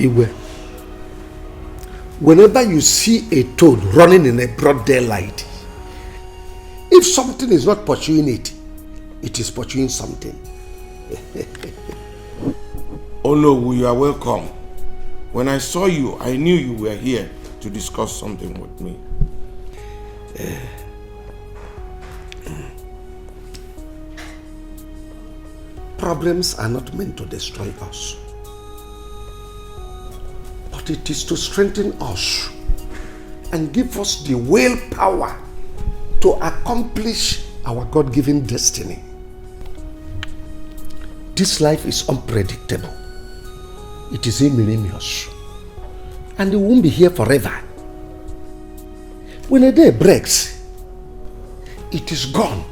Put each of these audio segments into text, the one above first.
Igwe, whenever you see a toad running in a broad daylight, if something is not pursuing it, it is pursuing something. Oh no, you are welcome. When I saw you, I knew you were here to discuss something with me. Problems are not meant to destroy us, but it is to strengthen us and give us the willpower to accomplish our God-given destiny. This life is unpredictable. It is ignominious, and it won't be here forever. When a day breaks, it is gone,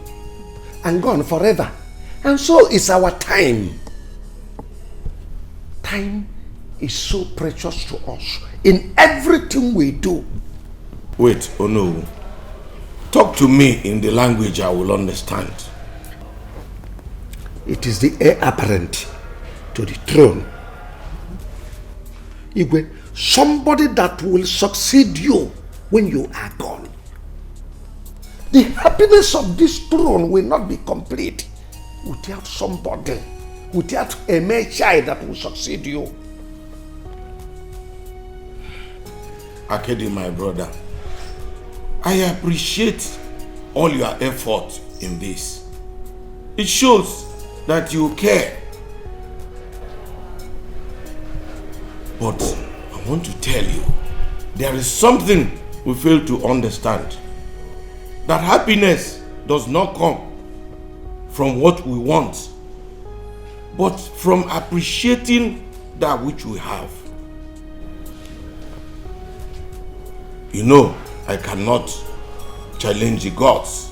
and gone forever. And so is our time. Time is so precious to us in everything we do. Wait, oh no. Talk to me in the language I will understand. It is the heir apparent to the throne. Igwe, somebody that will succeed you when you are gone. The happiness of this throne will not be complete without somebody, without a male child that will succeed you. Akedi, my brother, I appreciate all your effort in this. It shows that you care. But I want to tell you, there is something we fail to understand. That happiness does not come from what we want, but from appreciating that which we have. You know, I cannot challenge the gods.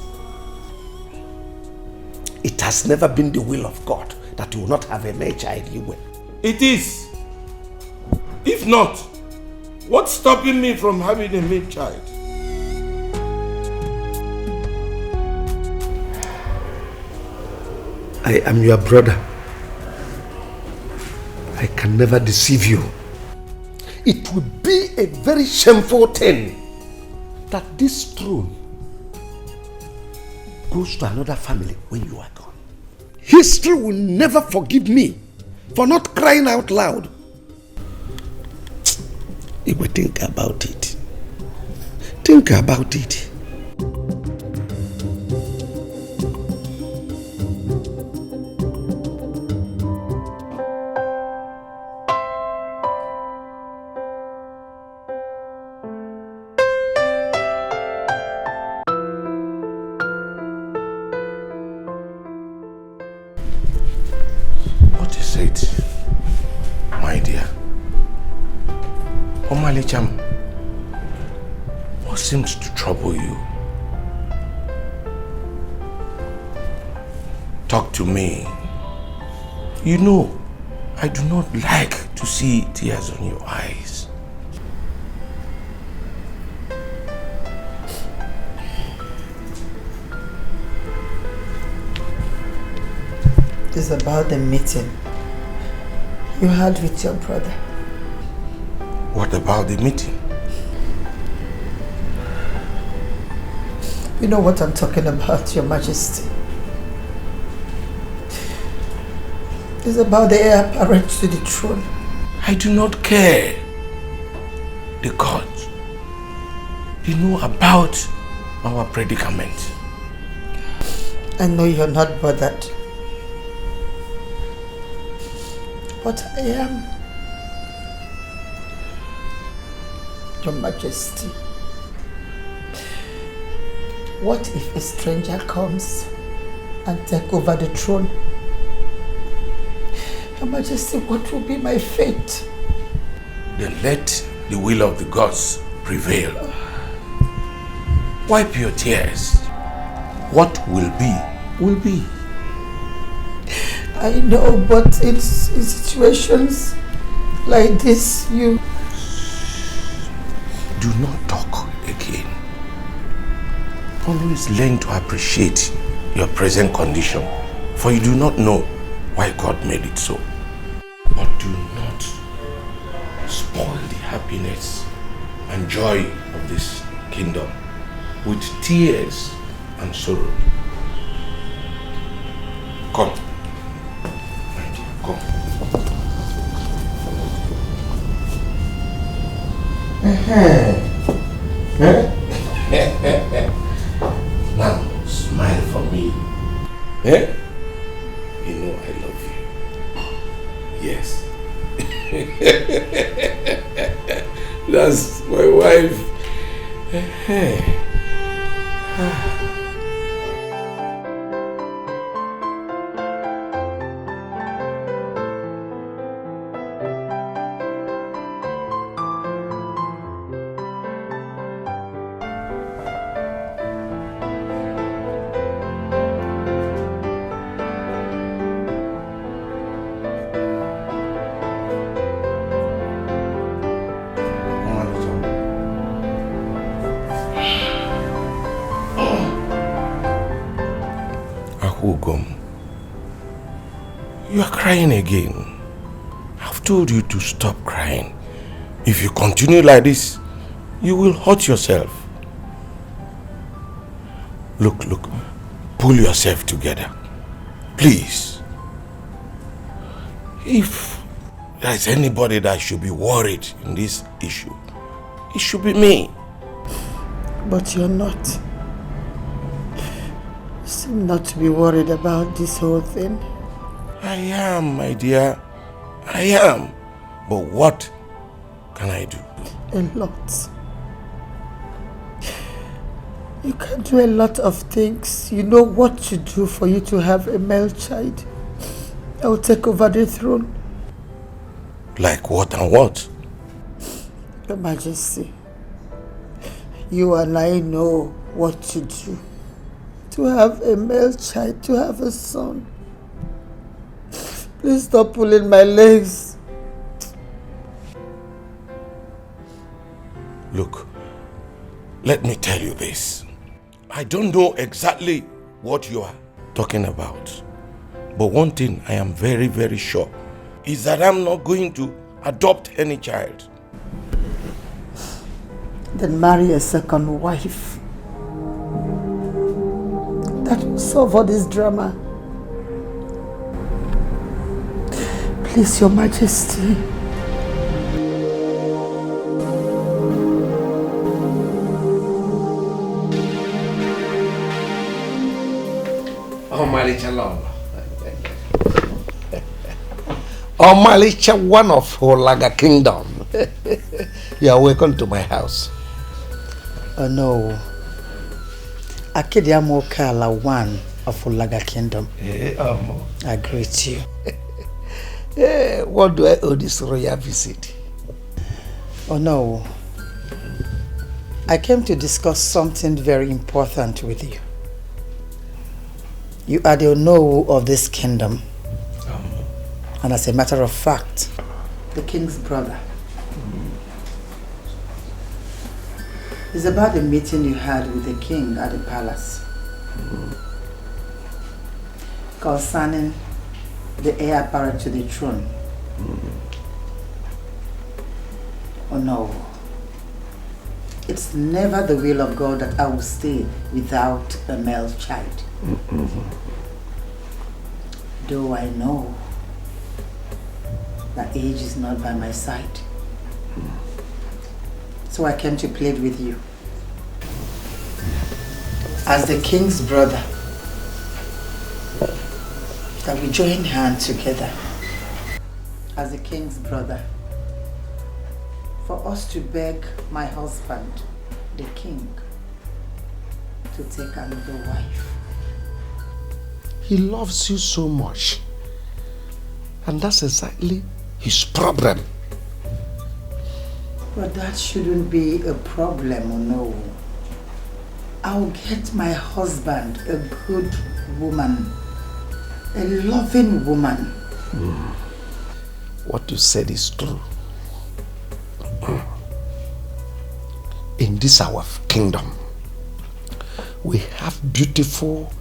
It has never been the will of God that you will not have a male child. It is. If not, what's stopping me from having a male child? I am your brother. I can never deceive you. It would be a very shameful thing that this throne goes to another family when you are gone. History will never forgive me for not crying out loud. If we think about it, think about it. What seems to trouble you? Talk to me. You know, I do not like to see tears on your eyes. It's about the meeting you had with your brother. What about the meeting? You know what I'm talking about, Your Majesty. It's about the heir apparent to the throne. I do not care. The gods, they know about our predicament. I know you're not bothered. But I am. Your Majesty. What if a stranger comes and take over the throne? Your Majesty, what will be my fate? Then let the will of the gods prevail. Wipe your tears. What will be, will be. I know, but in situations like this, you... Do not talk again. Always learn to appreciate your present condition, for you do not know why God made it so. But do not spoil the happiness and joy of this kingdom with tears and sorrow. Come, my dear, come. Now, smile for me. Eh? You know I love you. Yes. That's my wife. You are crying again. I've told you to stop crying. If you continue like this, you will hurt yourself. Look, pull yourself together. Please. If there is anybody that should be worried in this issue, it should be me. But you're not. You seem not to be worried about this whole thing. I am, my dear. I am. But what can I do? A lot. You can do a lot of things. You know what to do for you to have a male child. I will take over the throne. Like what and what? Your Majesty, you and I know what to do. To have a male child, to have a son. Please stop pulling my legs. Look, let me tell you this. I don't know exactly what you are talking about. But one thing I am very, very sure is that I'm not going to adopt any child. Then marry a second wife. That will solve all this drama. Please, Your Majesty. Omalicha Lolo. Omalicha, one of Holaga Kingdom. You are welcome to my house. Oh no. Akediamo Kala, one of Holaga Kingdom. I greet you. What do I owe this royal visit? Oh no. I came to discuss something very important with you. You are the Onowu of this kingdom. And as a matter of fact, the king's brother. It's about the meeting you had with the king at the palace. Concerning the heir apparent to the throne. Oh no. It's never the will of God that I will stay without a male child. Though I know that age is not by my side. So I came to plead with you. As the king's brother, that we join hands together. As the king's brother, for us to beg my husband, the king, to take another wife. He loves you so much. And that's exactly his problem. But that shouldn't be a problem, or no. I'll get my husband a good woman, a loving woman. What you said is true. In this our kingdom, we have beautiful,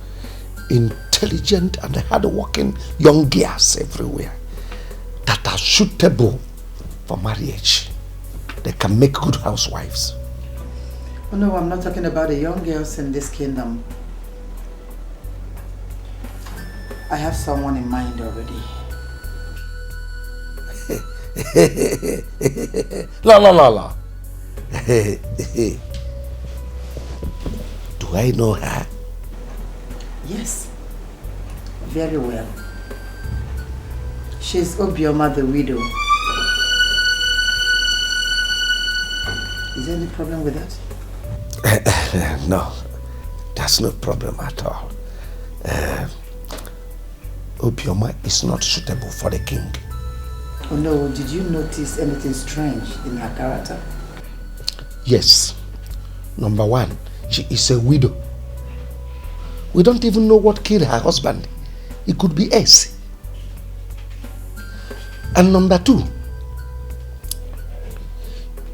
intelligent and hard-working young girls everywhere that are suitable for marriage. they can make good housewives. Oh no, I'm not talking about the young girls in this kingdom. I have someone in mind already. La. Do I know her? Yes, very well. She's Obioma the widow. Is there any problem with that? No, there's no problem at all. Obioma is not suitable for the king. Oh no, did you notice anything strange in her character? Yes. Number one, she is a widow. We don't even know what killed her husband. It could be us. And number two,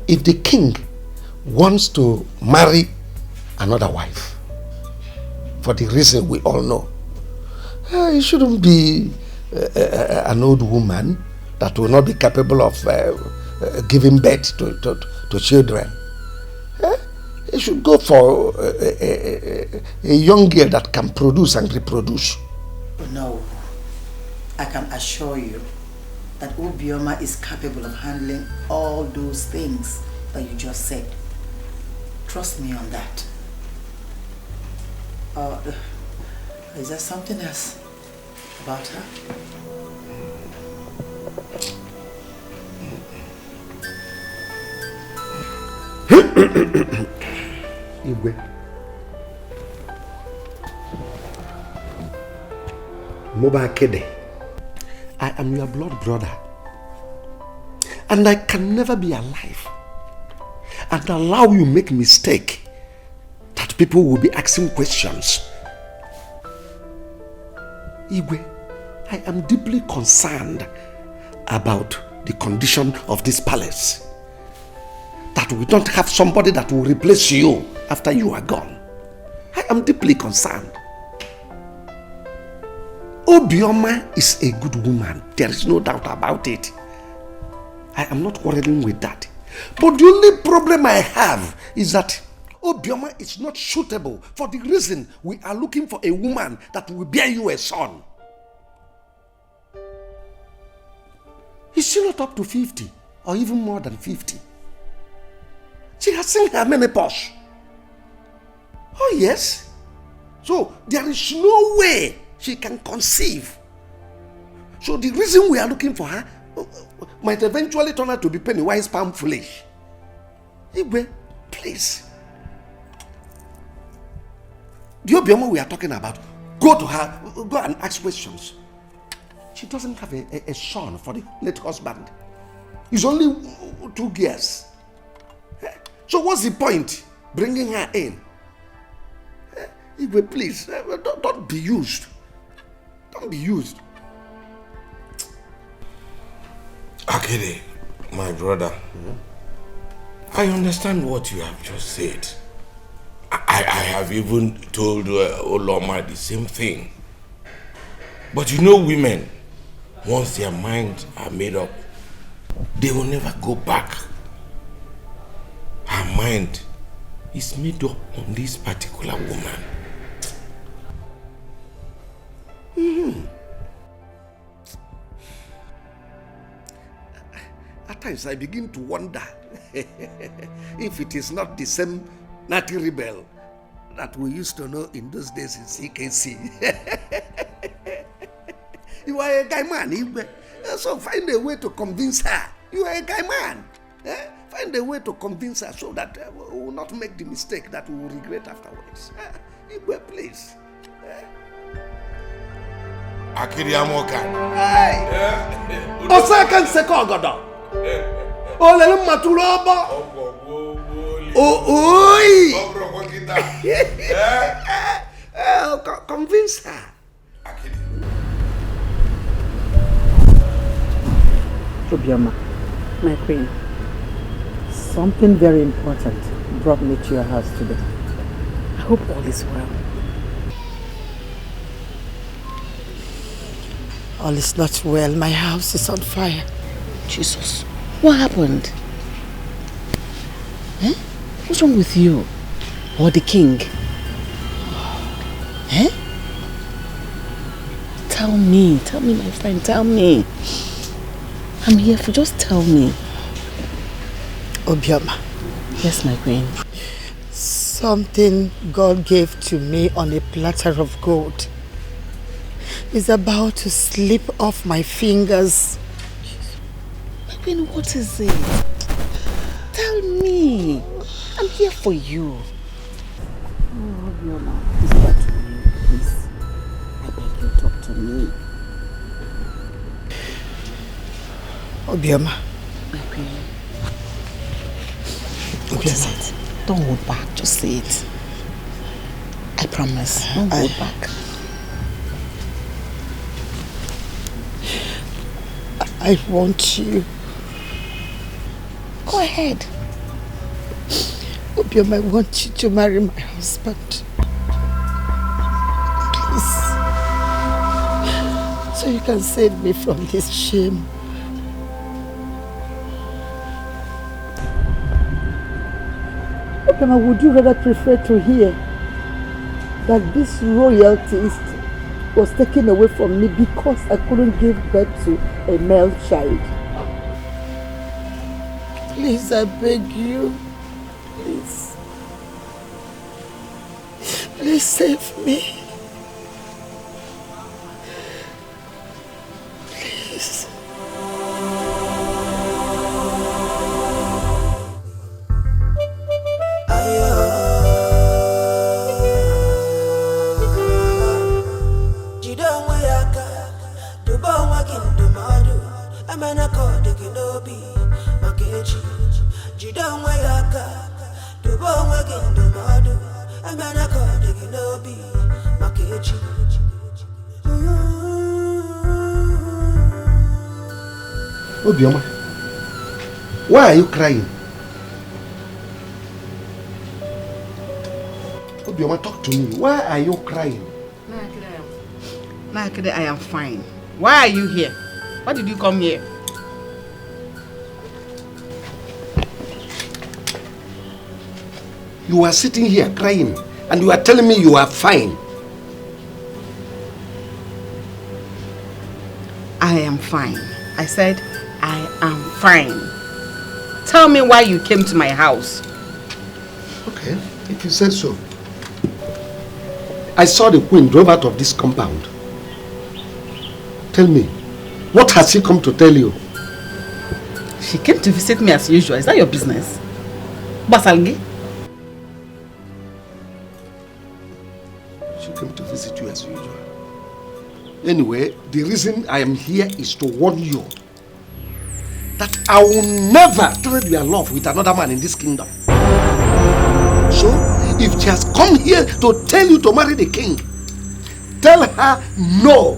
if the king wants to marry another wife, for the reason we all know, it shouldn't be an old woman that will not be capable of giving birth to children. It should go for a young girl that can produce and reproduce. No, I can assure you that Obioma is capable of handling all those things that you just said. Trust me on that. Is there something else about her? Igwe. Moba Kede, I am your blood brother, and I can never be alive and allow you make mistake that people will be asking questions. Igwe, I am deeply concerned about the condition of this palace. That we don't have somebody that will replace you after you are gone. I am deeply concerned. Obioma is a good woman. There is no doubt about it. I am not quarreling with that. But the only problem I have is that Obioma is not suitable for the reason we are looking for a woman that will bear you a son. Is she not up to 50 or even more than 50? She has seen her menopause. Oh yes. So there is no way she can conceive. So the reason we are looking for her might eventually turn out to be penny-wise, pound-foolish. Igwe, please. The Obioma we are talking about, go to her, go and ask questions. She doesn't have a son for the late husband. It's only 2 years. So what's the point bringing her in? Igwe, please, don't be used. Don't be used. Akede, my brother, I understand what you have just said. I have even told Oloma the same thing. But you know, women, once their minds are made up, they will never go back. Her mind is made up on this particular woman. At times I begin to wonder if it is not the same Natty rebel that we used to know in those days in CKC. You are a guy man, so find a way to convince her. You are a guy man. Find a way to convince her so that we will not make the mistake that we will regret afterwards. Please. Akiri Amoka. Hey! Osakan Sekogodo. Olele Maturoba. Oi! Convince her. Obioma, my queen, something very important brought me to your house today. I hope all is well. All is not well. My house is on fire. Jesus, what happened? What's wrong with you? Or the king? Eh? Tell me, my friend, tell me. I'm here for, just tell me. Obioma. Yes, my queen. Something God gave to me on a platter of gold is about to slip off my fingers. My queen, what is it? Tell me. I'm here for you. Oh, Obioma, please talk to me, please. I beg you, talk to me. Obioma. My queen. What is it? Don't hold back, just say it. I promise, don't hold back. I want you. Go ahead. Obioma, I want you to marry my husband. Please. So you can save me from this shame. Obioma, would you rather prefer to hear that this royalty was taken away from me because I couldn't give birth to a male child? Please, I beg you. Please. Please save me. Please. Obioma, why are you crying? Obioma, talk to me. Why are you crying? Nakede, I am fine. Why are you here? Why did you come here? You are sitting here crying and you are telling me you are fine. I am fine. I said I am fine. Tell me why you came to my house. Okay, if you said so. I saw the queen drove out of this compound. Tell me, what has she come to tell you? She came to visit me as usual. Is that your business? Basalgi? She came to visit you as usual. Anyway, the reason I am here is to warn you that I will never trade your love with another man in this kingdom. So, if she has come here to tell you to marry the king, tell her no.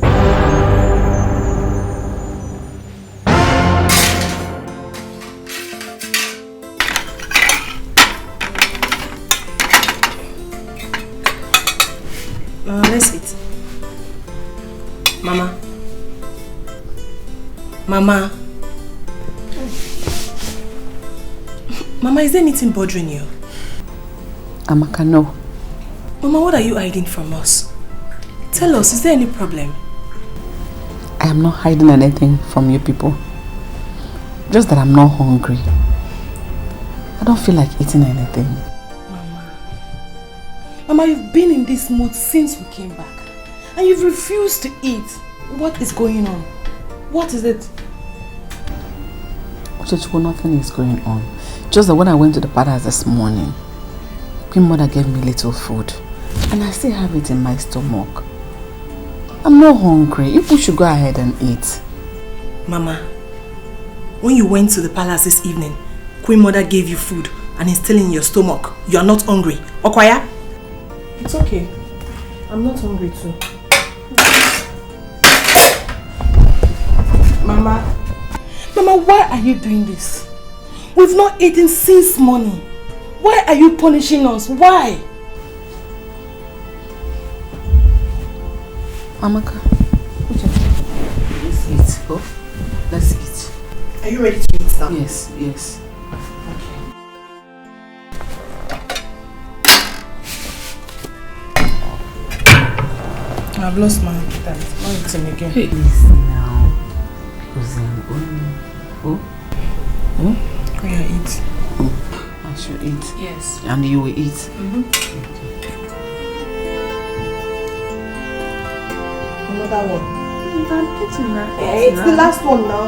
Let's eat. Mama. Mama. Mama, is there anything bothering you? Amaka, no. Mama, what are you hiding from us? Tell us, is there any problem? I am not hiding anything from you people. Just that I'm not hungry. I don't feel like eating anything. Mama, you've been in this mood since we came back. And you've refused to eat. What is going on? What is it? Chichiku, nothing is going on. Just that when I went to the palace this morning, Queen Mother gave me little food. And I still have it in my stomach. I'm not hungry. You people should go ahead and eat. Mama, when you went to the palace this evening, Queen Mother gave you food and it's still in your stomach. You are not hungry. Okwaya? It's okay. I'm not hungry too. Mama, why are you doing this? We've not eaten since morning. Why are you punishing us? Why? Amaka, let's eat. Oh, let's eat. Are you ready to eat now? Yes, yes. I've lost my appetite. Not eating again. Please now. Because oh, yeah, eat. I should eat. Yes. And you will eat. Another one. I'm eating that. Hey, it's the last one now.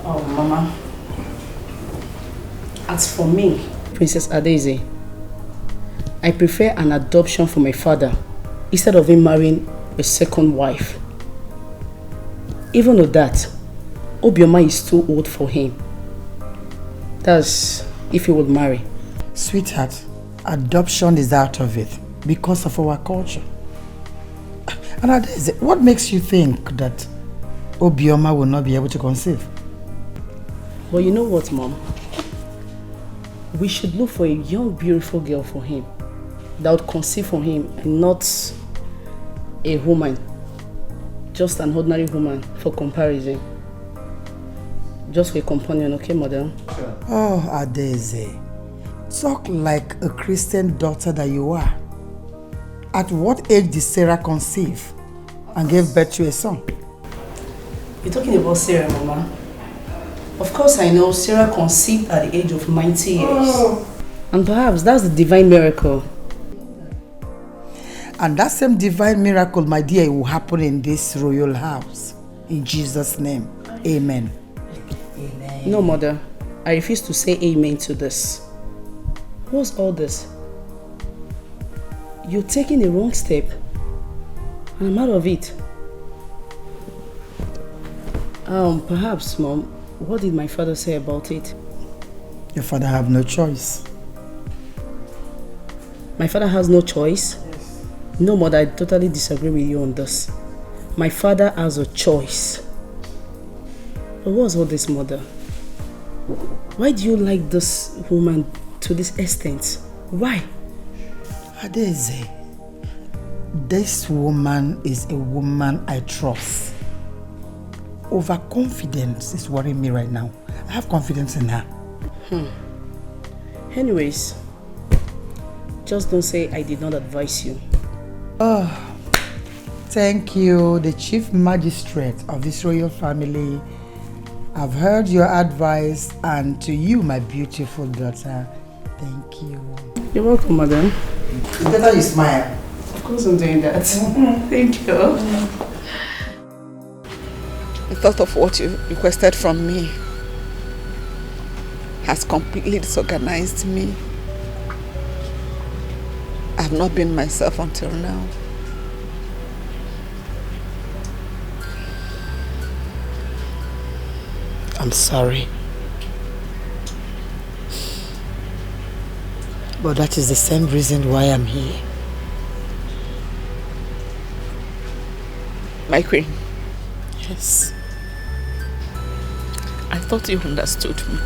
Oh, Mama. As for me, Princess Adaeze, I prefer an adoption for my father instead of him marrying a second wife. Even though that, Obioma is too old for him. That's if he would marry. Sweetheart, adoption is out of it because of our culture. And Adaeze, what makes you think that Obioma will not be able to conceive? But you know what, Mom? We should look for a young, beautiful girl for him that would conceive for him and not a woman, just an ordinary woman for comparison. Just for a companion, okay, Mother? Oh, Adaeze, talk like a Christian daughter that you are. At what age did Sarah conceive and gave birth to a son? You're talking about Sarah, Mama. Of course I know Sarah conceived at the age of 90 years. Oh. And perhaps that's the divine miracle. And that same divine miracle, my dear, will happen in this royal house. In Jesus' name, amen. Amen. No, Mother. I refuse to say amen to this. What's all this? You're taking the wrong step. And I'm out of it. Perhaps, Mom, what did my father say about it? Your father have no choice. My father has no choice? Yes. No, Mother, I totally disagree with you on this. My father has a choice. But what's all this, Mother? Why do you like this woman to this extent? Why? Adaeze, this woman is a woman I trust. Overconfidence is worrying me right now. I have confidence in her. Anyways, just don't say I did not advise you. Oh, thank you, the chief magistrate of this royal family. I've heard your advice, and to you, my beautiful daughter, thank you. You're welcome, Madam. It's better you smile. Of course I'm doing that. Thank you. The thought of what you requested from me has completely disorganized me. I have not been myself until now. I'm sorry. But that is the same reason why I'm here. My queen. Yes. I thought you understood me.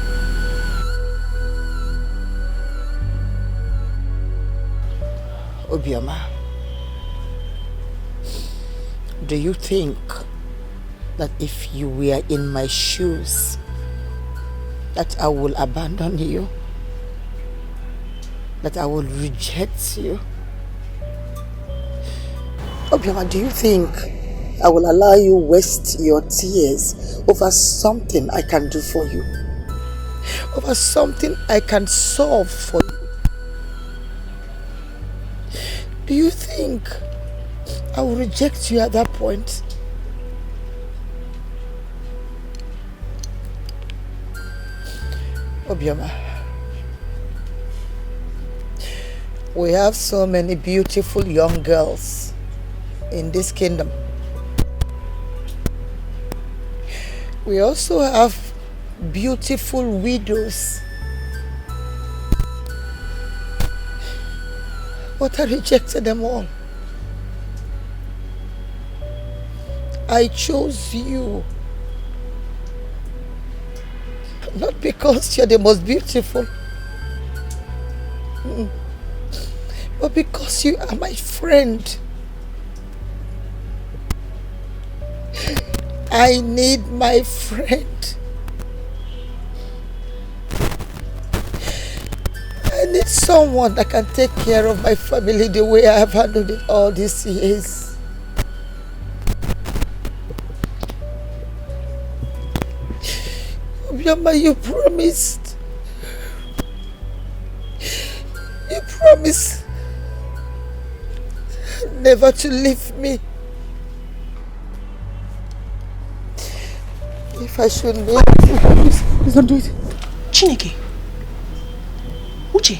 Obioma, do you think that if you were in my shoes, that I will abandon you? That I will reject you? Obioma, do you think I will allow you waste your tears over something I can do for you? Over something I can solve for you? Do you think I will reject you at that point? Obioma, we have so many beautiful young girls in this kingdom. We also have beautiful widows. But I rejected them all. I chose you. Not because you're the most beautiful. but because you are my friend. I need my friend. I need someone that can take care of my family the way I have handled it all these years. Obioma, you promised. You promised never to leave me. If I should leave you, please don't do it. Chineke. Uche.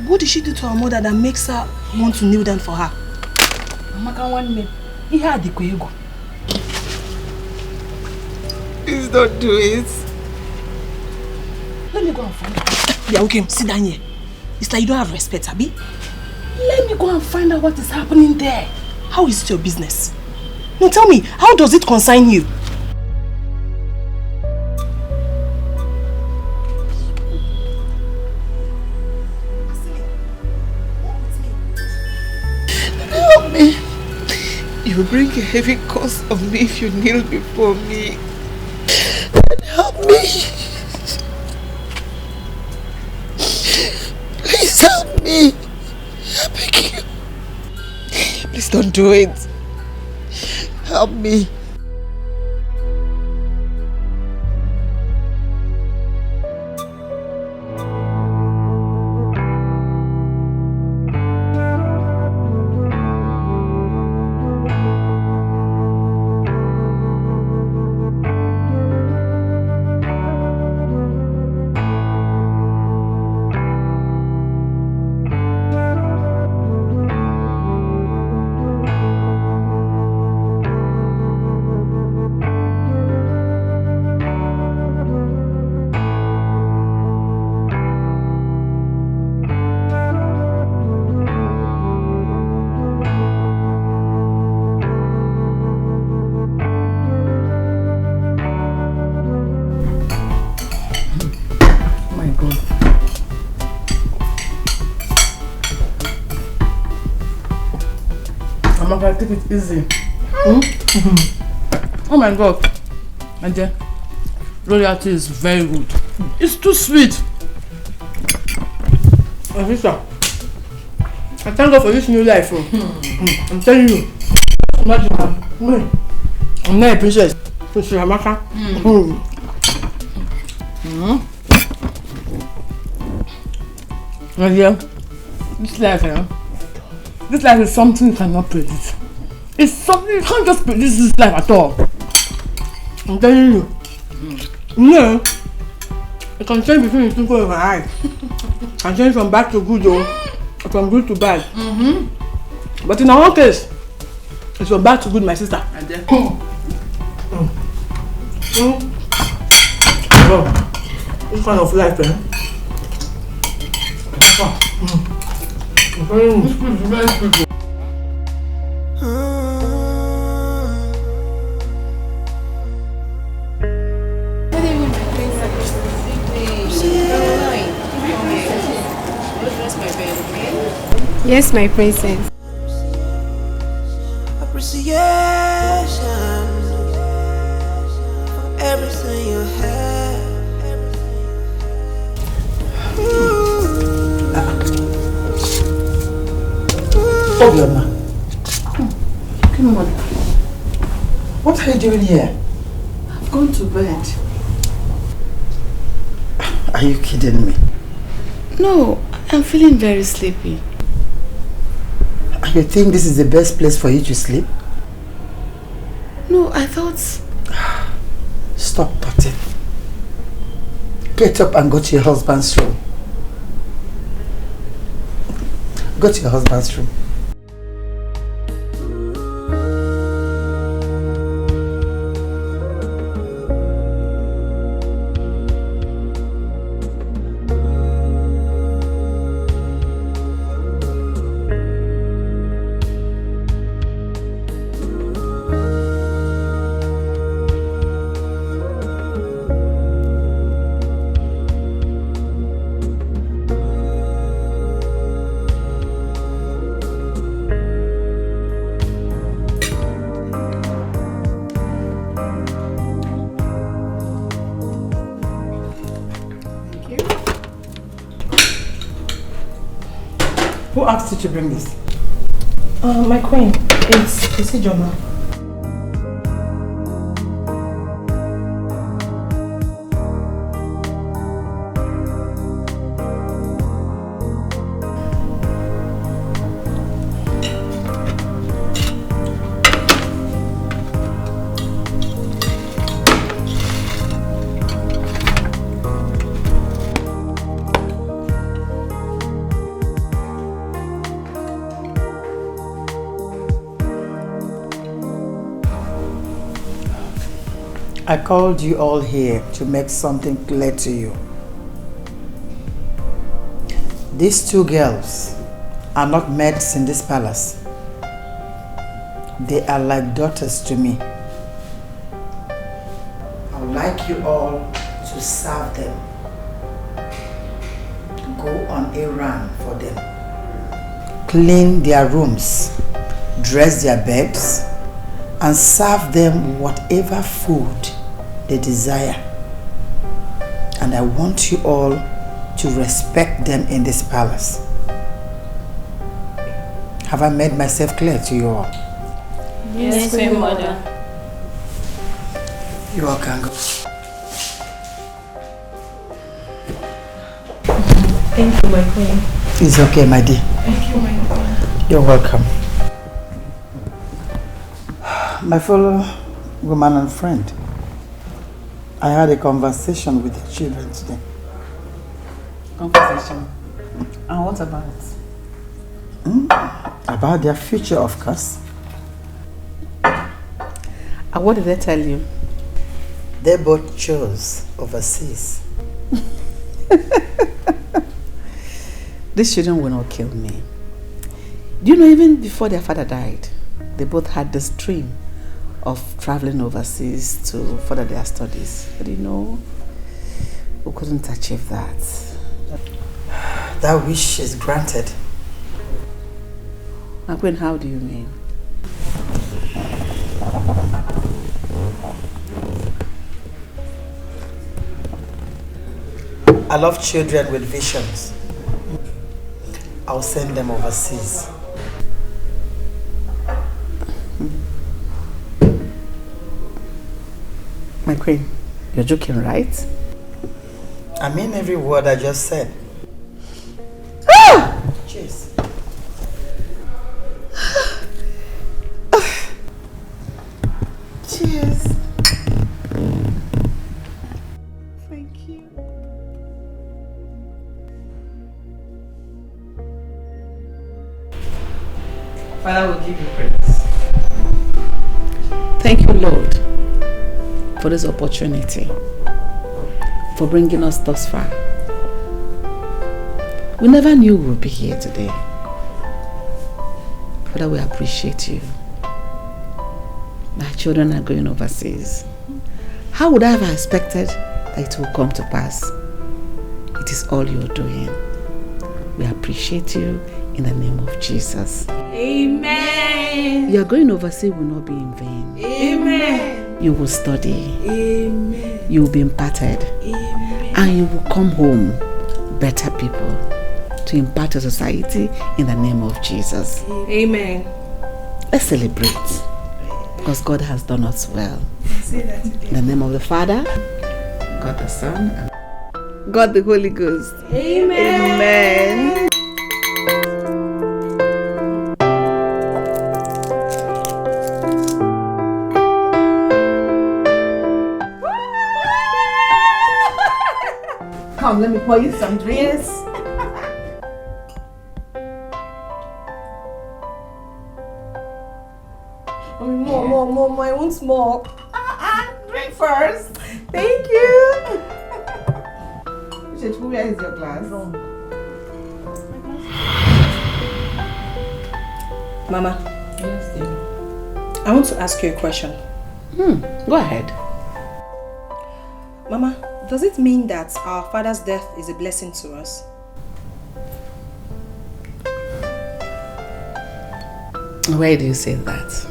What did she do to her mother that makes her want to kneel down for her? Please don't do it. Let me go and find out. Yeah, okay, sit down here. It's like you don't have respect, Abi. Let me go and find out what is happening there. How is it your business? No, tell me, how does it concern you? Help me. You will bring a heavy cost on me if you kneel before me. Help me. Please help me. I beg you. Please don't do it. Help me. Take it easy. Oh my God, my dear, royalty is very good. It's too sweet. Sister, I thank God for this new life. I'm telling you, imagine I'm not a princess. Princess Amaka. My dear, this life is something you cannot predict. It's something you can't just predict this life at all. I'm telling you. No, it can change between the twinkle of my eye. It can change from bad to good, or from good to bad. But in our case, it's from bad to good, my sister. Oh, this kind of life, eh? Yes, my princess. Appreciation for everything you have. Obioma. What are you doing here? I've gone to bed. Are you kidding me? No, I'm feeling very sleepy. You think this is the best place for you to sleep? No, I thought... Stop potting. Get up and go to your husband's room. Go to your husband's room. Who asked you to bring this? My queen, it's Ijoma. I called you all here to make something clear to you. These two girls are not maids in this palace. They are like daughters to me. I would like you all to serve them. Go on a run for them. Clean their rooms, dress their beds, and serve them whatever food they desire. And I want you all to respect them in this palace. Have I made myself clear to you all? Yes, Queen Mother. You all can go. Thank you, my queen. It's okay, my dear. Thank you, my queen. You're welcome. My fellow woman and friend, I had a conversation with the children today. Conversation? And what about it? About their future, of course. And what did they tell you? They both chose overseas. These children will not kill me. Do you know, even before their father died, they both had this dream of traveling overseas to further their studies. But you know, we couldn't achieve that. That wish is granted. My queen, how do you mean? I love children with visions. I'll send them overseas. My queen, you're joking, right? I mean every word I just said. Cheers. Cheers. Thank you. Father will give you praise. Thank you, Lord, for this opportunity, for bringing us thus far. We never knew we would be here today. Father, we appreciate you. My children are going overseas. How would I have expected that it will come to pass? It is all you're doing. We appreciate you in the name of Jesus. Amen. Your going overseas will not be in vain. Amen. You will study. Amen. You will be imparted. Amen. And you will come home better people to impart to society in the name of Jesus. Amen. Let's celebrate because God has done us well. In the name of the Father, God the Son, and God the Holy Ghost. Amen. Amen. Come, let me pour you some drinks. More, I want more. Drink first. Thank you. Where is your glass? Mama. Yes, dear. I want to ask you a question. Go ahead. Mama, does it mean that our father's death is a blessing to us? Why do you say that?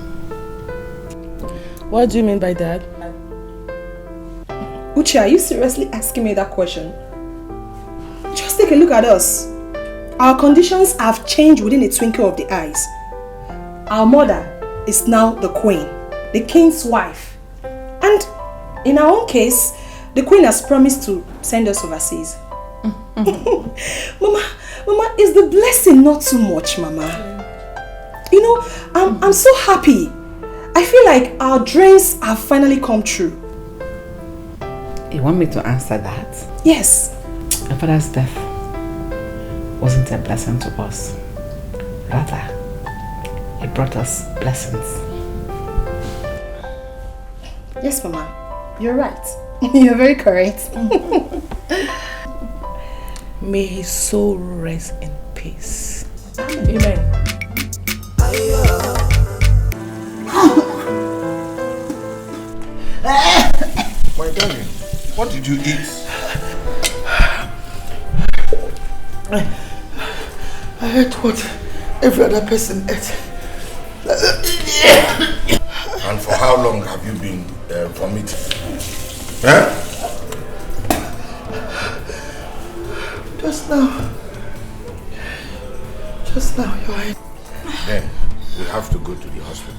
What do you mean by that? Uche, are you seriously asking me that question? Just take a look at us. Our conditions have changed within a twinkle of the eyes. Our mother is now the queen, the king's wife. And in our own case, the queen has promised to send us overseas. Mama, is the blessing not too much, Mama? You know, I'm so happy. I feel like our dreams have finally come true. You want me to answer that? Yes. My father's death wasn't a blessing to us. Rather, it brought us blessings. Yes, Mama. You're right. You're very correct. May his soul rest in peace. Amen. My darling, what did you eat? I ate what every other person ate. And for how long have you been vomiting? Huh? Just now, you're right. Then we have to go to the hospital.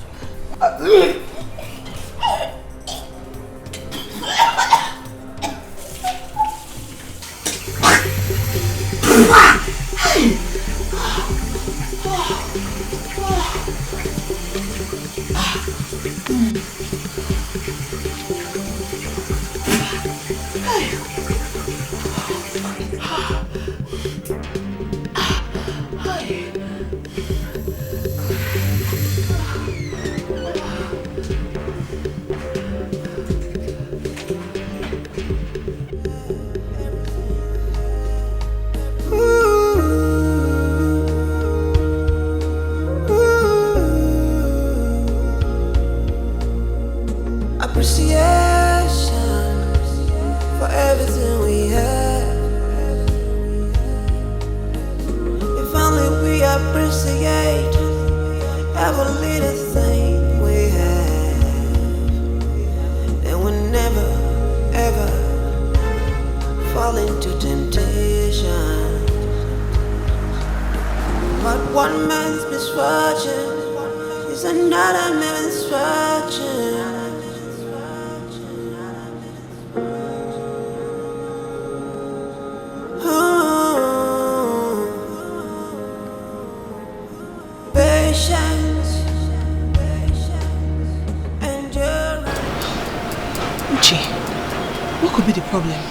What could be the problem?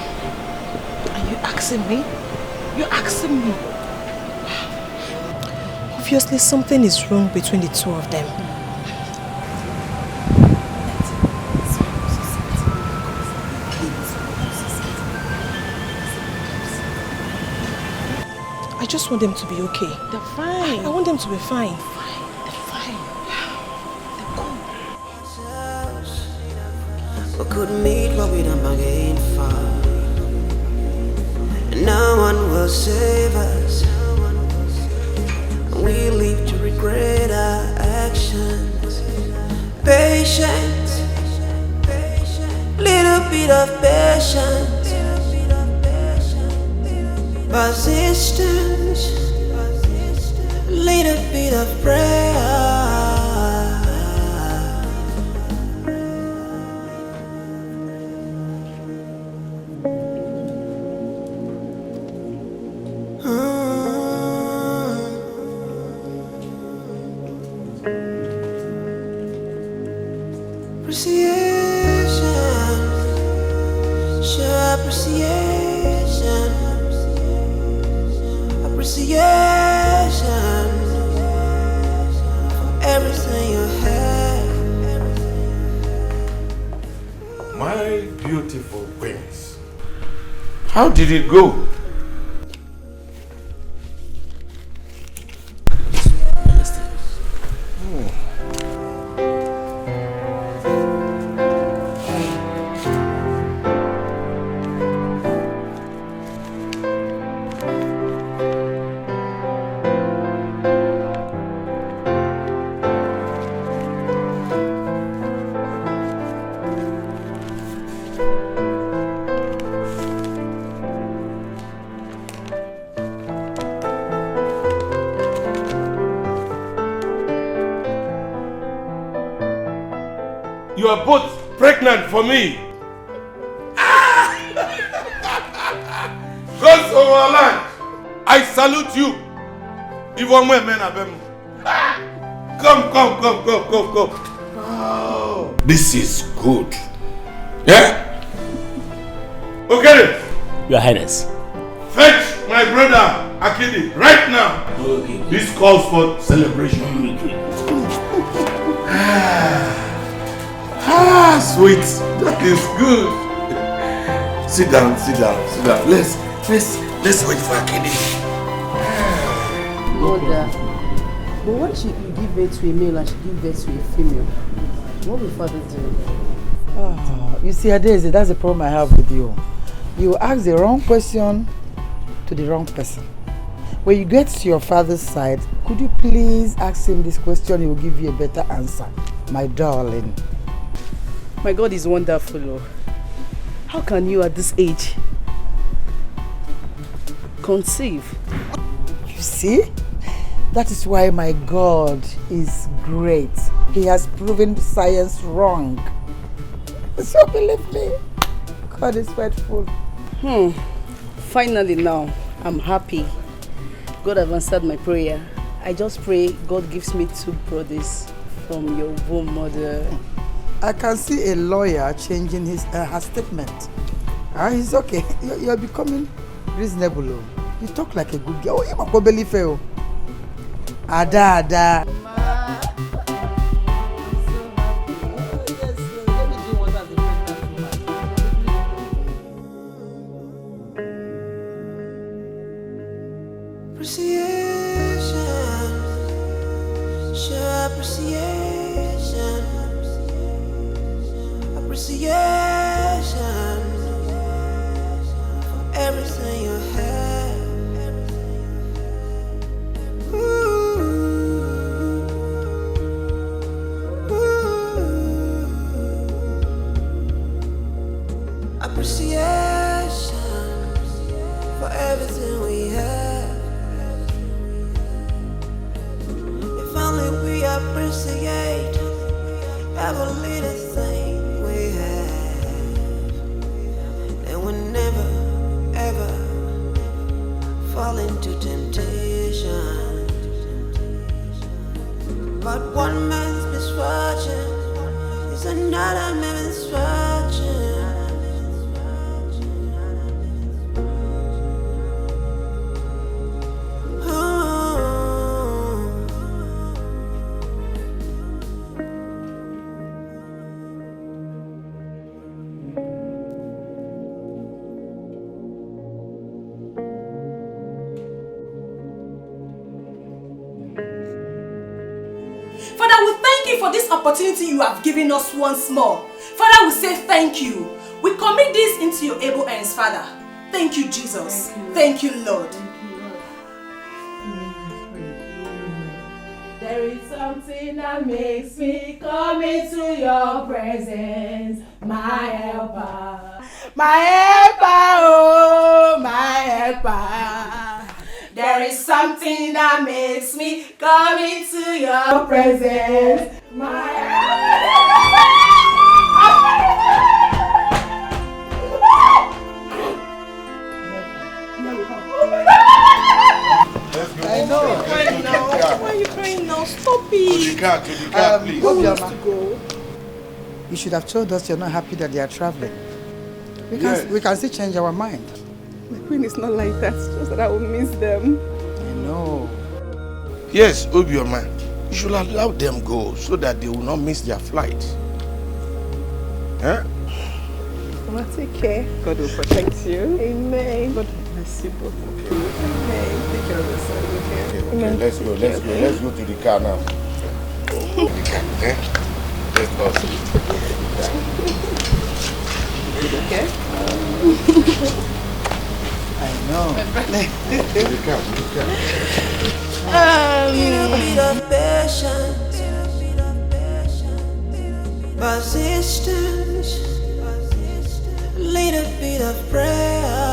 Are you asking me? You're asking me? Obviously something is wrong between the two of them. I just want them to be okay. They're fine. I want them to be fine. We could meet what we don't bargain for, and no one will save us. We live to regret our actions. Patience, little bit of patience, persistence, little bit of prayer. How did it go? You are both pregnant for me. Gods of our land, I salute you. Even when men are them. Come. Oh, this is good. Yeah? Okay. Your Highness. Fetch my brother Akidi right now. Okay. This calls for celebration. Sweet. That is good. Sit down. Let's wait for Akidi. Mother, but what if you give birth to a male and she give birth to a female? What will father do? You see, Adeze, that's the problem I have with you. You ask the wrong question to the wrong person. When you get to your father's side, could you please ask him this question? He will give you a better answer, my darling. My God is wonderful. Oh. How can you at this age conceive? You see? That is why my God is great. He has proven science wrong. So believe me, God is faithful. Finally now, I'm happy. God has answered my prayer. I just pray God gives me 2 brothers from your womb, Mother. I can see a lawyer changing her statement. He's okay. You're becoming reasonable. You talk like a good girl. You might believe it. Ada. Appreciation for everything you have. Appreciation for everything we have. If only we appreciate every little thing we have, then we'll never ever fall into temptation. But one man's misfortune is another man's misfortune. For this opportunity you have given us once more. Father, we say thank you. We commit this into your able hands, Father. Thank you, Jesus. Thank you, Lord. There is something that makes me come into your presence, my helper. My helper, oh, my helper. There is something that makes me come into your presence, my I know. Why are you crying now? Stop it. To the car, please. Obioma, you should have told us you're not happy that they are traveling. We can still change our mind. My queen is not like that. It's just that I will miss them. I know. Yes, Obioma, you should allow them go so that they will not miss their flight. Huh? Mama, take care. God will protect you. Amen. God will bless you both. Okay. Amen. Take care of yourself, okay? Okay, let's go to the car now. The car, eh? Let's go. Okay? I know. The car. Little bit of patience, persistence, little bit of prayer.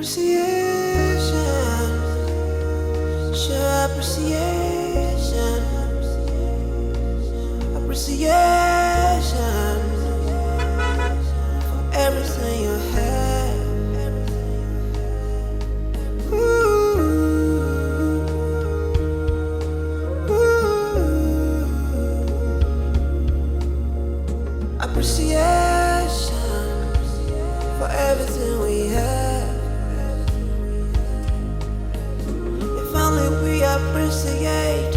Appreciation, show appreciation, appreciation for everything you have. Appreciation for everything we have. If only we appreciate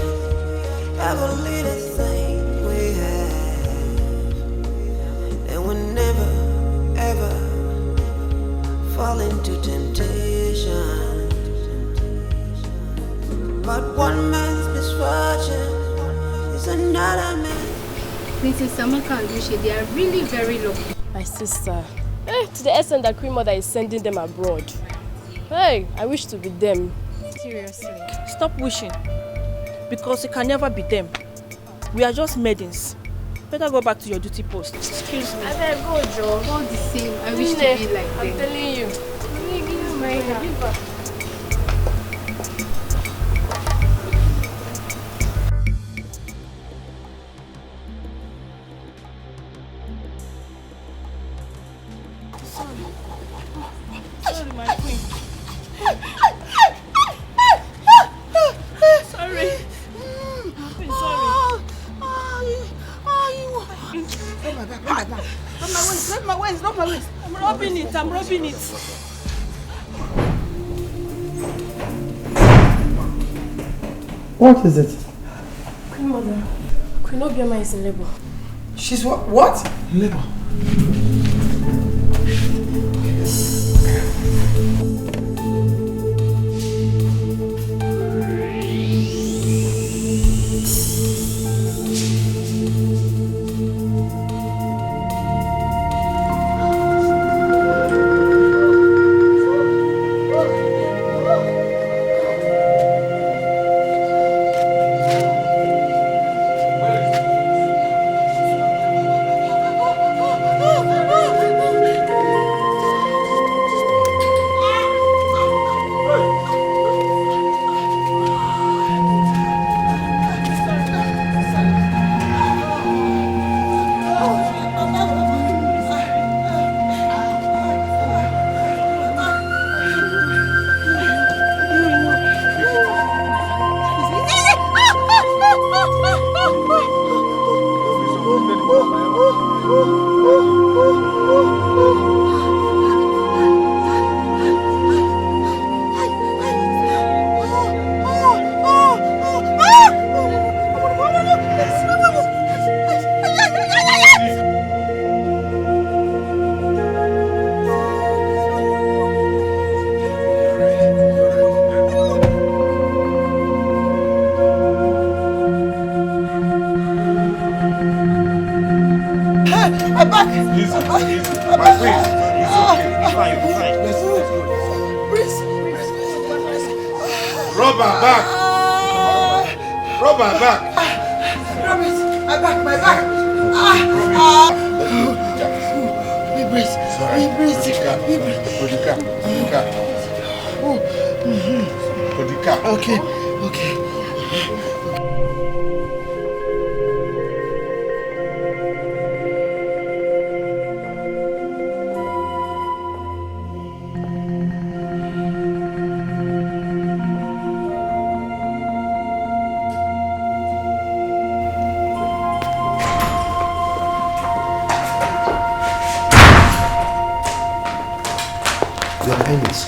every little thing we have, then we'll never ever fall into temptation. But one man's misfortune is another man's. Mrs. Samaka and Lucia, they are really very lucky. My sister. To the extent that Queen Mother is sending them abroad. Hey, I wish to be them. Seriously. Stop wishing. Because you can never be them. We are just maidens. Better go back to your duty post. Excuse me. I better go, Joe. All the same, I wish to be like them. I'm telling you. Let me give you my hand. Sorry, my queen. Sorry. Queen, sorry. Not my waist. I'm rubbing it. What is it? Queen Mother. Queen Obioma is in labor. She's what? Labor.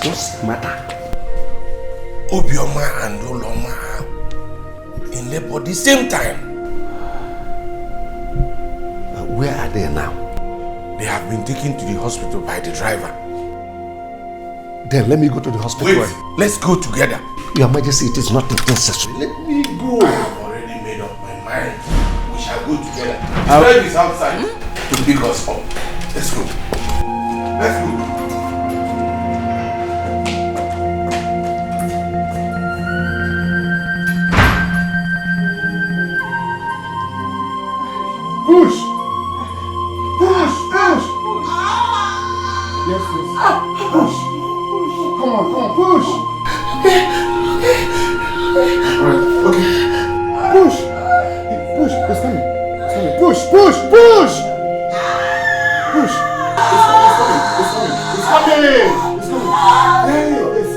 What's the matter? Obioma and Oloma are in labor the same time. Where are they now? They have been taken to the hospital by the driver. Then let me go to the hospital. Wait, let's go together. Your Majesty, it is not necessary. Let me go. I have already made up my mind. We shall go together. The driver is outside to pick us up. Let's go. Let's go. Push! Push! Push! Yes, yes. Push! Come on. push. Okay. Alright, okay. Push. Push. It's coming. It's coming. Push. Push. Push. Push. It's coming. It's coming. It's coming. Hey, it's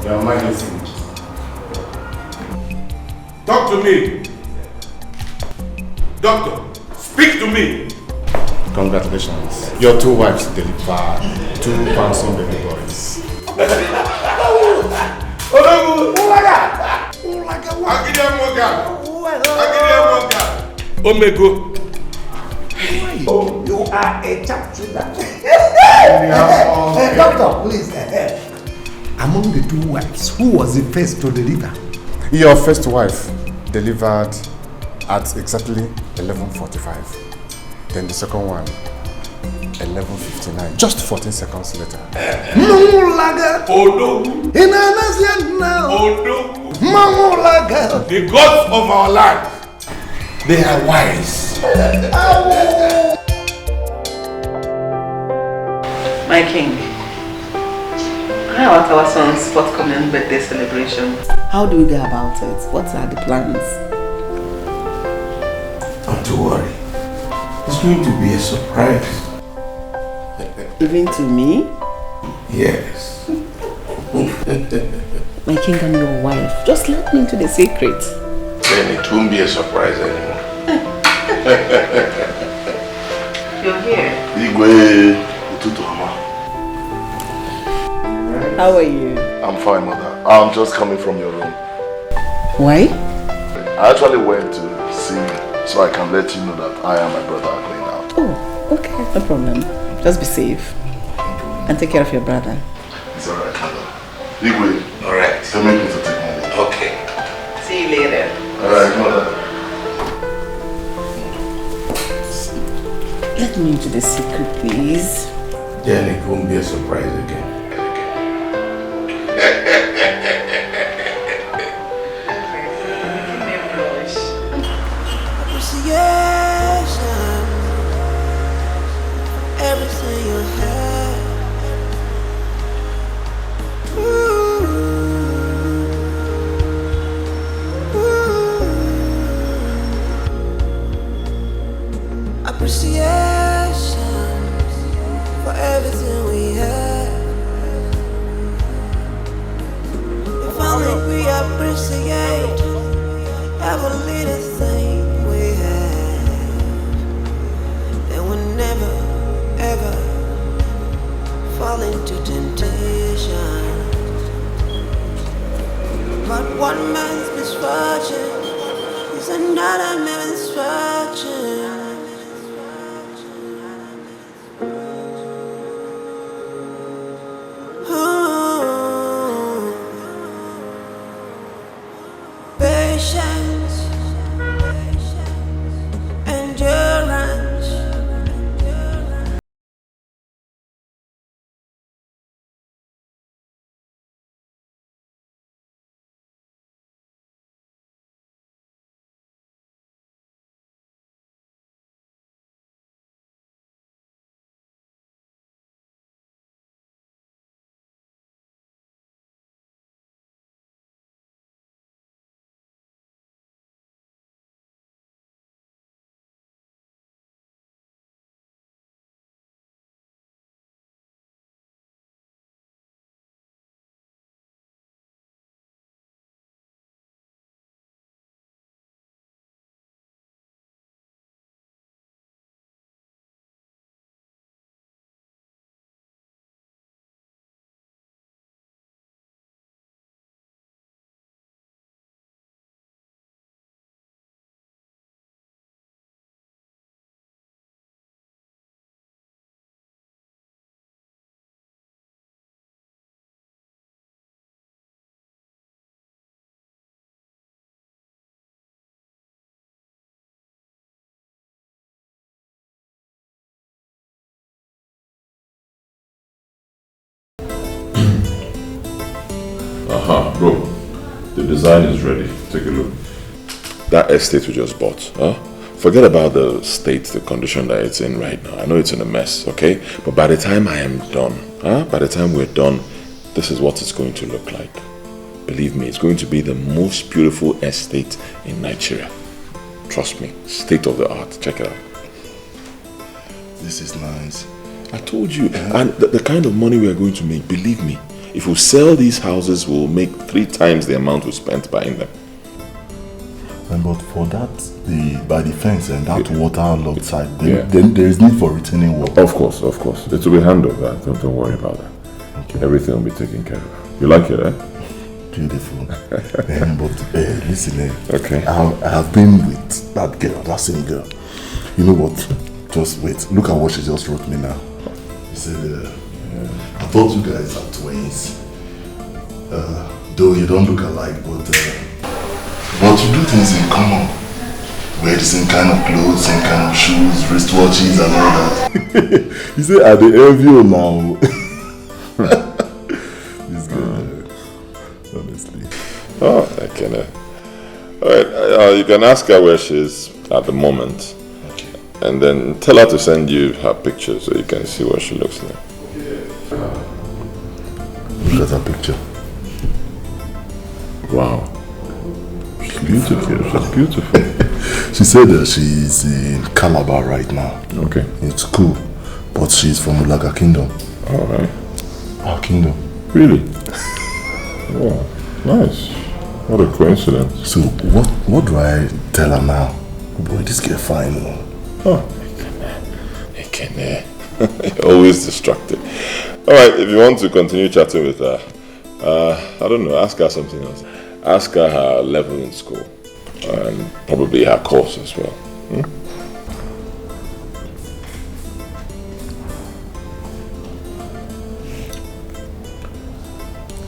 Your Majesty. Talk to me. Doctor, speak to me. Congratulations. Your two wives delivered 2 handsome baby boys. Omego. Oh, you are a chap Doctor, please. Among the 2 wives, who was the first to deliver? Your first wife delivered at exactly 11:45. Then the second one, 11:59. Just 14 seconds later. The gods of our land, they are wise. My king, how about our son's forthcoming birthday celebration? How do we go about it? What are the plans? Not to worry. It's going to be a surprise. Even to me? Yes. My king and your wife, just let me into the secret. Then it won't be a surprise anymore. You're here. Igwe Ututoma. How are you? I'm fine, mother. I'm just coming from your room. Why? I actually went to see you so I can let you know that I and my brother are going out. Oh, okay, no problem. Just be safe. And take care of your brother. It's alright, mother. Igwe. Alright. Tell me to take my leave. Okay. See you later. Alright, mother. Let me into the secret, please. Then it won't be a surprise again. Appreciation, everything you have. Appreciation for everything we have. If only we appreciate every little thing we have, then we'll never ever fall into temptation. But one man's misfortune is another man's misfortune. Bro. The design is ready. Take a look. That estate we just bought, forget about the state, the condition that it's in right now. I know it's in a mess, okay? But by the time I am done, by the time we're done, this is what it's going to look like. Believe me, it's going to be the most beautiful estate in Nigeria. Trust me, state of the art. Check it out. This is nice. I told you. And the kind of money we are going to make, believe me, if we sell these houses, we'll make 3 times the amount we spent buying them. But for that, by the fence and that waterlogged side, then there is need for retaining wall. Of course. It will be handled. Don't worry about that. Okay. Everything will be taken care of. You like it, eh? Beautiful. But listen, okay. I have been with that girl, that same girl. You know what? Just wait. Look at what she just wrote me now. She said, I thought you guys are twins. Though you don't look alike, but you do things in common. Wear the same kind of clothes, same kind of shoes, wristwatches and all that. You say, I dey envy you now. This girl, honestly. Oh, I can. Alright, you can ask her where she is at the moment. Okay. And then tell her to send you her picture so you can see what she looks like. Look at her picture. Wow. She's beautiful. She's beautiful. She said that she's in Calabar right now. Okay. It's cool. But she's from Ulaga Kingdom. Alright. Our kingdom. Really? Oh, nice. What a coincidence. So what do I tell her now? Boy, this girl fine. Always distracted. Alright, if you want to continue chatting with her, I don't know, ask her something else. Ask her her level in school and probably her course as well.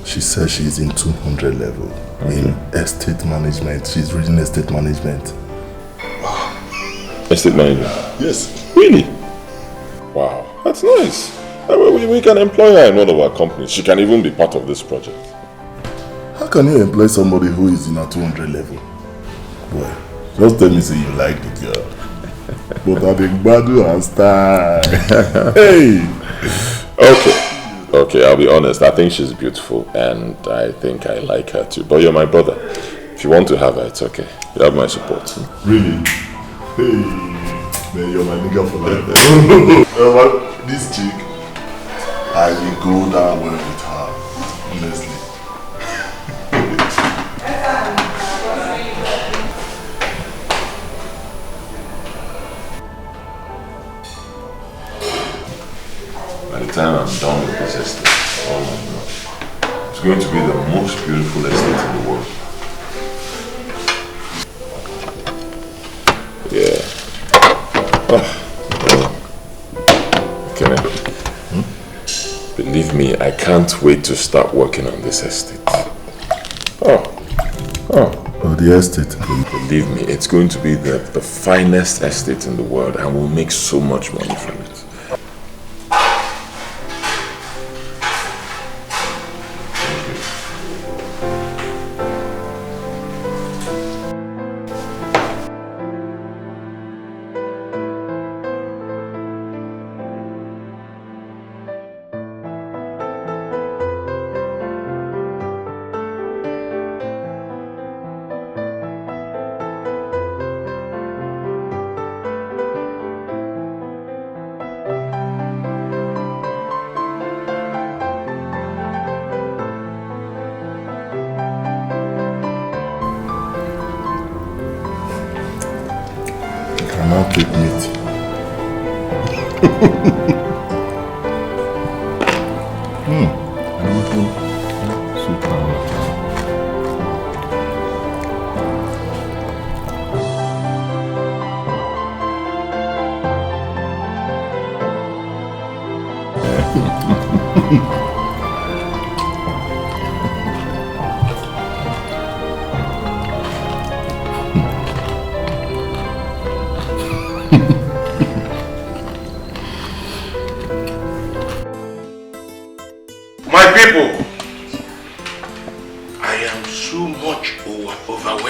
She says she's in 200 level in estate management. She's reading estate management. Estate management? Yes. Really? Wow, that's nice. We can employ her in one of our companies. She can even be part of this project. How can you employ somebody who is in a 200 level? Boy, just tell me say you like the girl. But I think Badu and style. Hey! Okay, I'll be honest. I think she's beautiful and I think I like her too. But you're my brother. If you want to have her, it's okay. You have my support. Really? Hey, man, you're my nigga for life. This chick, I will go down well with her, honestly. By the time I'm done with this estate, oh my God, it's going to be the most beautiful estate in the world. Yeah. Believe me, I can't wait to start working on this estate. Oh, the estate. Believe me, it's going to be the finest estate in the world and we'll make so much money from it. Take meat.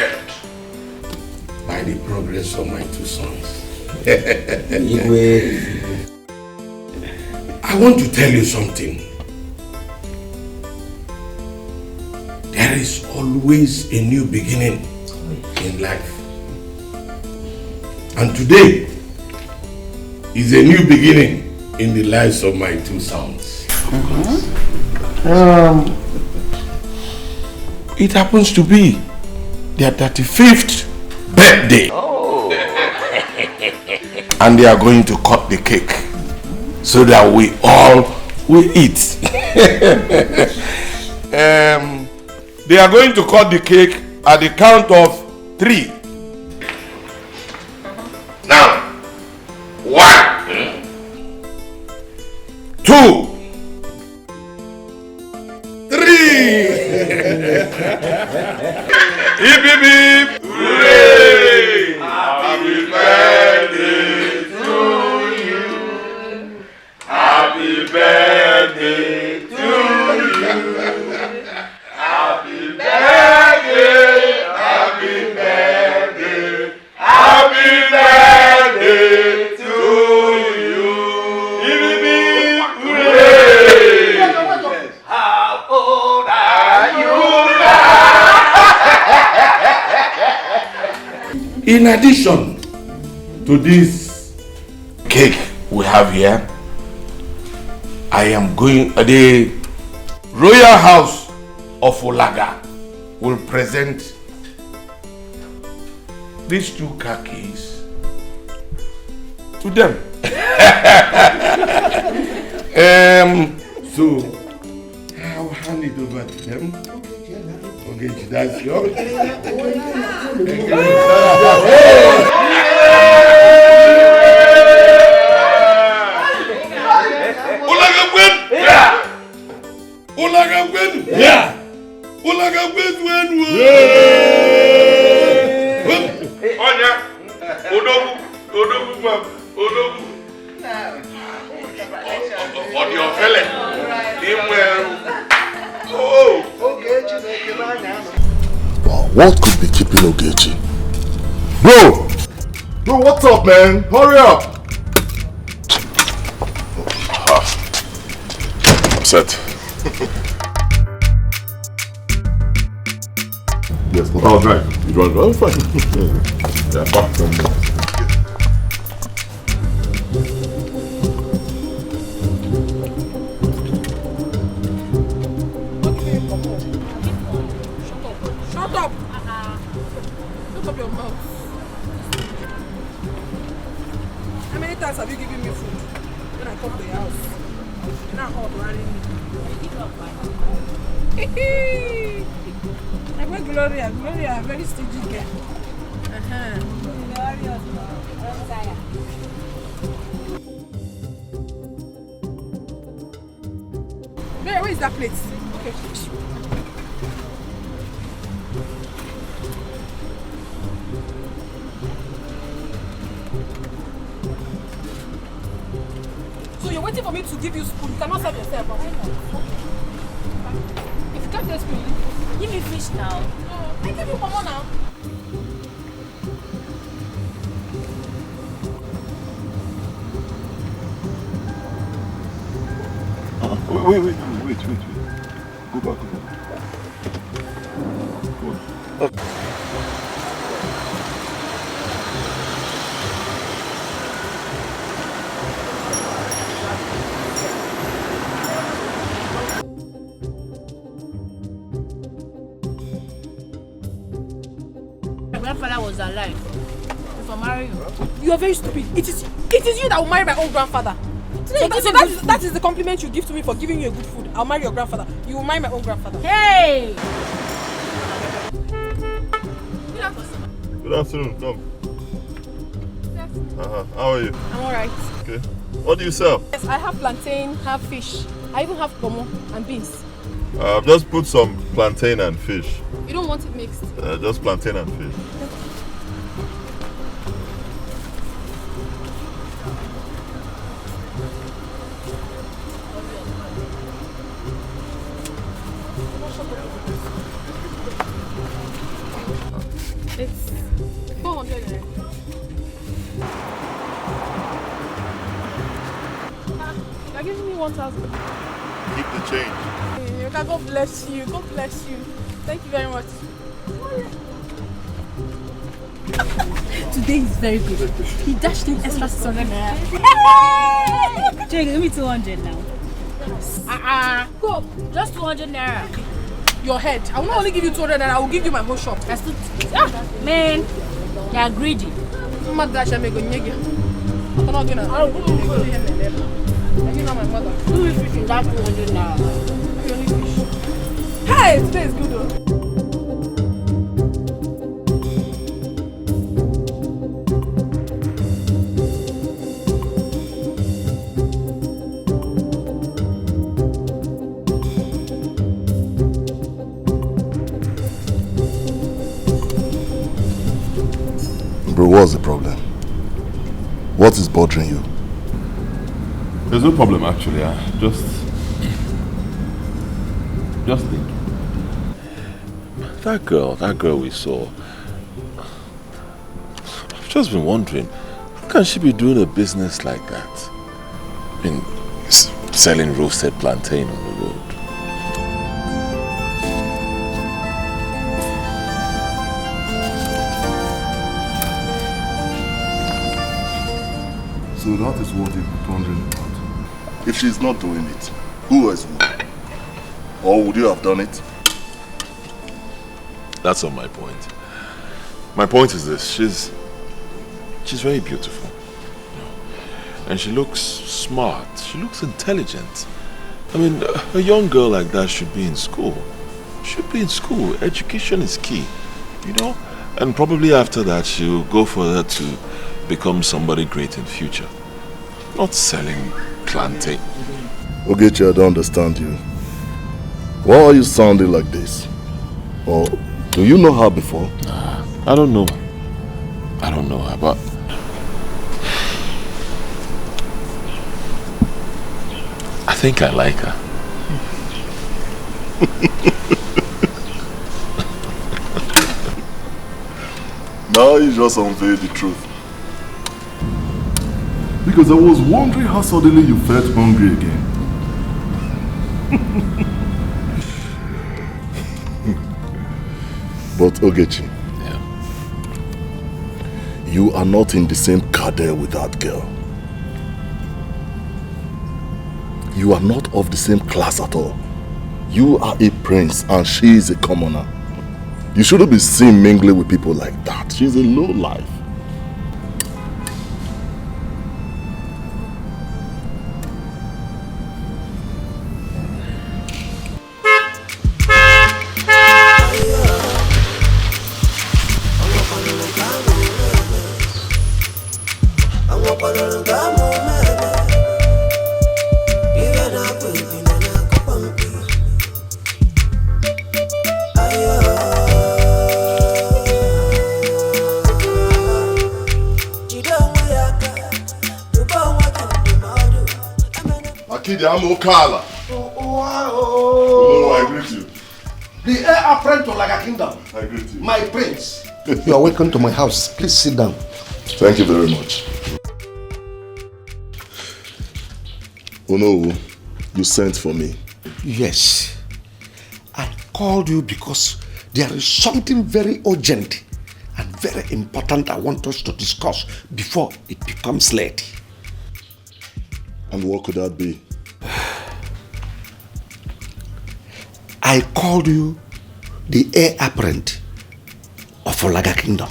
overwhelmed by the progress of my two sons. I want to tell you something. There is always a new beginning in life. And today is a new beginning in the lives of my two sons. It happens to be their 35th birthday. Oh. And they are going to cut the cake so that we all will eat. They are going to cut the cake at the count of 3. Now, 1, 2, 3. Hip hip hip! Hooray! Happy birthday to you. Happy birthday to you. Happy birthday! Happy birthday! Happy birthday to you. Hip hip hip! Hooray! How old are you now? In addition to this cake we have here, I am going, the Royal House of Olaga will present these 2 car keys to them. So I'll hand it over to them. Okay, that's yours. What could be keeping Ogechi? Bro! Bro, what's up, man? Hurry up! I'm set. Yes, but I'll drive. You don't drive? Fine. Yeah, back from me. Shut up! Shut up your mouth. How many times have you given me food when I come to your house? You're not hot running me. I went Gloria. Gloria, very stingy girl. Where is that plate? Okay. So you're waiting for me to give you spoon? You cannot serve yourself. If you can't get spoon, give me fish now. I give you more now. Wait. Go back. Go. My grandfather was alive. If I marry you. You are very stupid. It is you that will marry my own grandfather. So that is the compliment you give to me for giving you a good food. I'll marry your grandfather. You will marry my own grandfather. Hey! Good afternoon. Come. How are you? I'm alright. Okay. What do you sell? Yes, I have plantain, have fish. I even have pomo and beans. I've just put some plantain and fish. You don't want it mixed? Just plantain and fish. It's 400 naira. You're giving me 1,000. Keep the change. God bless you. God bless you. Thank you very much. Today is very good. He dashed in extra 600 naira. Jay, give me 200 now. Go. Just 200 naira. Your head. I will not only give you 200 naira, I will give you my whole shop. That's too... Man, you're greedy. I'm not that I'm going to you know my mother. Who is fishing that 200 naira? You only fish. Hey, today is good though. Bro, what's the problem? What is bothering you? There's no problem actually. Just think. That girl we saw. I've just been wondering, how can she be doing a business like that? I mean, selling roasted plantain on the road. So that is what you're wondering about. If she's not doing it, who else would? Or would you have done it? That's not my point. My point is this: she's very beautiful, and she looks smart. She looks intelligent. I mean, a young girl like that should be in school. Should be in school. Education is key, you know. And probably after that, she'll go further to become somebody great in future. Not selling plantain. Ogechi, I don't understand you. Why are you sounding like this? Or do you know her before? I don't know. I don't know her, but I think I like her. Now you just unveil the truth. Because I was wondering how suddenly you felt hungry again. But Ogechi, you are not in the same cadre with that girl. You are not of the same class at all. You are a prince and she is a commoner. You shouldn't be seen mingling with people like that. She's a low life. Kala. Oh, I greet you. The heir apparent to like a kingdom. I greet you. My prince. You are welcome to my house. Please sit down. Thank you very much. Oh no, you sent for me. Yes. I called you because there is something very urgent and very important I want us to discuss before it becomes late. And what could that be? I called you the heir apparent of Olaga Kingdom.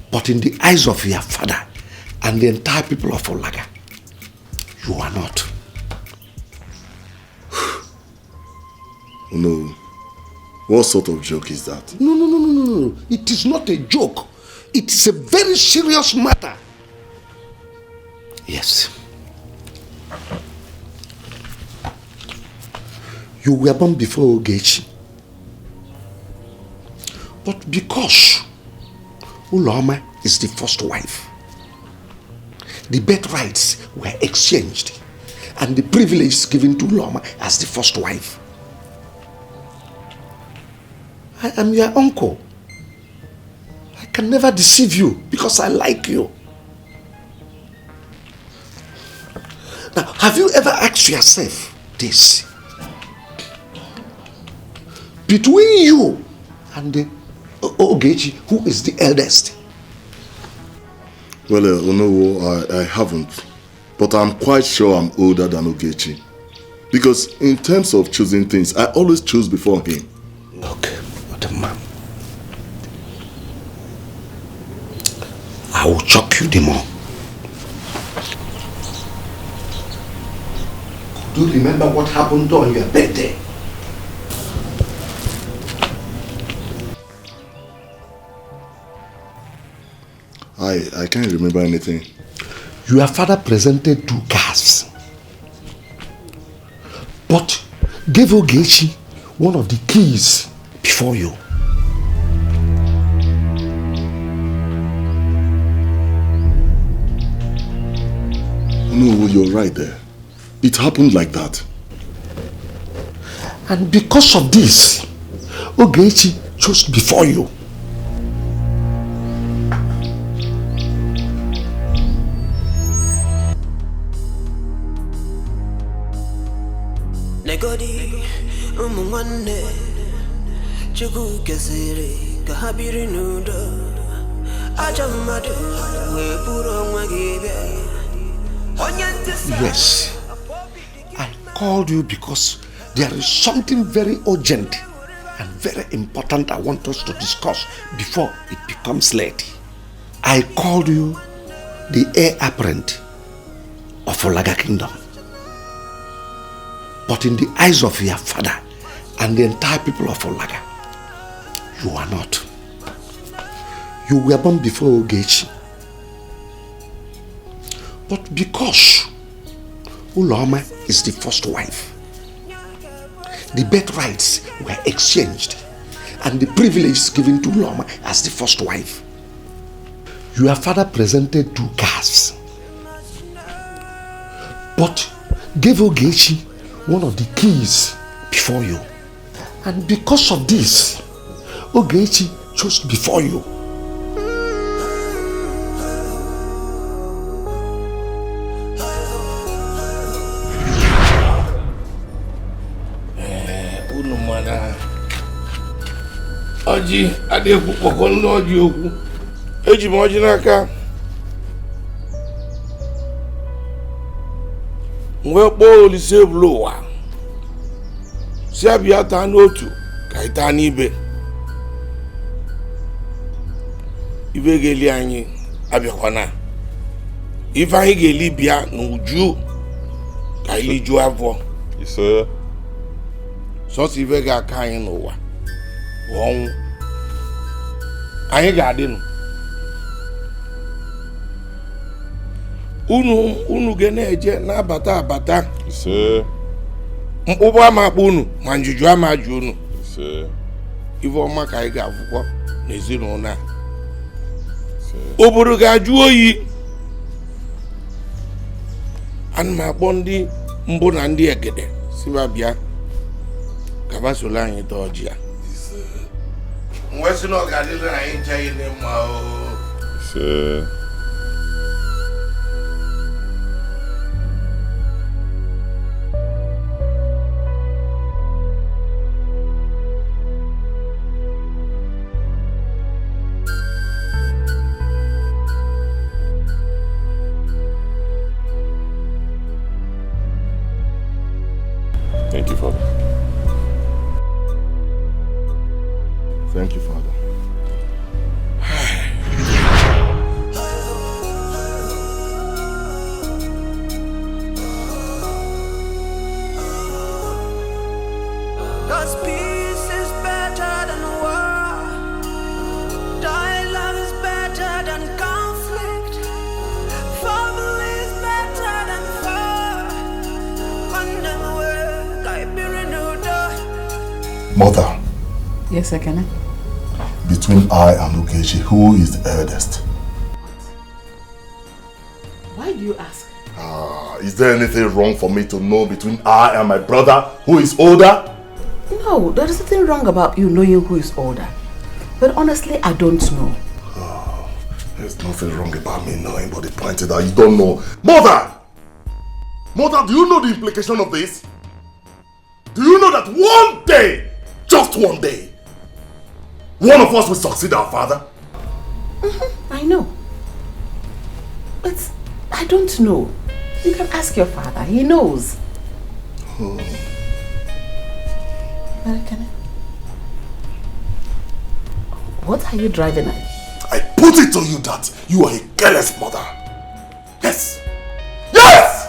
But in the eyes of your father and the entire people of Olaga, you are not. No. What sort of joke is that? No. It is not a joke. It is a very serious matter. Yes. You were born before Ogechi. But because Obioma is the first wife, the birthrights were exchanged and the privilege given to Obioma as the first wife. I am your uncle. can never deceive you because I like you. Now, have you ever asked yourself this? Between you and the Ogechi, who is the eldest? Well, no, I haven't. But I'm quite sure I'm older than Ogechi. Because in terms of choosing things, I always choose before him. Look, Obioma, I will choke you the more. Do you remember what happened on your birthday? I can't remember anything. Your father presented 2 cars, but gave Ogechi one of the keys before you. No, you're right there. It happened like that. And because of this, Ogechi chose before you. Negodi umwane chugu kesere kahabiri nudo ajamadu we puro mwagebe. Yes, I called you because there is something very urgent and very important I want us to discuss before it becomes late. I called you the heir apparent of Olaga Kingdom. But in the eyes of your father and the entire people of Olaga, you are not. You were born before Ogechi. But because Obioma is the first wife, the birthrights were exchanged and the privileges given to Obioma as the first wife. Your father presented 2 cars, but gave Ogechi one of the keys before you. And because of this, Ogechi chose before you. Oji adekwu kpọkọ ndị ọjị okwu. Eji m ọjị n'aka. Mgbe kpọọ Olise ebulu ụwa. Si abịa taa n'otu ka ị taa n'ibe. Ibe ga-eli anyị abịakwana. Ife anyị ga-eli bịa n'uju ka anyị juo afọ. Ise. Sọsọ ife ga-aka anyị n'ụwa. Ọnwụ. Anyị ga-adịnụ. Unu ga na-eje na-abata abata. Ise. Mkpụbụ ama akpụ unu ma njuju ama ajụ unu. Ise. Ife ọma ka anyị ga-afụkọ n'ezinụlọ a. Obodo ga-ajụ oyi. Ana m akpọ ndị mbụ na ndị egede siba bịa ka ba soro anyị taa ọjị a. Mwesi no gadile na inja ine mwa. Ise. Thank you, Father. Thank you, Father. Cause peace is better than war. Dialogue is better than conflict. Family is better than war. Mother. Yes, sir, can I? Between I and Ogechi, who is the eldest? Why do you ask? Is there anything wrong for me to know between I and my brother, who is older? No, there is nothing wrong about you knowing who is older. But honestly, I don't know. Oh, there's nothing wrong about me knowing, but the point is that you don't know. Mother! Mother, do you know the implication of this? Do you know that one day, just one day, one of us will succeed our father? I know. But I don't know. You can ask your father. He knows. Oh. What are you driving at? I put it to you that you are a careless mother. Yes! Yes!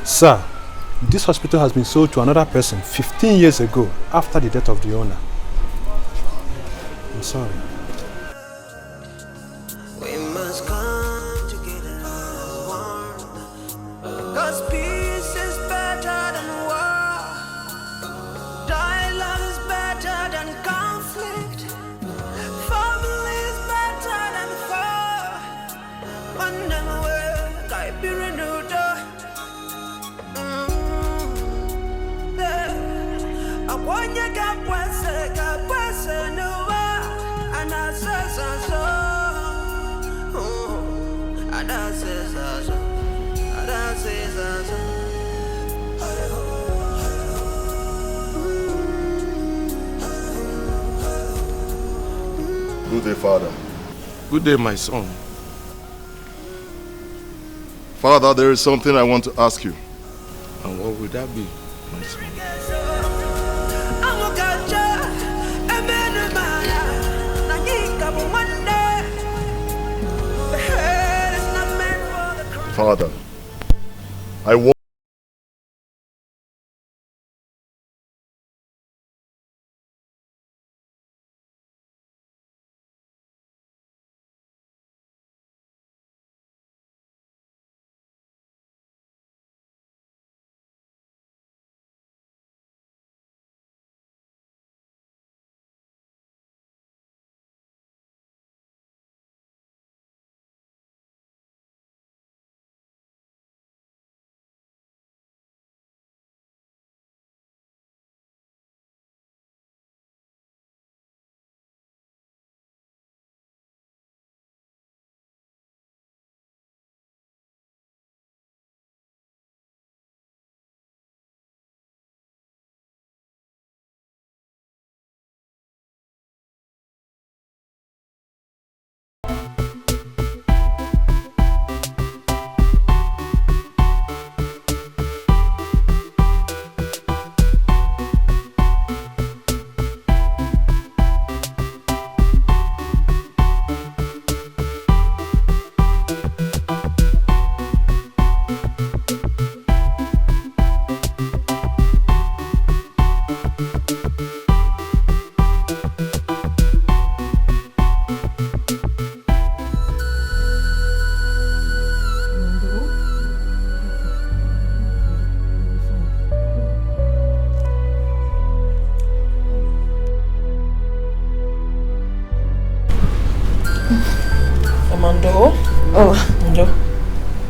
Sir, this hospital has been sold to another person 15 years ago after the death of the owner. I'm sorry. We must come together as one. 'Cause peace is better than war. Dialogue is better than conflict. Family is better than foe. One never will, I be renewed. Good day, Father. Good day, my son. Father, there is something I want to ask you. And what would that be, my son? Father, I want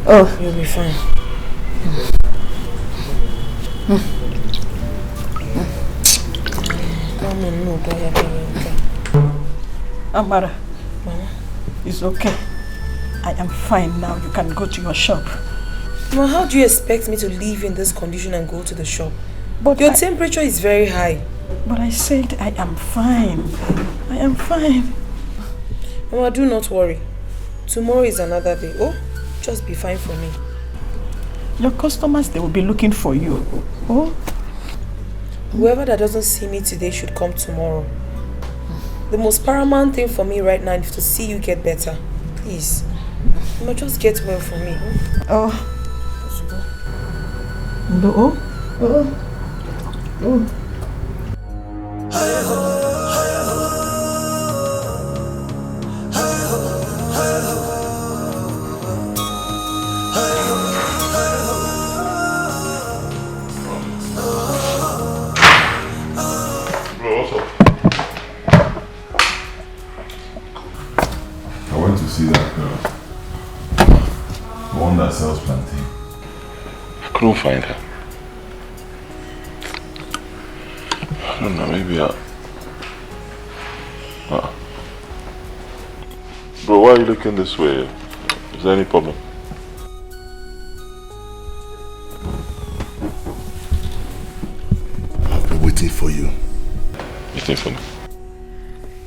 Oh, you'll be fine. Amara, Mama, it's okay. I am fine now. You can go to your shop. Mama, how do you expect me to leave in this condition and go to the shop? But your temperature is very high. But I said I am fine. I am fine. Mama, do not worry. Tomorrow is another day. Oh, just be fine for me. Your customers, they will be looking for you. Oh. Whoever that doesn't see me today should come tomorrow. The most paramount thing for me right now is to see you get better. Please. Mama, just get well for me. Oh. Oh. Oh. Oh. see that girl? The one that sells plantain. I couldn't find her. I don't know, maybe Bro, why are you looking this way? Is there any problem? I've been waiting for you. Waiting for me?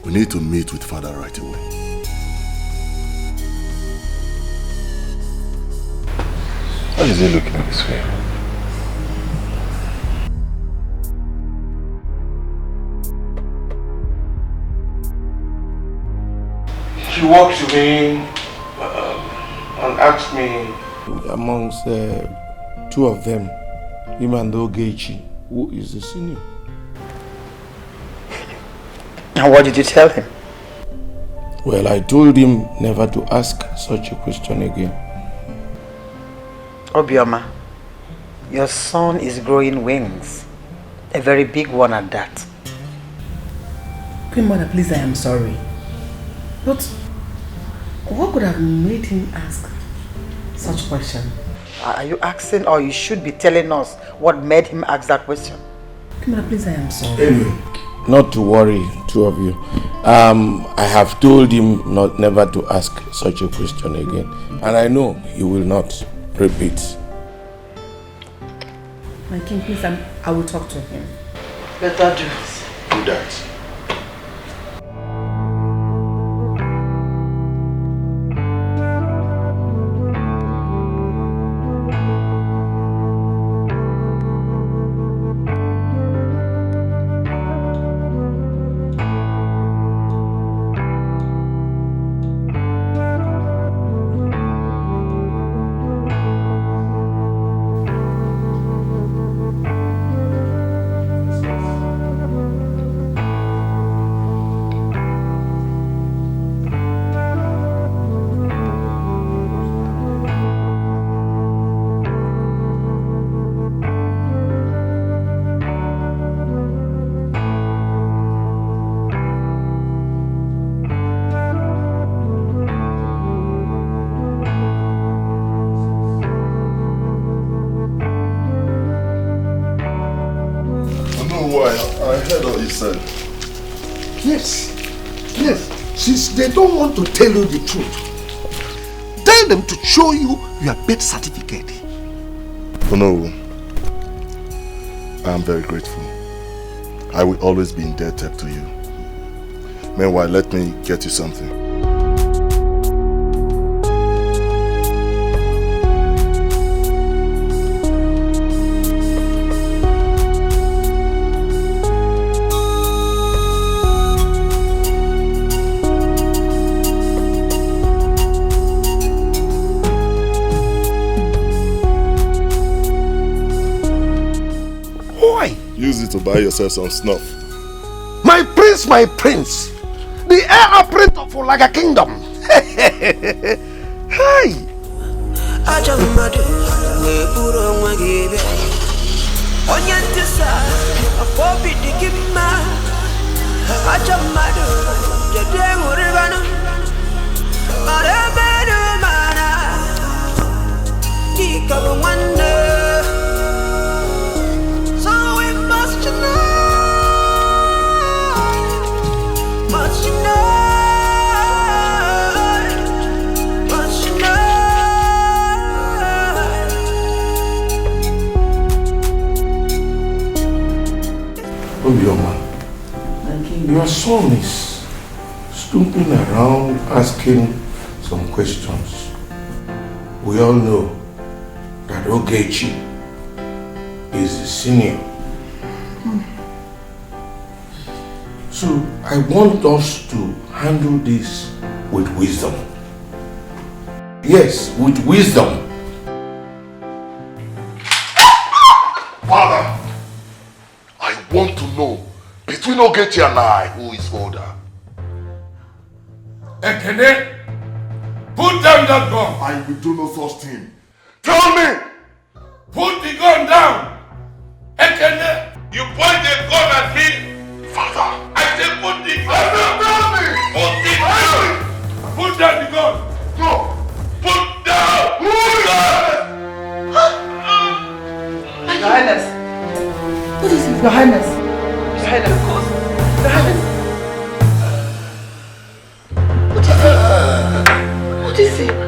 We need to meet with Father right away. Why is he looking this way? She walked to me and asked me, amongst two of them, him and Ogechi, who is the senior? And what did you tell him? Well, I told him never to ask such a question again. Obioma, your son is growing wings. A very big one at that. Queen Mother, please, I am sorry. But what could have made him ask such question? Are you asking, or you should be telling us what made him ask that question? Queen Mother, please, I am sorry. Anyway, not to worry, two of you. I have told him never to ask such a question again. And I know he will not repeat. My king, please, I will talk to him. Better do. Do that. Since they don't want to tell you the truth, tell them to show you your birth certificate. Oh no, I am very grateful. I will always be indebted to you. Meanwhile, let me get you something. Use it to buy yourself some snuff. My prince, the heir apparent for like a kingdom. Hey! Obioma, your son is stooping around asking some questions. We all know that Ogechi is the senior. So I want us to handle this with wisdom. Yes, with wisdom. Father, I want to know, between Ogechi and I, who is older? Ekene, put down that gun. I will do no such thing. Tell me! Put the gun down. Ekene, you point a gun at me. Father! I say put the gun down. Put it down. Put down the gun. Your Highness. Your Highness. Your Highness. What is it?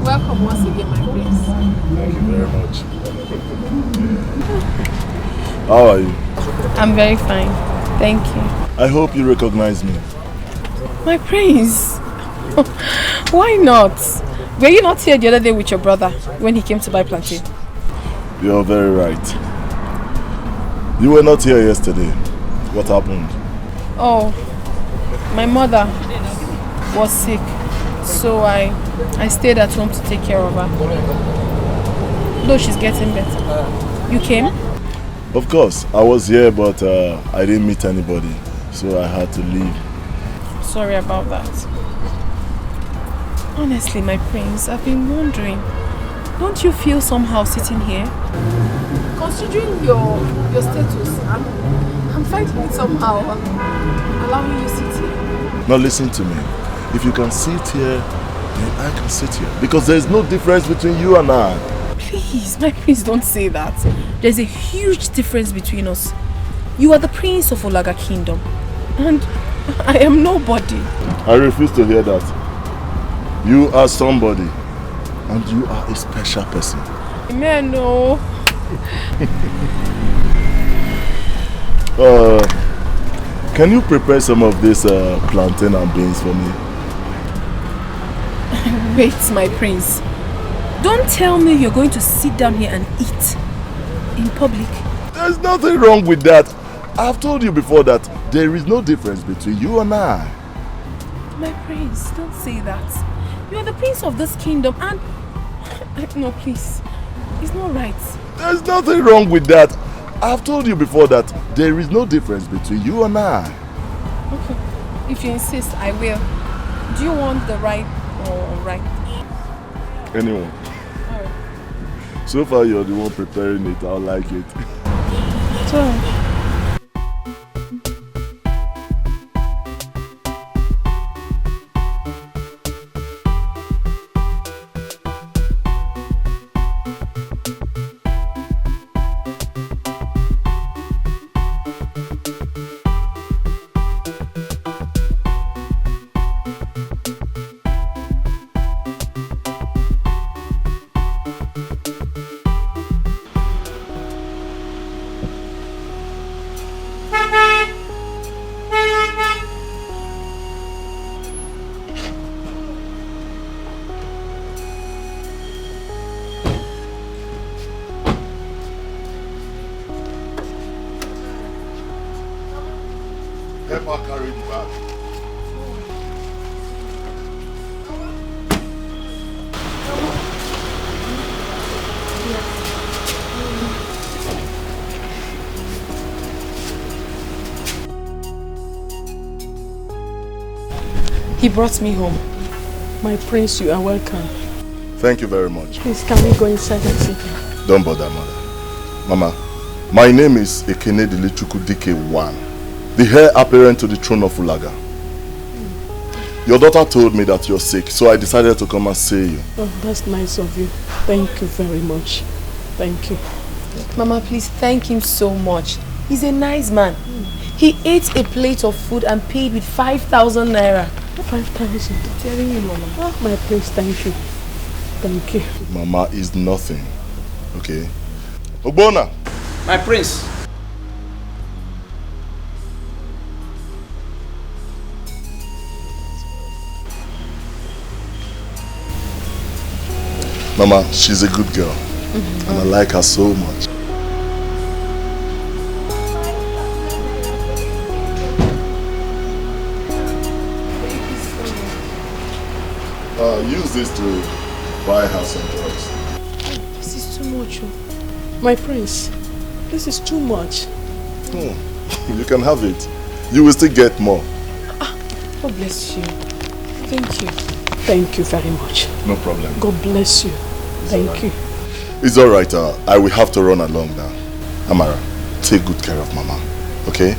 Welcome once again, my prince. Thank you very much. How are you? I'm very fine. Thank you. I hope you recognize me. My prince. Why not? Were you not here the other day with your brother when he came to buy plantain? You're very right. You were not here yesterday. What happened? Oh, my mother was sick, so I stayed at home to take care of her. Though she's getting better. You came? Of course, I was here, but I didn't meet anybody, so I had to leave. Sorry about that. Honestly, my prince, I've been wondering, don't you feel somehow sitting here? Considering your status, I'm finding it somehow allowing you to sit here. Now listen to me. If you can sit here, then I can sit here. Because there is no difference between you and I. Please, my prince, don't say that. There's a huge difference between us. You are the prince of Olaga Kingdom, and I am nobody. I refuse to hear that. You are somebody, and you are a special person. Man, no. Can you prepare some of this plantain and beans for me? Wait, my prince. Don't tell me you're going to sit down here and eat in public. There's nothing wrong with that. I've told you before that there is no difference between you and I. My prince, don't say that. You are the prince of this kingdom and... No, please. It's not right. There's nothing wrong with that. I've told you before that there is no difference between you and I. Okay. If you insist, I will. Do you want the right or right? Anyone. So far you're the one preparing it. I'll like it. Sure. Help her carry the bag. He brought me home. My prince, you are welcome. Thank you very much. Please, can we go inside and sit? Don't bother, mother. Mama, my name is Ekene Dilichuku Dike1, the heir apparent to the throne of Ulaga. Your daughter told me that you're sick, so I decided to come and see you. Oh, that's nice of you. Thank you very much. Thank you. Mama, please thank him so much. He's a nice man. He ate a plate of food and paid with 5,000 naira. 5,000? Telling you, Mama. Oh, my prince, thank you. Thank you. Mama is nothing, okay? Ogbona! My prince. Mama, she's a good girl. And I like her so much. Use this to buy her some drugs. This is too much. My prince, this is too much. You can have it. You will still get more. God bless you. Thank you. Thank you very much. No problem. God bless you. Thank you. It's alright. I will have to run along now. Amara, take good care of Mama. Okay?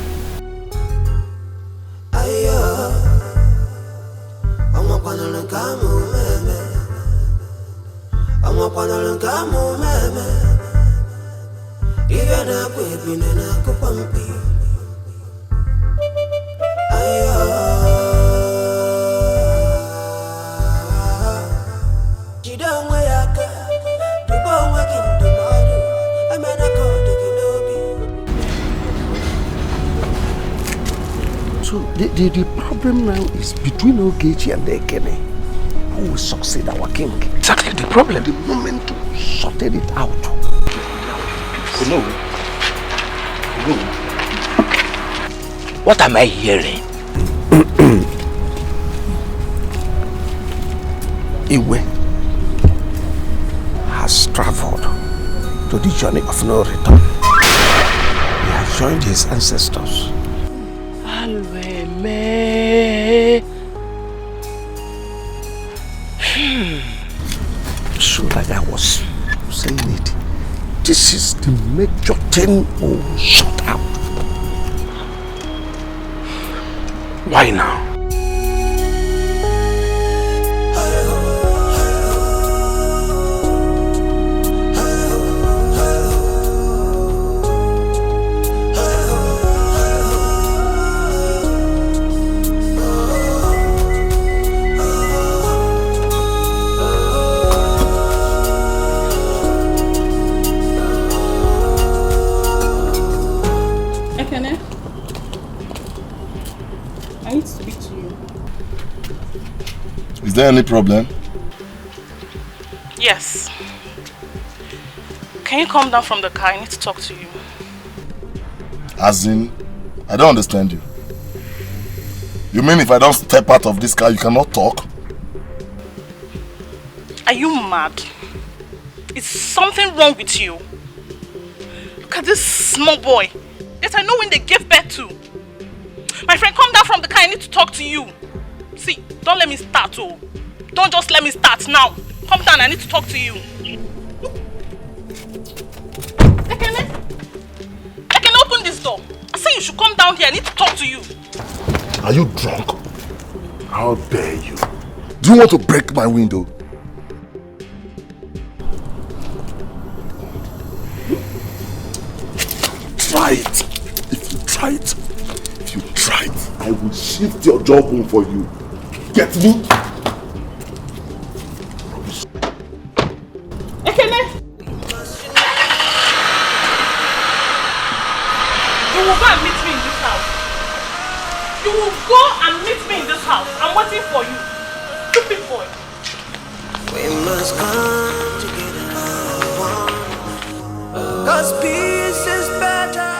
So the problem now is between Ogechi and Ekene. Who will succeed our king? Exactly the problem. The moment to sorted it out. No. What am I hearing? Iwe has traveled to the journey of no return. He has joined his ancestors. So like I was saying it, this is the major thing we'll sort out. Why now? I need to speak to you. Is there any problem? Yes. Can you come down from the car? I need to talk to you. As in, I don't understand you. You mean if I don't step out of this car, you cannot talk? Are you mad? Is something wrong with you? Look at this small boy. Yes, I know when they gave birth to. My friend, come down from the car. I need to talk to you. See, don't let me start, oh. Don't just let me start now. Come down, I need to talk to you. I can open this door. I say you should come down here. I need to talk to you. Are you drunk? How dare you? Do you want to break my window? Try it. If you try it, I will shift your jawbone for you. Get me? You will go and meet me in this house. You will go and meet me in this house. I'm waiting for you. Stupid boy. We must come together as one. 'Cause peace is better.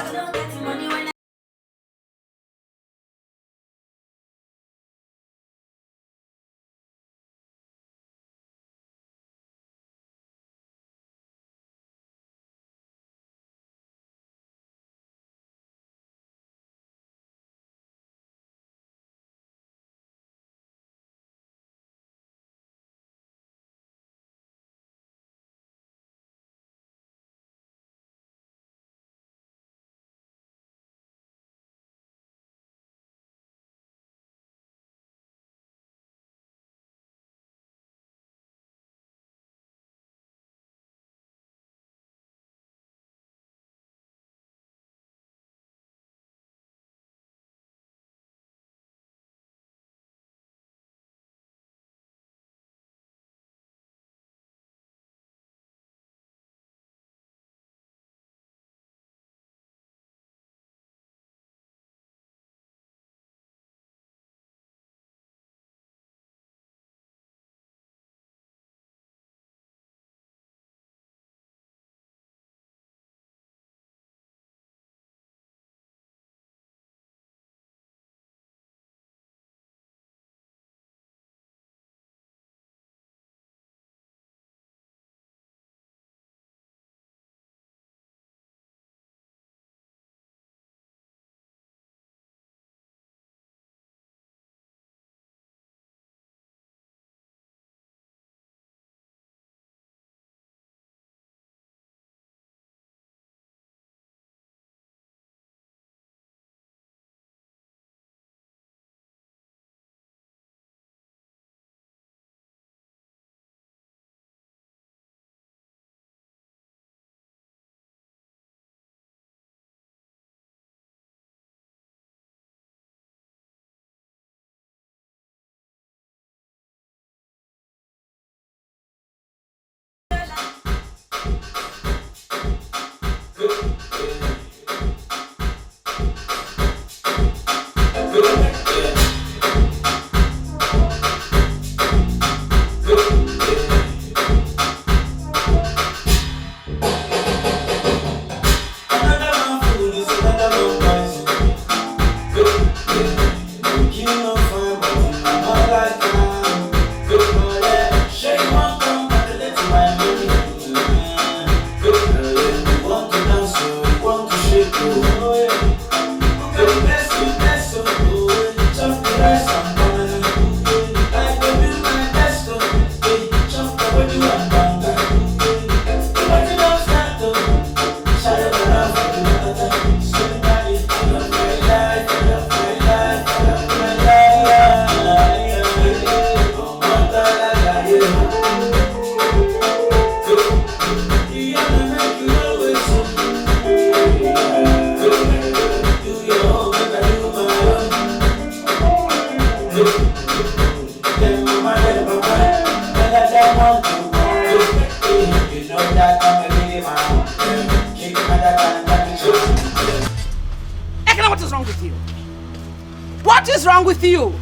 What is wrong with you?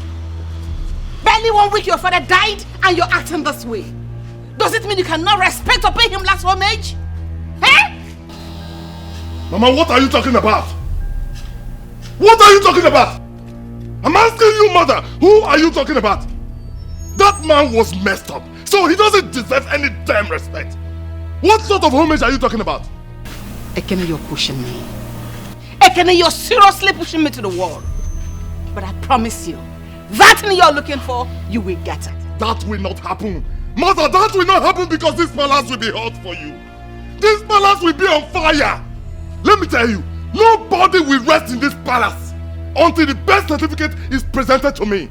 Barely 1 week your father died and you're acting this way. Does it mean you cannot respect or pay him last homage? Eh? Mama, what are you talking about? What are you talking about? I'm asking you, mother, who are you talking about? That man was messed up, so he doesn't deserve any damn respect. What sort of homage are you talking about? Ekene, you're pushing me. Ekene, you're seriously pushing me to the wall. But I promise you, that thing you're looking for, you will get it. That will not happen. Mother, that will not happen because this palace will be hot for you. This palace will be on fire. Let me tell you, nobody will rest in this palace until the birth certificate is presented to me.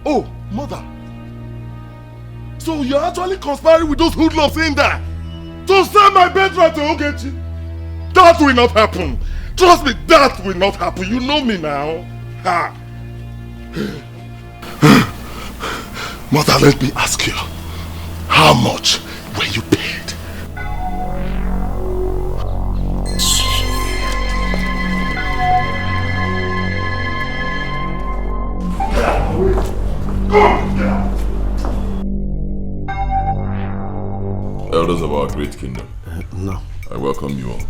Oh, mother. So you're actually conspiring with those hoodlums in there to sell my birthright to Ogechi? That will not happen. Trust me, that will not happen. You know me now. Ha. Mother, let me ask you, how much were you paid? Elders of our great kingdom, no. I welcome you all.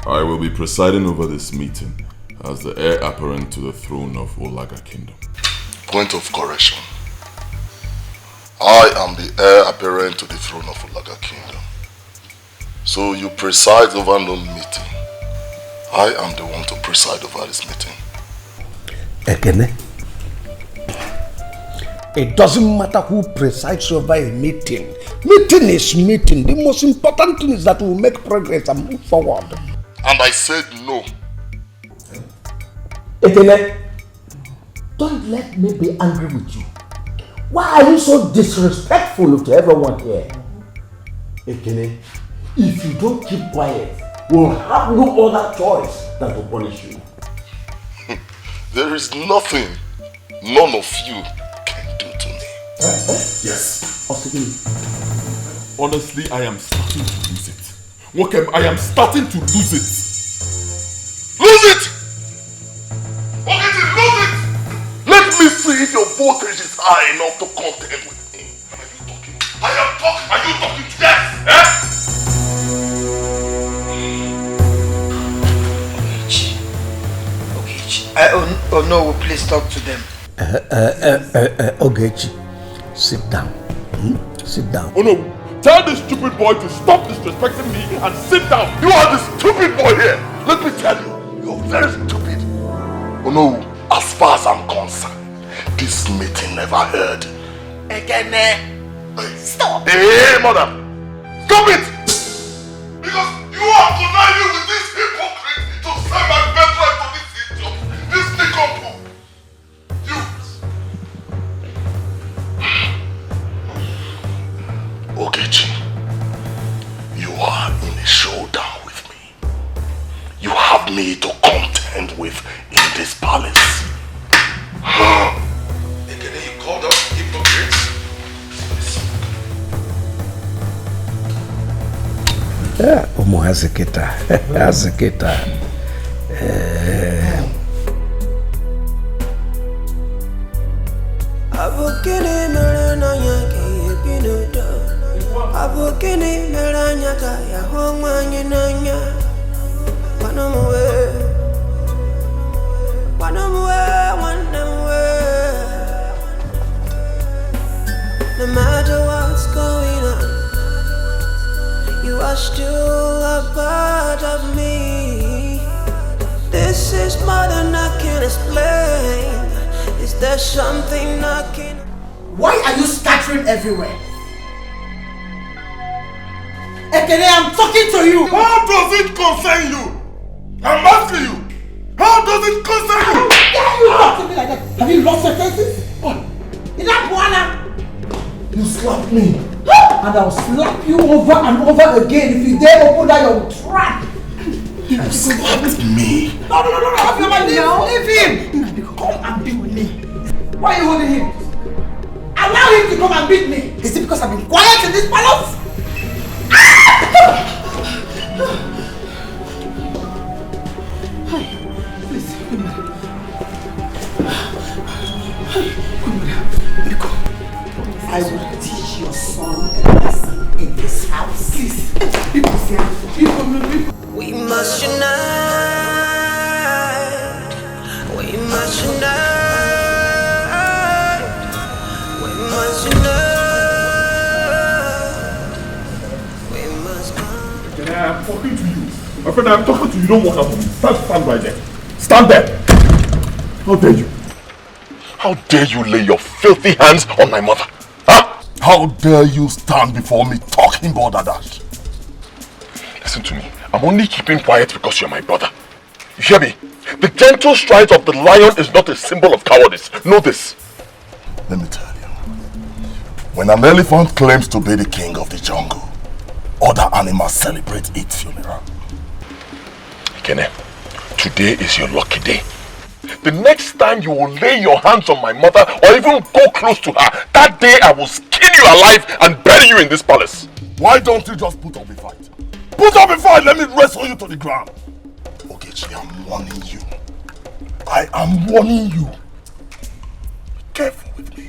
I will be presiding over this meeting as the heir apparent to the throne of Olaga Kingdom. Point of correction. I am the heir apparent to the throne of Olaga Kingdom. So you preside over no meeting. I am the one to preside over this meeting. Ekene, it doesn't matter who presides over a meeting. Meeting is meeting. The most important thing is that we make progress and move forward. And I said no. Ekene, don't let me be angry with you. Why are you so disrespectful to everyone here? Ekene, if you don't keep quiet, we'll have no other choice than to punish you. There is nothing none of you can do to me. Yes. Honestly, I am starting to lose it. Wokem, I am starting to lose it. Lose it! Okay, lose it! Let me see if your voltage is high enough to contend with me. Are you talking? Are you talking? Yes! Oh no, please talk to them. Ogechi, sit down. Sit down. Oh no, tell this stupid boy to stop disrespecting me and sit down. You are the stupid boy here. Let me tell you, you're very stupid. Oh no, as far as I'm concerned, this meeting never heard. Ekene, stop. Hey, mother, stop it! Because you are conniving with this hypocrite to sell my birthright to this idiot, this nincompoop. Ogechi, you are in a showdown with me. You have me to contend with in this palace. Ekene, you called us hypocrites? Yeah, Umu Hazeketa. Hazeketa. Abukini melena yake pinudo. Abukini melanya kaya hongwa nyinanya. Wanamuwe. No matter what's going on, you are still a part of me. This is more than I can explain. Is there something I can... Why are you scattering everywhere? Ekene, I'm talking to you! How does it concern you? I'm asking you! How does it concern you? How dare you talk to me like that? Have you lost your senses? What? Is that Buana? You slapped me. And I'll slap you over and over again if you dare open that your trap. You slapped me. No, leave him. Come and beat me. Why are you holding him? Allow him to come and beat me. Is it because I've been quiet in this palace? Please, I will teach your son a lesson in this house. Please, We must unite. We must unite. We must unite. We must I am talking to you. My friend, I am talking to you. Don't walk out. Stand right there. Stand there. How dare you? How dare you lay your filthy hands on my mother? Huh? How dare you stand before me talking Bodadash? Listen to me. I'm only keeping quiet because you're my brother. You hear me? The gentle strides of the lion is not a symbol of cowardice. Know this. Let me tell you. When an elephant claims to be the king of the jungle, other animals celebrate its funeral. Kene, today is your lucky day. The next time you will lay your hands on my mother or even go close to her, that day I will skin you alive and bury you in this palace. Why don't you just put up a fight? Put up a fight, let me wrestle you to the ground. Ogechi, I'm warning you. I am warning you. Be careful with me.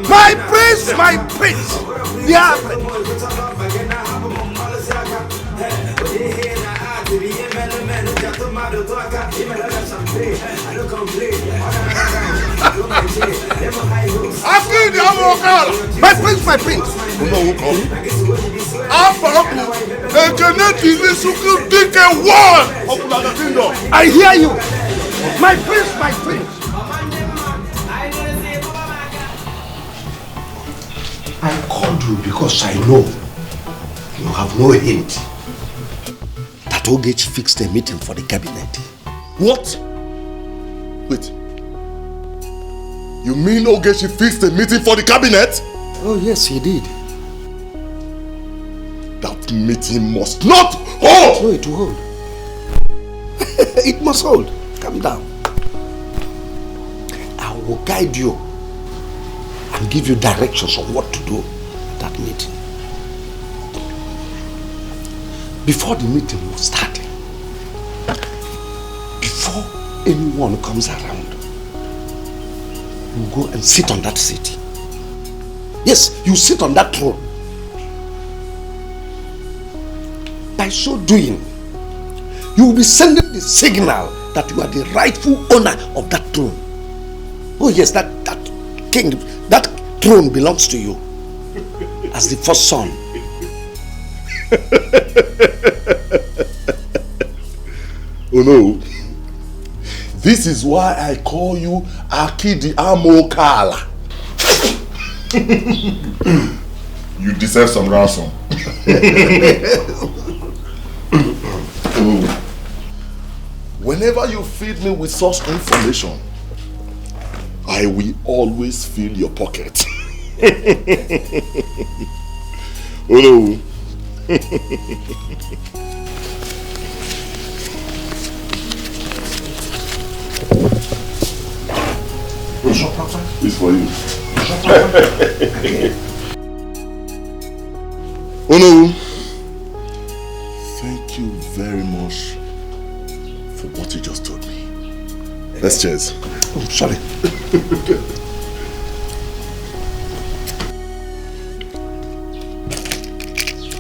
My prince, my prince. Yeah. My prince, my prince. I hear you. My prince, my prince. I called you because I know you have no hint that Ogechi fixed a meeting for the cabinet. What? Wait. You mean Ogechi fixed a meeting for the cabinet? Oh yes, he did. That meeting must not hold! No, it will hold. It must hold. Calm down. I will guide you and give you directions on what to do at that meeting. Before the meeting will start, before anyone comes around, you go and sit on that seat. Yes, you sit on that throne. By so doing, you will be sending the signal that you are the rightful owner of that throne. Oh yes, that king, that throne belongs to you as the first son. Oh no. This is why I call you Akidi Amokala. You deserve some ransom. Whenever you feed me with such information, I will always fill your pocket. Oh no. It's for you. Oh no. Thank you very much for what you just told me. Let's cheers. Oh, sorry.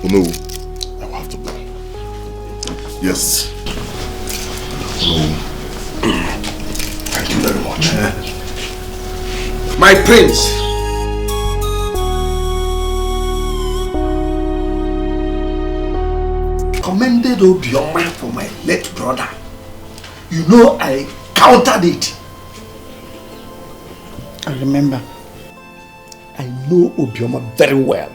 Oh no, I will have to go. Yes. Oh. Thank you very much. My prince. Commended Obioma for my late brother. You know I countered it. I remember. I know Obioma very well.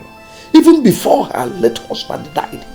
Even before her late husband died.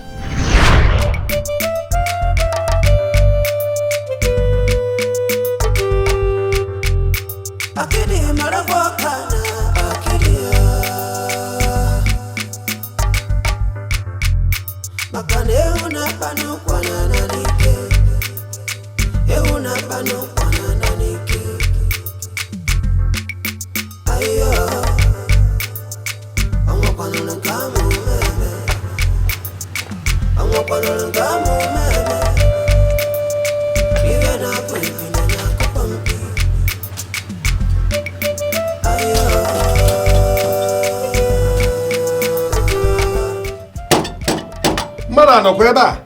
No, where ba?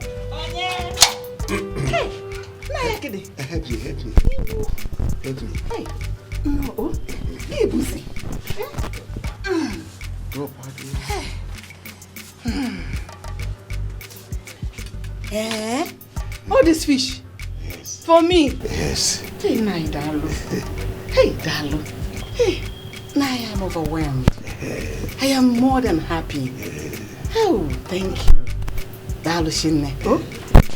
Hey, help me. Help me. Hey, no, hey, Busi. Drop all this fish? Yes. For me? Yes. Hey, Nai, Dalu. Hey, Dalu. Hey, Nai, I'm overwhelmed. I am more than happy. Oh, thank you. Dalu Shinne. Oh,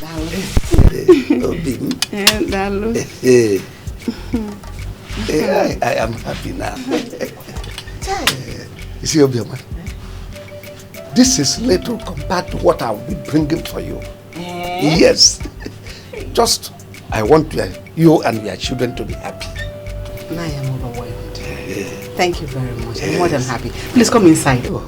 Dalu. Dalu. I am happy now. You see, Obioma, this is little compared to what I will be bringing for you. Yes. Just, I want you and your children to be happy. I am overwhelmed. Thank you very much. I'm more than happy. Please come inside. Oh.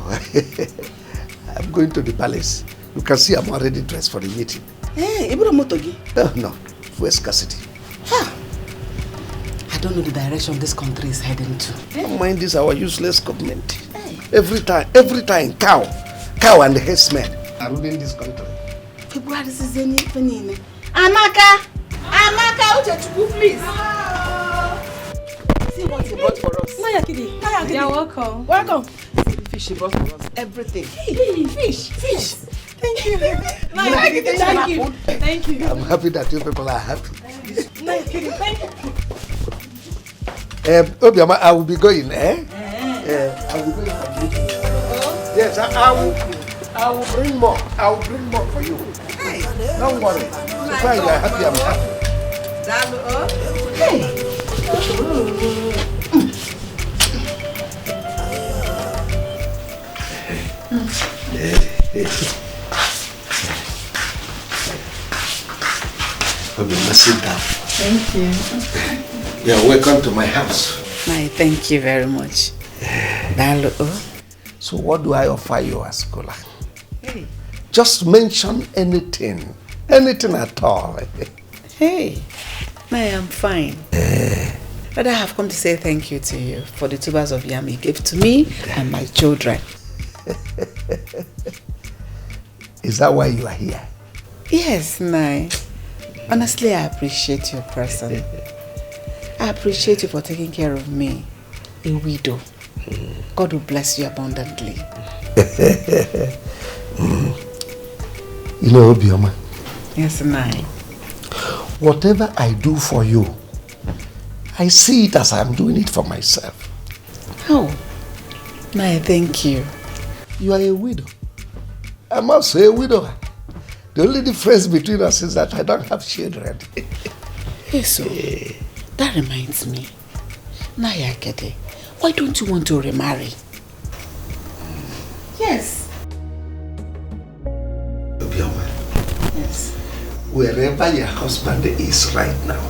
I'm going to the palace. You can see I'm already dressed for the meeting. Hey, Motogi. No, for scarcity. I don't know the direction this country is heading to. Don't mind this, our useless government. Every time, cow and herdsmen are ruling this country. February is any. Amaka, please. See what he brought for us. Maya Kidi. You're welcome. Welcome. See the fish he brought for us. Everything. Hey, fish. Thank you. Thank you. I'm happy that you people are happy. Thank you. Obioma, I will be going, I will be going for you. Yes, I will bring more. I will bring more for you. Hey, don't worry. So far you are happy, I'm happy. Hey. Obioma, sit down. Thank you. You're welcome to my house. Thank you very much. So what do I offer you as Kola? Hey. Just mention anything at all. Hey, I am fine. But I have come to say thank you to you for the tubers of yam you gave to me and my children. Is that why you are here? Yes, Nai. Honestly, I appreciate your person. I appreciate you for taking care of me, a widow. God will bless you abundantly. You know, Obioma. Yes, Nai. Whatever I do for you, I see it as I'm doing it for myself. Oh, Nai, thank you. You are a widow. I'm also a widower. The only difference between us is that I don't have children. Hey, so, that reminds me. Naya Kede, why don't you want to remarry? Yes. Obioma. Yes. Wherever your husband is right now,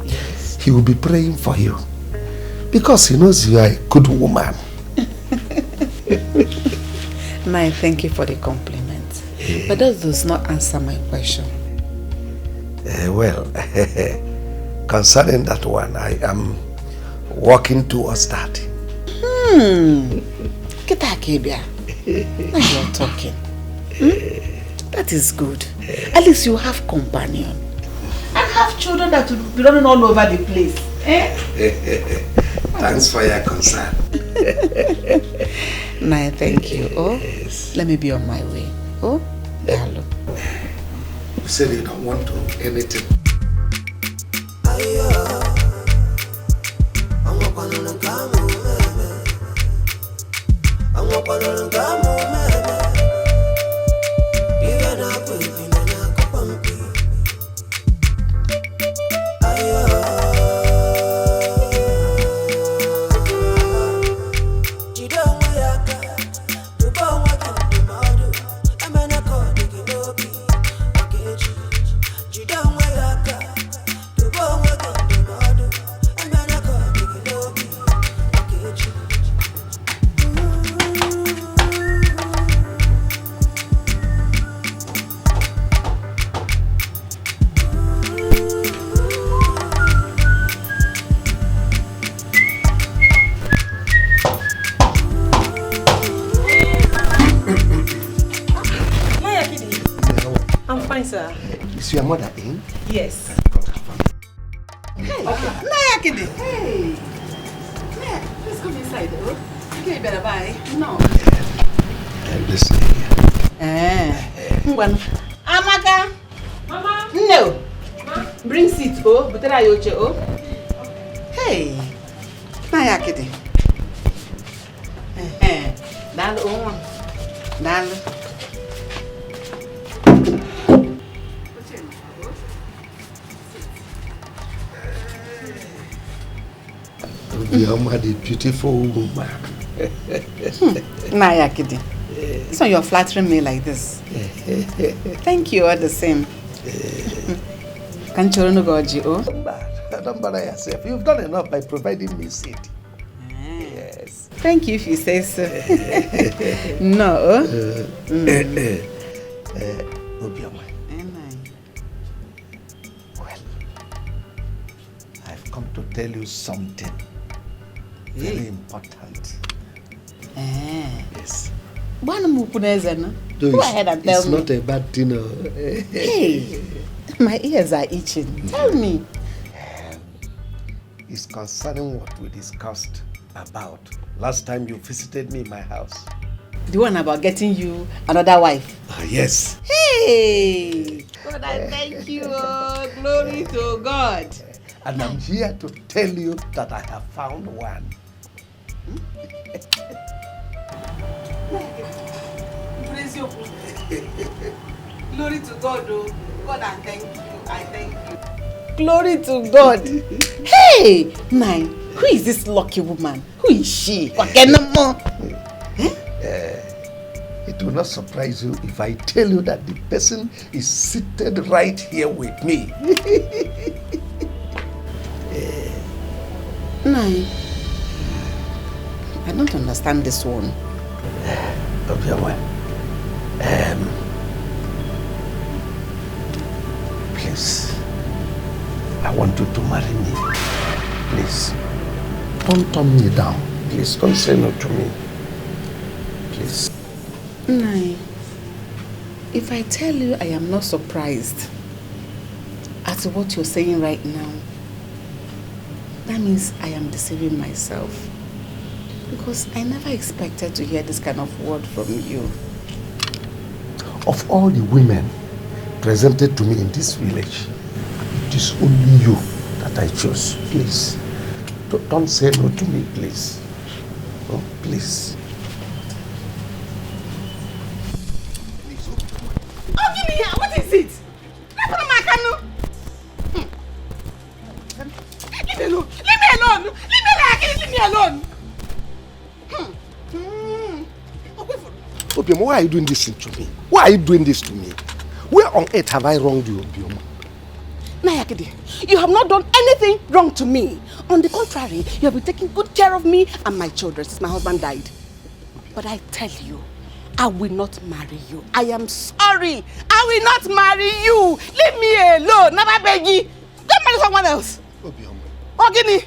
yes, he will be praying for you. Because he knows you are a good woman. Naya, thank you for the compliment. But that does not answer my question. Well, concerning that one, I am working towards that. Get that, Kebia. Now you're talking. That is good. At least you have companion. And have children that will be running all over the place. Thanks for your concern. Naya, thank you. Oh, yes. Let me be on my way. Oh, hello. You said you don't want to anything. Sir. Is your mother in? Yes. Hey, Naya Kede. Hey. Naya, please come inside, oh. Okay, you better buy. No. Listen here. Amaka. Mama. No. Ma? Bring seat, oh. Butera yoche, oh. Hey. Naya Kede. Dalo, oh. Dalo. Obioma, the beautiful woman. Naya Kede. So you're flattering me like this. Thank you all the same. Can't you go, oh? Don't bother yourself. You've done enough by providing me seat. Yes. Thank you if you say so. No. Obioma. Well, I've come to tell you something very important. Yes. Go ahead and tell me. It's not a bad thing. Hey, my ears are itching. Tell me. It's concerning what we discussed about last time you visited me in my house. The one about getting you another wife? Yes. Hey! God, I thank you. Glory to God. And I'm here to tell you that I have found one. Glory to God, oh. God, I thank you. I thank you. Glory to God. Hey! Nine, who is this lucky woman? Who is she? It will not surprise you if I tell you that the person is seated right here with me. Nine, I don't understand this one. Obioma, please, I want you to marry me. Please, don't turn me down. Please, don't say no to me. Please. Nai, if I tell you I am not surprised at what you're saying right now, that means I am deceiving myself. Because I never expected to hear this kind of word from you. Of all the women presented to me in this village, it is only you that I chose. Please, don't say no to me, please. Oh, please. Oh, give me here. What is it? Leave me alone. Leave me alone. Leave me alone. Obioma, why are you doing this to me? Why are you doing this to me? Where on earth have I wronged you, Obioma? Nayakide, you have not done anything wrong to me. On the contrary, you have been taking good care of me and my children since my husband died. But I tell you, I will not marry you. I am sorry. I will not marry you. Leave me alone. Never beg you. Don't marry someone else. Obioma. Ogini.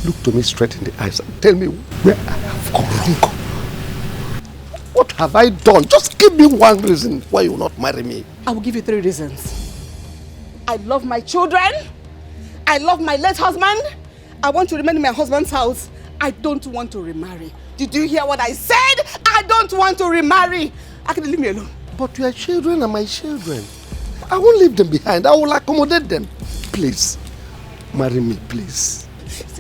Look to me straight in the eyes and tell me where I have gone wrong. What have I done? Just give me one reason why you will not marry me. I will give you 3 reasons. I love my children. I love my late husband. I want to remain in my husband's house. I don't want to remarry. Did you hear what I said? I don't want to remarry. Akide, leave me alone. But your children are my children. I won't leave them behind. I will accommodate them. Please, marry me, please.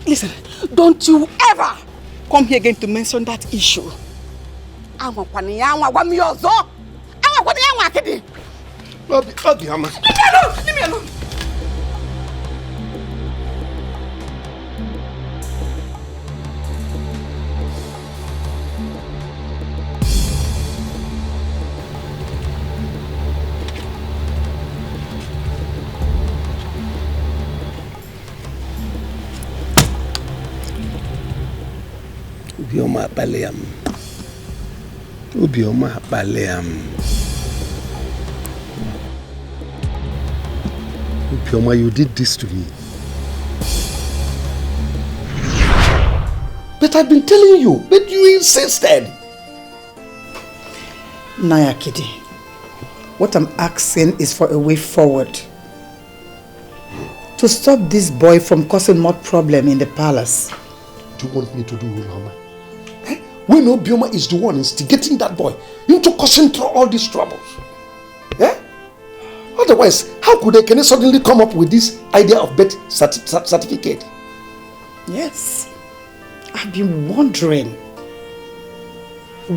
Listen, don't you ever come here again to mention that issue. Obioma. Leave me alone. Leave me alone. Obioma Baleam. Obioma Baleam. Obioma, you did this to me. But I've been telling you, but you insisted. Nayakide, what I'm asking is for a way forward. To stop this boy from causing more problem in the palace. What do you want me to do, Mama? When Obioma is the one instigating that boy into causing all these troubles. Eh? Otherwise, how could they suddenly come up with this idea of birth certificate? Yes. I've been wondering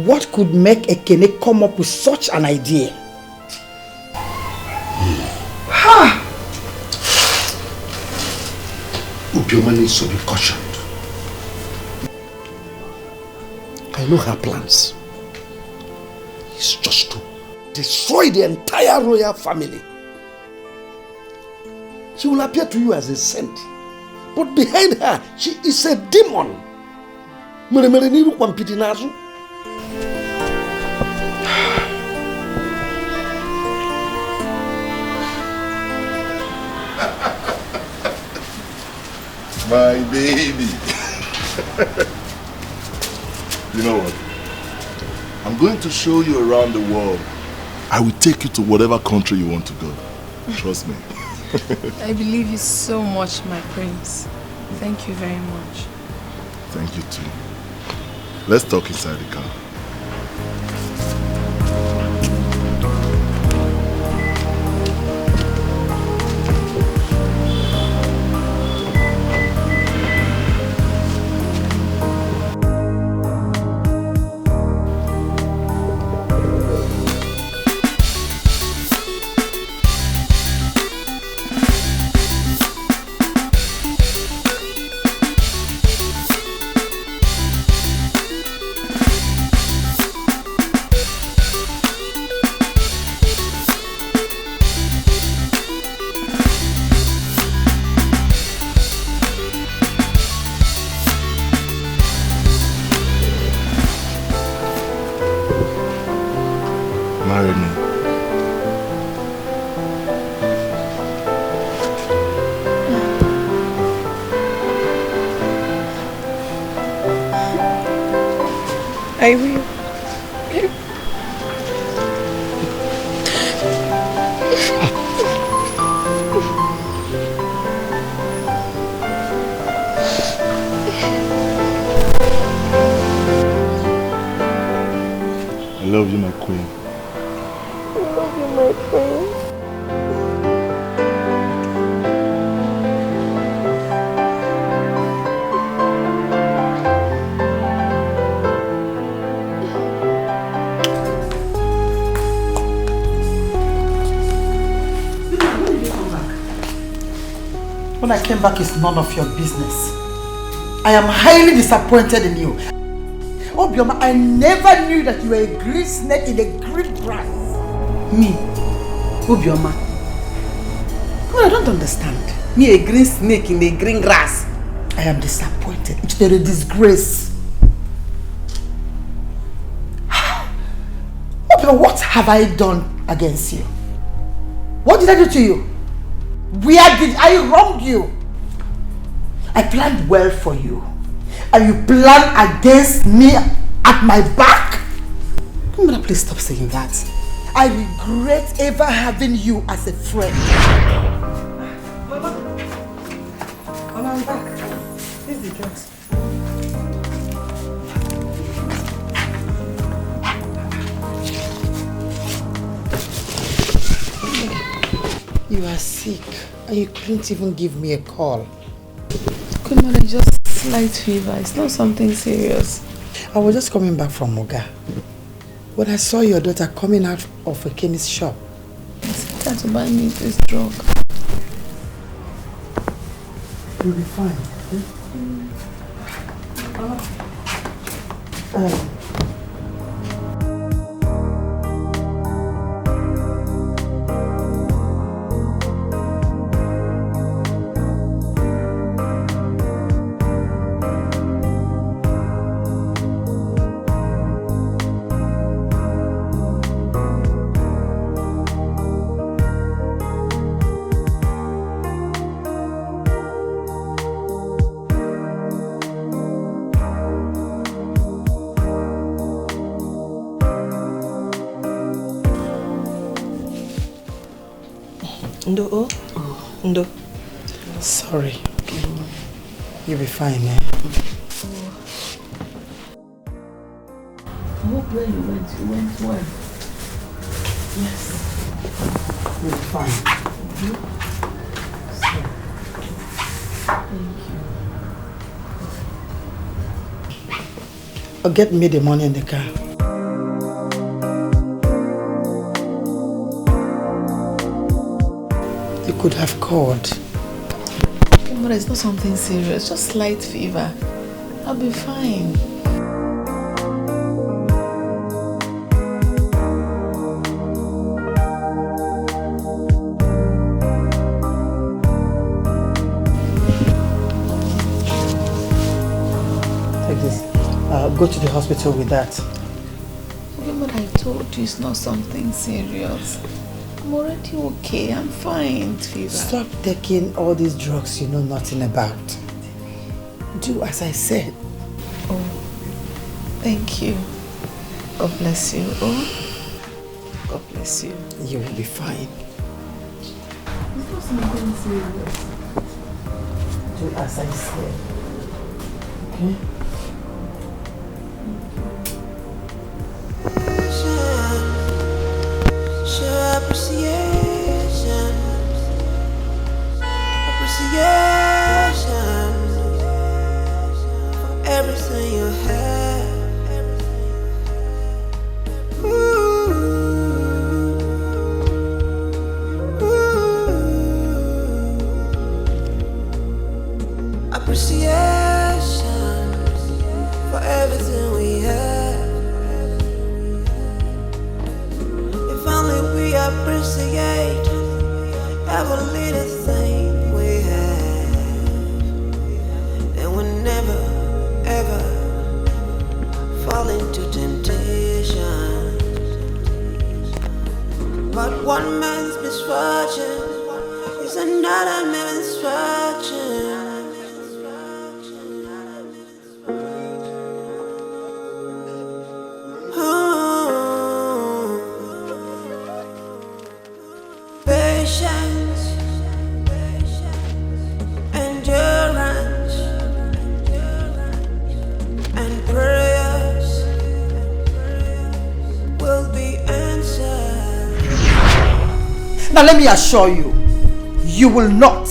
what could make Ekene come up with such an idea. Obioma needs to be cautioned. I know her plans. It's just to destroy the entire royal family. She will appear to you as a saint, but behind her, she is a demon. My baby. You know what? I'm going to show you around the world. I will take you to whatever country you want to go. Trust me. I believe you so much, my prince. Thank you very much. Thank you too. Let's talk inside the car. Marry me. I will. love you, my queen. I love you, my queen. When I came back, it's none of your business. I am highly disappointed in you. Obioma, I never knew that you were a green snake in a green grass. Me? Obioma? Well, I don't understand. Me, a green snake in the green grass? I am disappointed. It's a disgrace. Obioma, what have I done against you? What did I do to you? Where did I wrong you? I planned well for you. And you plan against me at my back? Mama, please stop saying that. I regret ever having you as a friend. Mama, I'm back. Here's the drugs. You are sick and you couldn't even give me a call. Good mother, just slight fever. It's not something serious. I was just coming back from Moga when I saw your daughter coming out of a chemist shop. I said her to buy me this drug. You'll be fine. Ndo, Ndo. Sorry. You'll be fine, eh? I hope where you went well. Yes. You'll be fine. Thank you. Or get me the money in the car. You could have called. But it's not something serious, just slight fever. I'll be fine. Take this. Go to the hospital with that. Okay, but I told you it's not something serious. I'm already okay. I'm fine, fever. Stop taking all these drugs you know nothing about. Do as I said. Oh, thank you. God bless you. Oh, God bless you. You will be fine. It's not something serious. Do as I said. Okay? Appreciation for everything you have. Appreciation for everything we have. If only we appreciate every little thing we have, then we never ever fall into temptation. But one man's misfortune is another man's misfortune. Patience, endurance, and prayers Now let me assure you, you will not.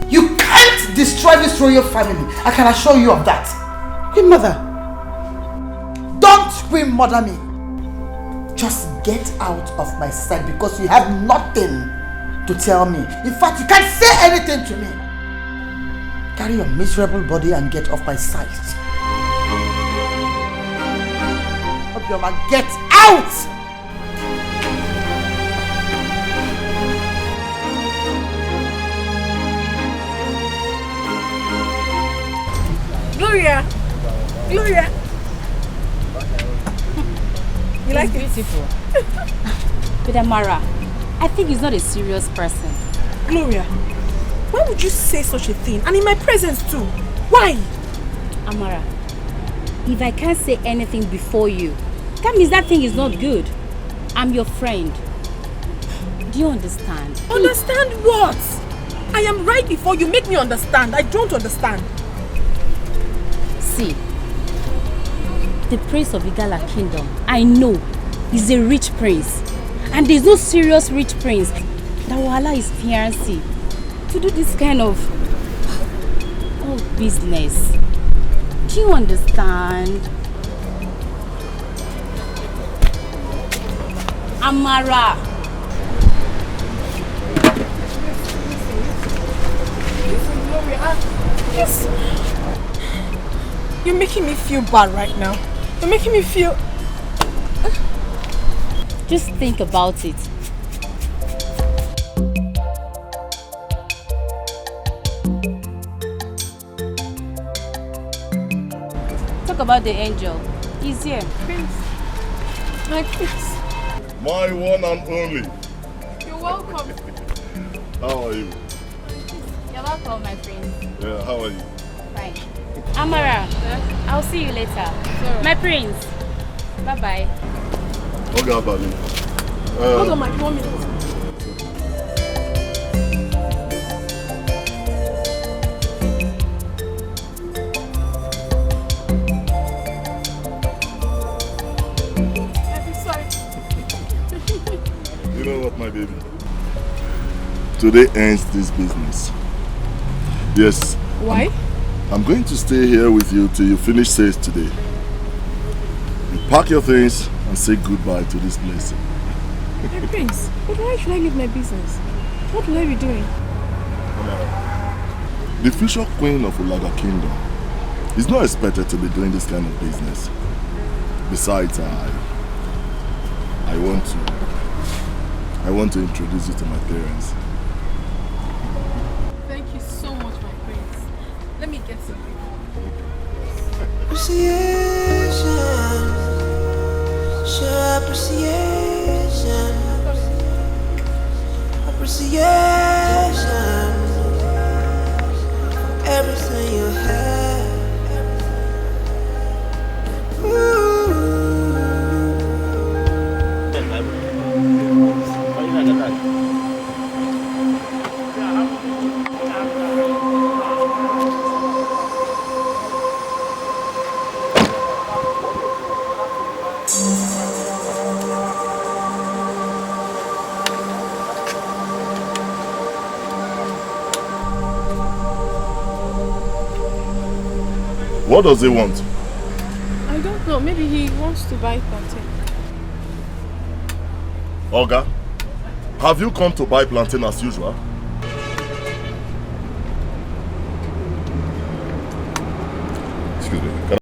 You can't destroy this royal family. I can assure you of that. Queen Mother, don't Queen Mother me. Just get out of my sight because you have nothing to tell me. In fact, you can't say anything to me. Carry your miserable body and get off my sight. Obioma, get out! Gloria! Gloria! You like it? Beautiful. But Amara, I think he's not a serious person. Gloria, why would you say such a thing? And in my presence too. Why? Amara, if I can't say anything before you, that means that thing is not good. I'm your friend. Do you understand? Understand what? I am right before you. Make me understand. I don't understand. See, the prince of Igala kingdom, I know, is a rich prince. And there's no serious rich prince that will allow his fiancé to do this kind of business. Do you understand? Amara! Listen, Gloria, yes. You're making me feel bad right now. You're making me feel... Just think about it. Talk about the angel. He's here. Prince. My prince. My one and only. You're welcome. How are you? You're welcome, my friend. Yeah, how are you? Fine. Amara, I'll see you later. Sure. My prince. Bye-bye. Okay, Bali. Hold on, Mike. 1 minute. You know what, my baby? Today ends this business. Yes. Why? I'm going to stay here with you till you finish sales today. You pack your things and say goodbye to this place. Hey, Prince, but why should I leave my business? What will I be doing? The future queen of Ulaga Kingdom is not expected to be doing this kind of business. Besides, I want to introduce you to my parents. Thank you so much, my prince. Let me get something. Appreciation, show appreciation, appreciation, everything you have. What does he want? I don't know. Maybe he wants to buy plantain. Olga, have you come to buy plantain as usual? Excuse me. Can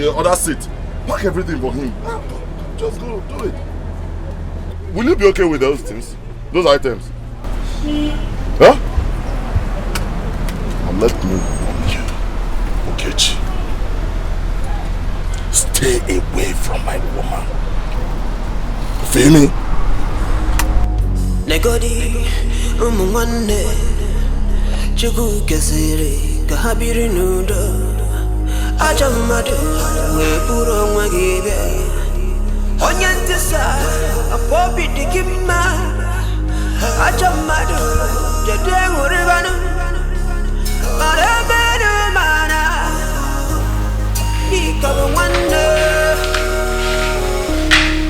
the other seat. Pack everything for him. Just go, do it. Will you be okay with those things? Those items? Huh? And let me warn you, Okechi. Stay away from my woman. Feel me? Negodi, umwane, chugu kesiri, kahabiri nudo, ajamadu, wepuro mwagibe, onyantisa, apobi dikima, ajamadu, jadengu ribanu, marabenu mana, ikabu wande.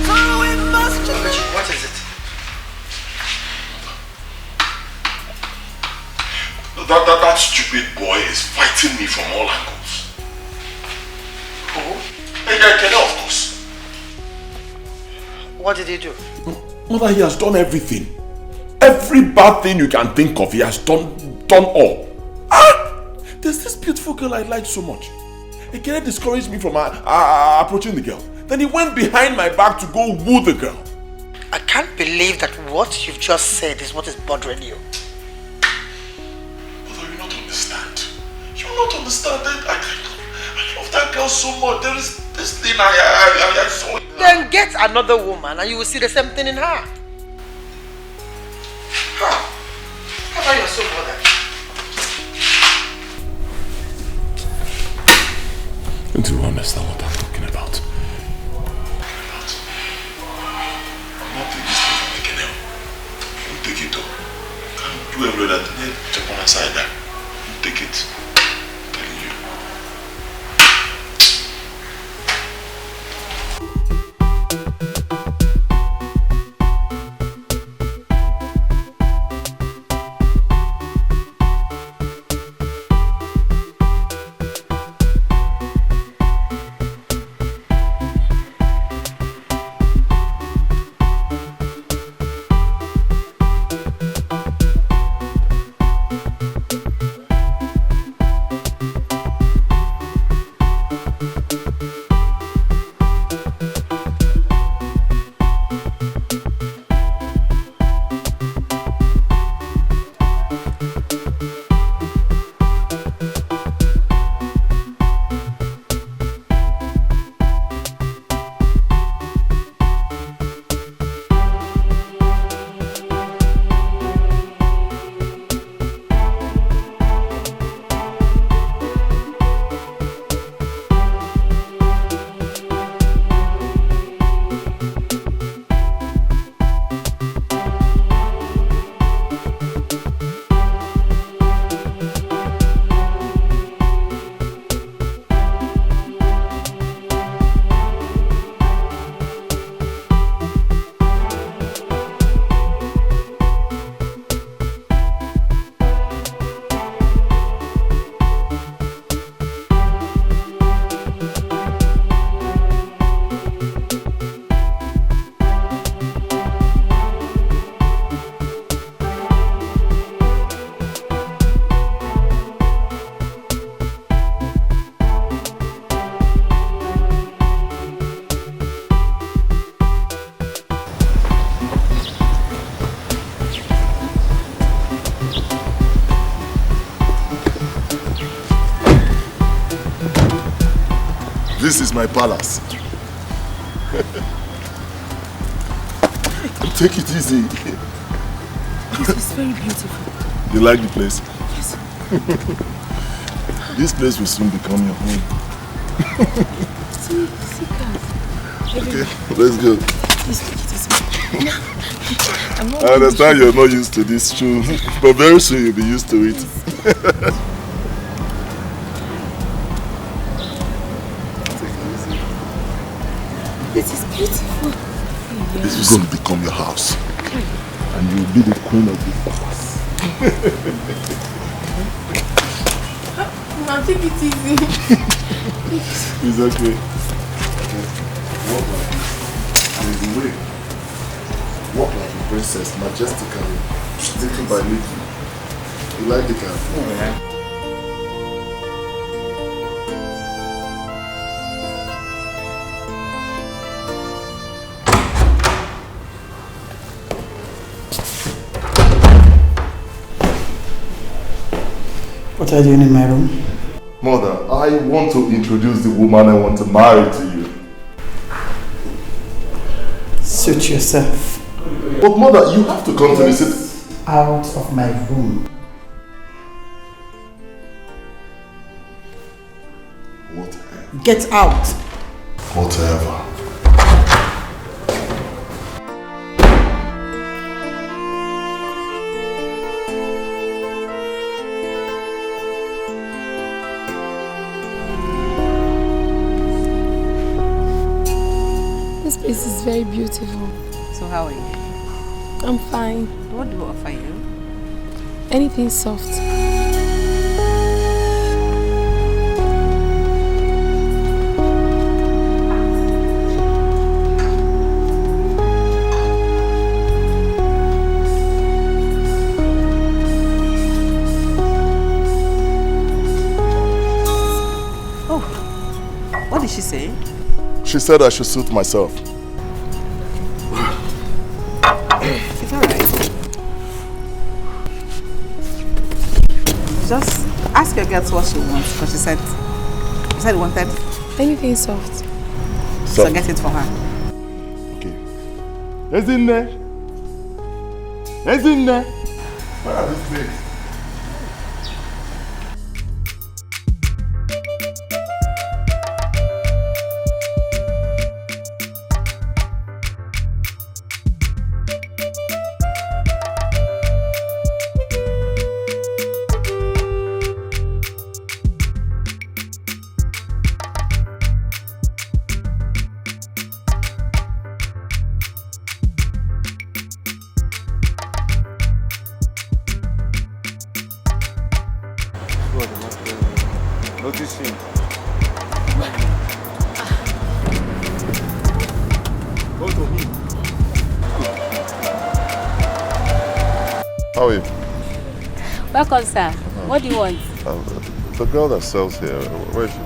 So we must change. What is it? That stupid boy is fighting me from all angles. Who? Ekene, of course. What did he do? Mother, he has done everything. Every bad thing you can think of, he has done all. There's this beautiful girl I like so much. Ekene discouraged me from approaching the girl. Then he went behind my back to go woo the girl. I can't believe that what you've just said is what is bothering you. You not understand that I love that girl so much. There is this thing I saw. Then get another woman and you will see the same thing in her. How about you're so bothered? Don't you understand what I'm talking about? I'm not taking this thing from making help. Don't take it though. Can't do every other thing. Jump on my side there. Don't take it. This is my palace. Take it easy. This is very beautiful. You like the place? Yes. This place will soon become your home. See cars. Okay, let's go. I'm I understand you're not used to this shoe, but very soon you'll be used to it. This is beautiful. This is going to become your house. And you'll be the queen of this palace. Now take it easy. It's okay. Walk like the way. Walk like a princess, majestically, little by little. You like the car? Oh, yeah. What are you doing in my room? Mother, I want to introduce the woman I want to marry to you. Suit yourself. But mother, you have to come to the city. Out of my room. Whatever. Get out. Whatever. This place is very beautiful. So how are you? I'm fine. What do I offer you? Anything soft. Oh, what did she say? She said I should suit myself. It's alright. Just ask your girl what she wants, because she said you wanted anything soft. So get it for her. Okay. Ezinne! Ezinne! Where are these things? How are you? Welcome, sir. What do you want? The girl that sells here, where is she?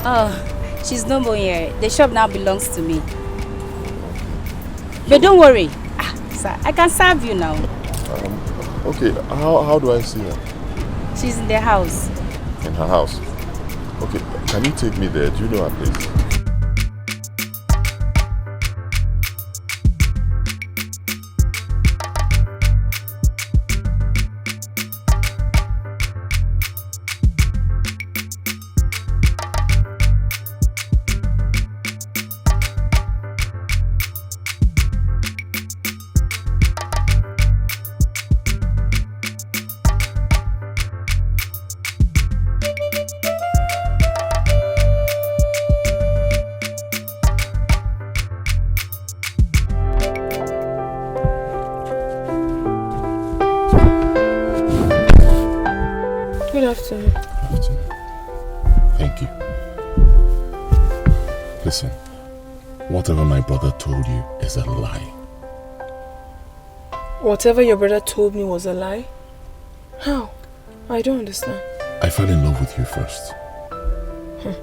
Oh, she's no more here. The shop now belongs to me. But don't worry. Sir, I can serve you now. Okay, how do I see her? She's in the house. In her house? Okay, can you take me there? Do you know her place? Good afternoon. Thank you. Listen, whatever my brother told you is a lie. Whatever your brother told me was a lie? How? I don't understand. I fell in love with you first.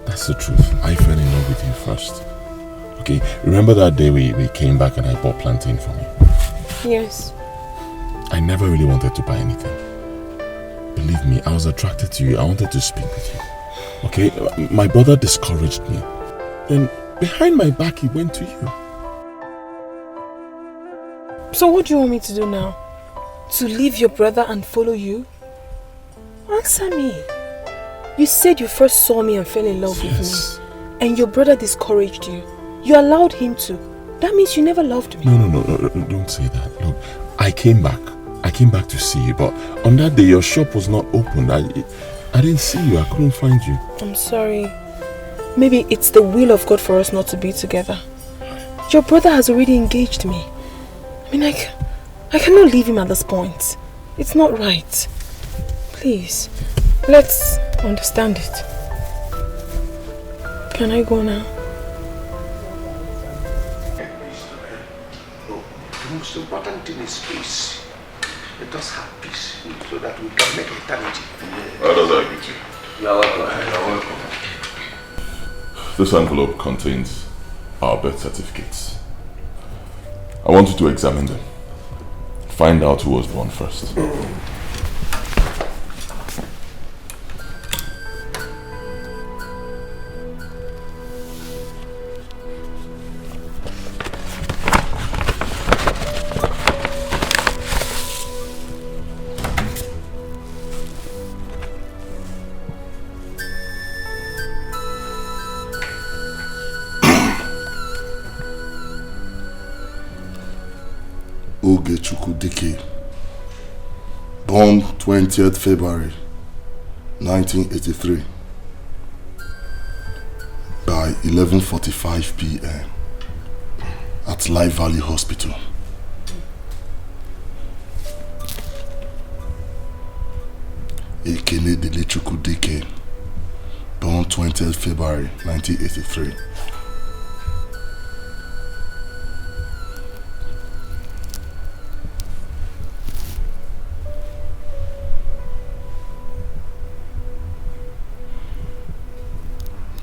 That's the truth. I fell in love with you first. Okay, remember that day we came back and I bought plantain for me? Yes. I never really wanted to buy anything. Believe me, I was attracted to you. I wanted to speak with you. Okay, my brother discouraged me. Then behind my back he went to you. So what do you want me to do now? To leave your brother and follow you? Answer me. You said you first saw me and fell in love with me. And your brother discouraged you. You allowed him to. That means you never loved me. No, don't say that. Look, I came back to see you, but on that day your shop was not open. I didn't see you. I couldn't find you. I'm sorry. Maybe it's the will of God for us not to be together. Your brother has already engaged me. I mean, I cannot leave him at this point. It's not right. Please, let's understand it. Can I go now? The most important thing is peace. Let us have peace so that we can make eternity. How does that agree to you? You're welcome. You're welcome. This envelope contains our birth certificates. I want you to examine them. Find out who was born first. Ogechukwu Dike, born 20th February 1983 by 11:45 p.m. at Life Valley Hospital. Ekene Delechukwu Dike, born 20th February 1983.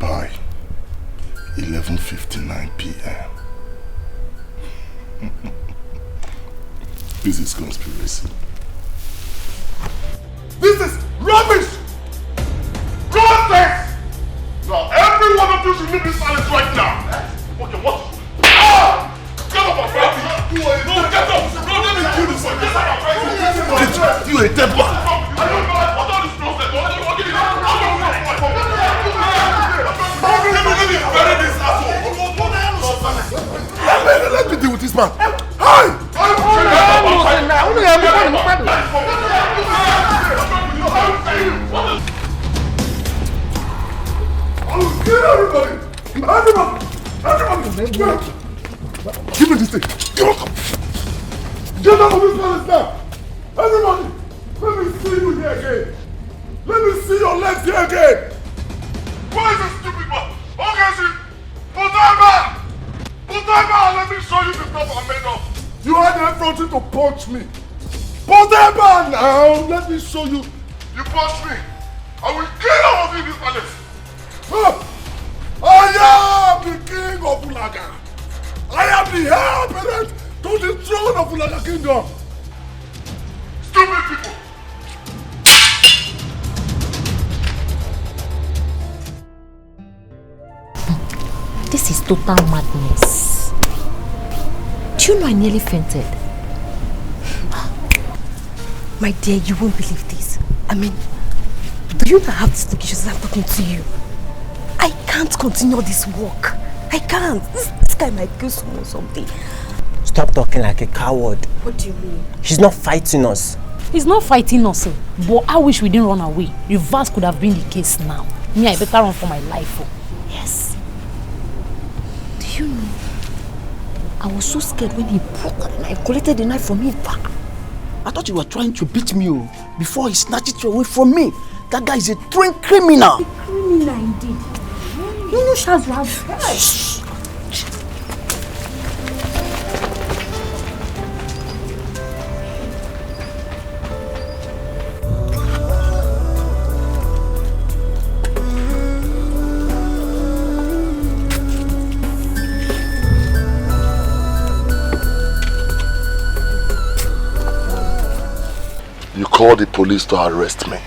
By 11:59 p.m. This is conspiracy. This is rubbish! Nonsense! Now, every one of you should leave this palace right now. Okay, what? Ah! Get up and fight me! No, get up! No, let me kill this one! Get up and fight me! You a dead man! I don't know what all this nonsense! Let me bury this asshole! Let me deal with this man! Hi! Get everybody! Everybody! Give me this thing! Get out of this palace now! Everybody! Let me see you here again! Let me see your legs here again! Why is this stupid man? Okay, see! Put that man! Let me show you the stuff I'm made of! You had the effrontery to punch me! Put that man now! Let me show you! You punch me! I will kill all of you in this palace! I am the king of Ulaga! I am the heir apparent to the throne of Ulaga Kingdom! Stupid people! This is total madness. Do you know I nearly fainted? My dear, you won't believe this. I mean, do you not have this location as I'm talking to you? I can't continue this work. I can't. This guy might kill someone or something. Stop talking like a coward. What do you mean? He's not fighting us. He's not fighting us, but I wish we didn't run away. Reverse could have been the case now. Me, I better run for my life. Yes. Do you know? I was so scared when he broke that knife, collected the knife from me. I thought you were trying to beat me before he snatched it away from me. That guy is a trained criminal. A criminal indeed. You know, Shaz, you have Shh. You called the police to arrest me.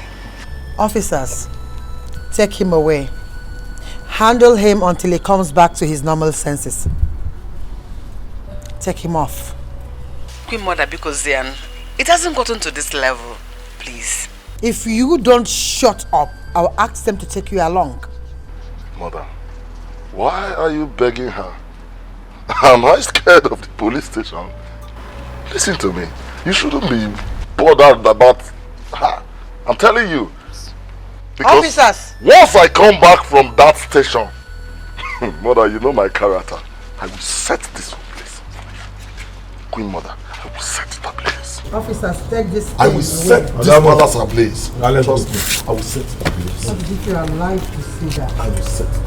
Officers, take him away. Handle him until he comes back to his normal senses. Take him off. Queen Mother, because it hasn't gotten to this level, please. If you don't shut up, I'll ask them to take you along. Mother, why are you begging her? Am I scared of the police station? Listen to me. You shouldn't be bothered about her. I'm telling you. Because officers! Once I come back from that station, Mother, you know my character. I will set this place. Queen Mother, I will set it ablaze. Officers, take this. I will set this palace ablaze. Trust me. I will set it ablaze. What if you're alive to see that? I will set it.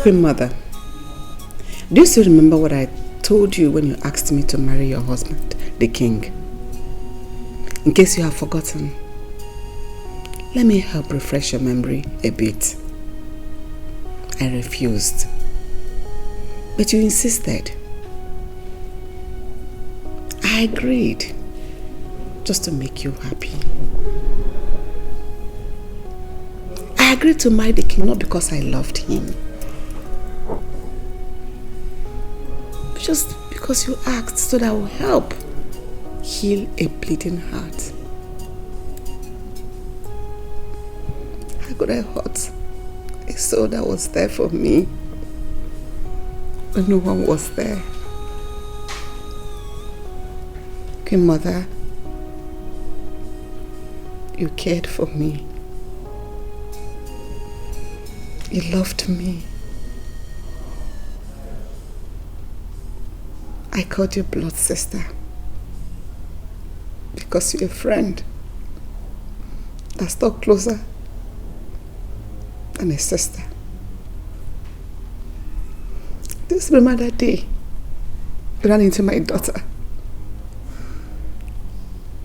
Queen Mother, do you still remember what I told you when you asked me to marry your husband, the king? In case you have forgotten, let me help refresh your memory a bit. I refused. But you insisted. I agreed. Just to make you happy. I agreed to marry the king not because I loved him. Just because you asked so that I will help heal a bleeding heart. How could I hurt a soul that was there for me when no one was there? Queen Mother, you cared for me. You loved me. I called you blood sister because you're a friend that stuck closer than a sister. Just remember that day you ran into my daughter.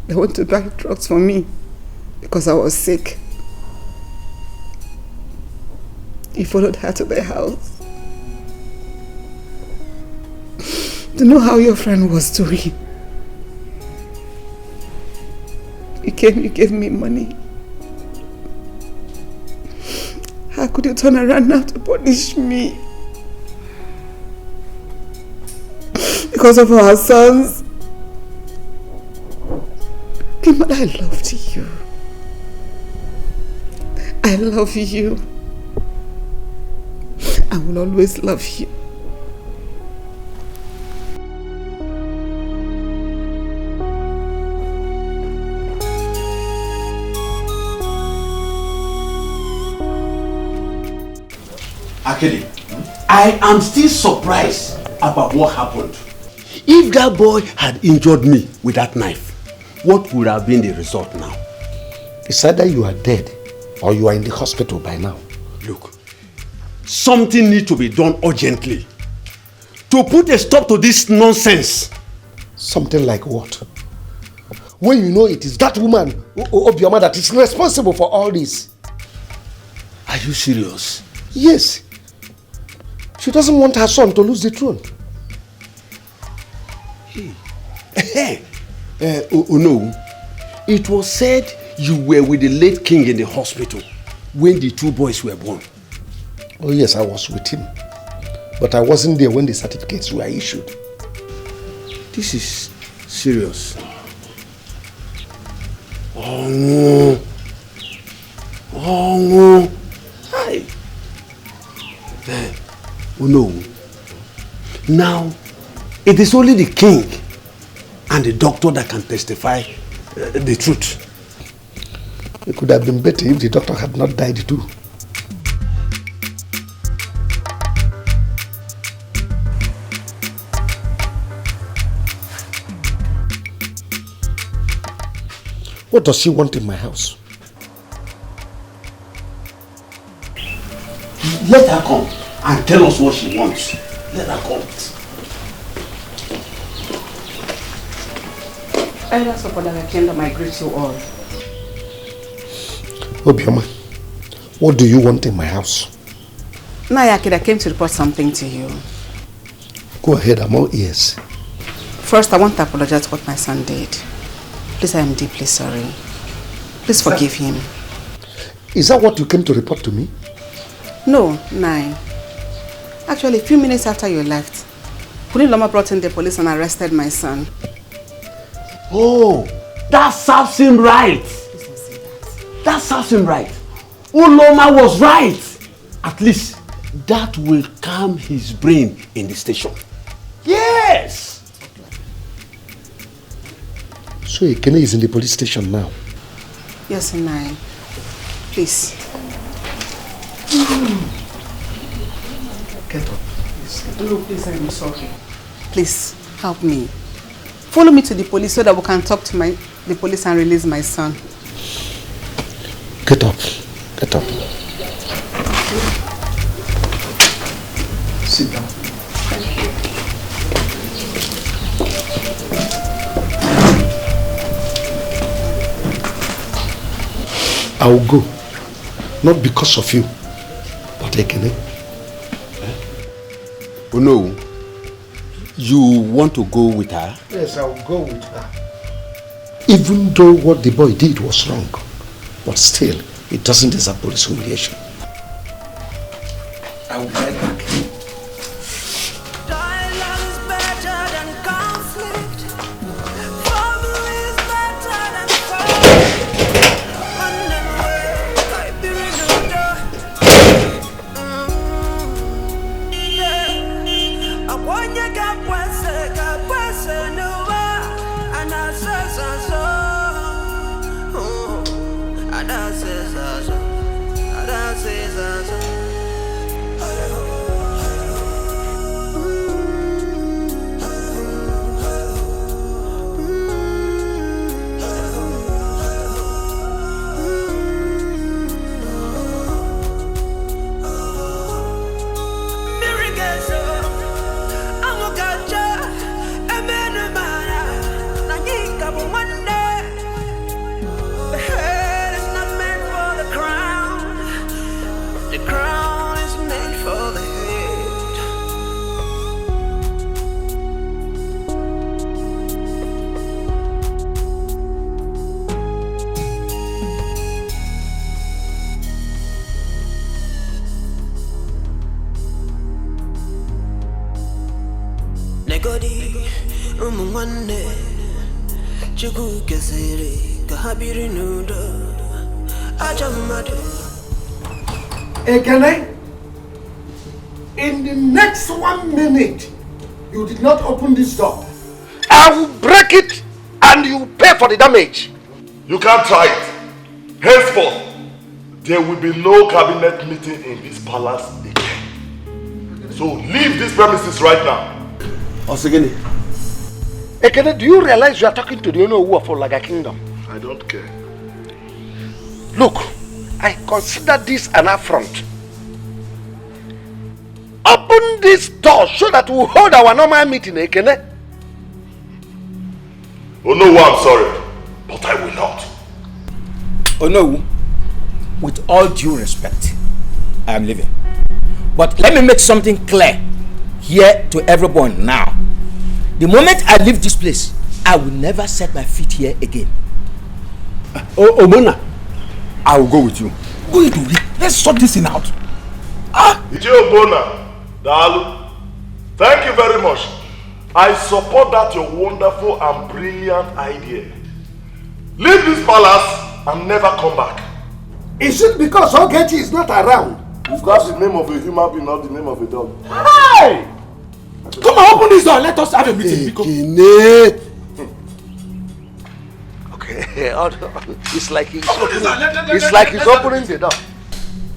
They went to buy drugs for me because I was sick. You followed her to the house to know how your friend was doing. You came, you gave me money. How could you turn around now to punish me? Because of our sons? But I loved you. I love you. I will always love you. Akeli, I am still surprised about what happened. If that boy had injured me with that knife, what would have been the result now? It's either you are dead or you are in the hospital by now. Look, something needs to be done urgently to put a stop to this nonsense. Something like what? When you know it is that woman, Obioma, that is responsible for all this. Are you serious? Yes. She doesn't want her son to lose the throne. Hey. No. It was said you were with the late king in the hospital when the two boys were born. Oh yes, I was with him. But I wasn't there when the certificates were issued. This is serious. Oh no. Oh no. Hi. Oh no. Now, it is only the king and the doctor that can testify the truth. It could have been better if the doctor had not died too. What does she want in my house? Let her come and tell us what she wants. Let her come. Elders of the kingdom, I greet you all. Obioma, what do you want in my house? Nayakid, I came to report something to you. Go ahead, I'm all ears. First, I want to apologize for what my son did. Please, I am deeply sorry. Please forgive him. Is that what you came to report to me? No, Nai. Actually, a few minutes after you left, Kuni Loma brought in the police and arrested my son. Oh, that serves him right. That serves him right. Uloma was right. At least that will calm his brain in the station. Yes. So Ekene is in the police station now? Yes, Nai. Please. Get up. No, please, I'm sorry. Please, help me. Follow me to the police so that we can talk to the police and release my son. Get up. Get up. Sit down. Thank you. I will go. Not because of you, but Ekene. Oh no. You want to go with her? Yes, I will go with her. Even though what the boy did was wrong, but still, it doesn't deserve police humiliation. I will beg back. Ekene, in the next 1 minute, you did not open this door. I will break it and you pay for the damage. You can't try it. Henceforth, there will be no cabinet meeting in this palace again. So leave these premises right now. Osegene. Ekene, do you realize you are talking to the owner of Olaga Kingdom? I don't care. Look, I consider this an affront. Open this door so that we'll hold our normal meeting, Ekene. Oh no, I'm sorry, but I will not. Oh no, with all due respect, I am leaving. But let me make something clear here to everyone now. The moment I leave this place, I will never set my feet here again. Obona, I will go with you. Go into it. Let's sort this thing out. Ije Obona, Dalu, thank you very much. I support that your wonderful and brilliant idea. Leave this palace and never come back. Is it because Ogechi is not around? If that's the name of a human being, not the name of a dog. Hey! Come on, open this door. Let us have a meeting. Okay, it's like he's opening, it's like he's opening the door.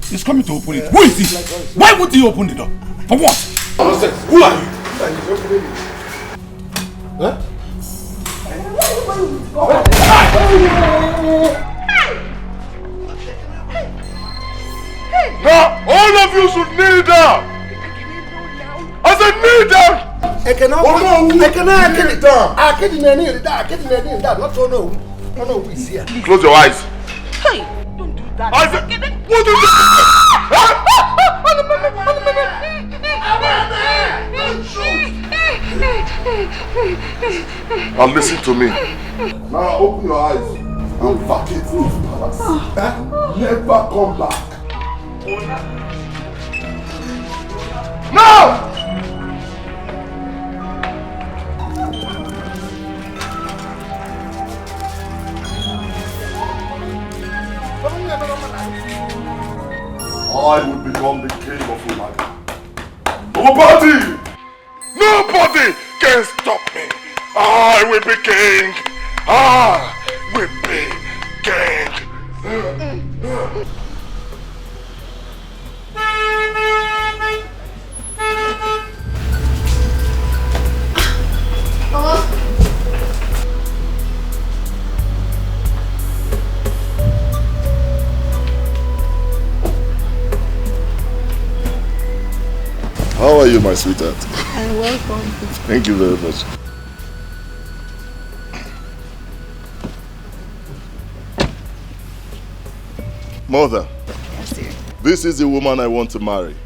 He's coming to open it. Who is he? Why would he open the door? For what? Who are you? Huh? Now, all of you should kneel down. I said kneel down. I cannot. Kneel down. I can't kneel down. Not so no. No, we see her. Close your eyes. Hey, don't do that. I said, what do you Now listen to me. Now open your eyes and vacate this palace. Never come back. Now! I will become the king of Ulaga. Nobody can stop me. I will be king. I will be king. How are you, my sweetheart? I'm welcome. Thank you very much. Mother, Yes, dear. this is the woman I want to marry.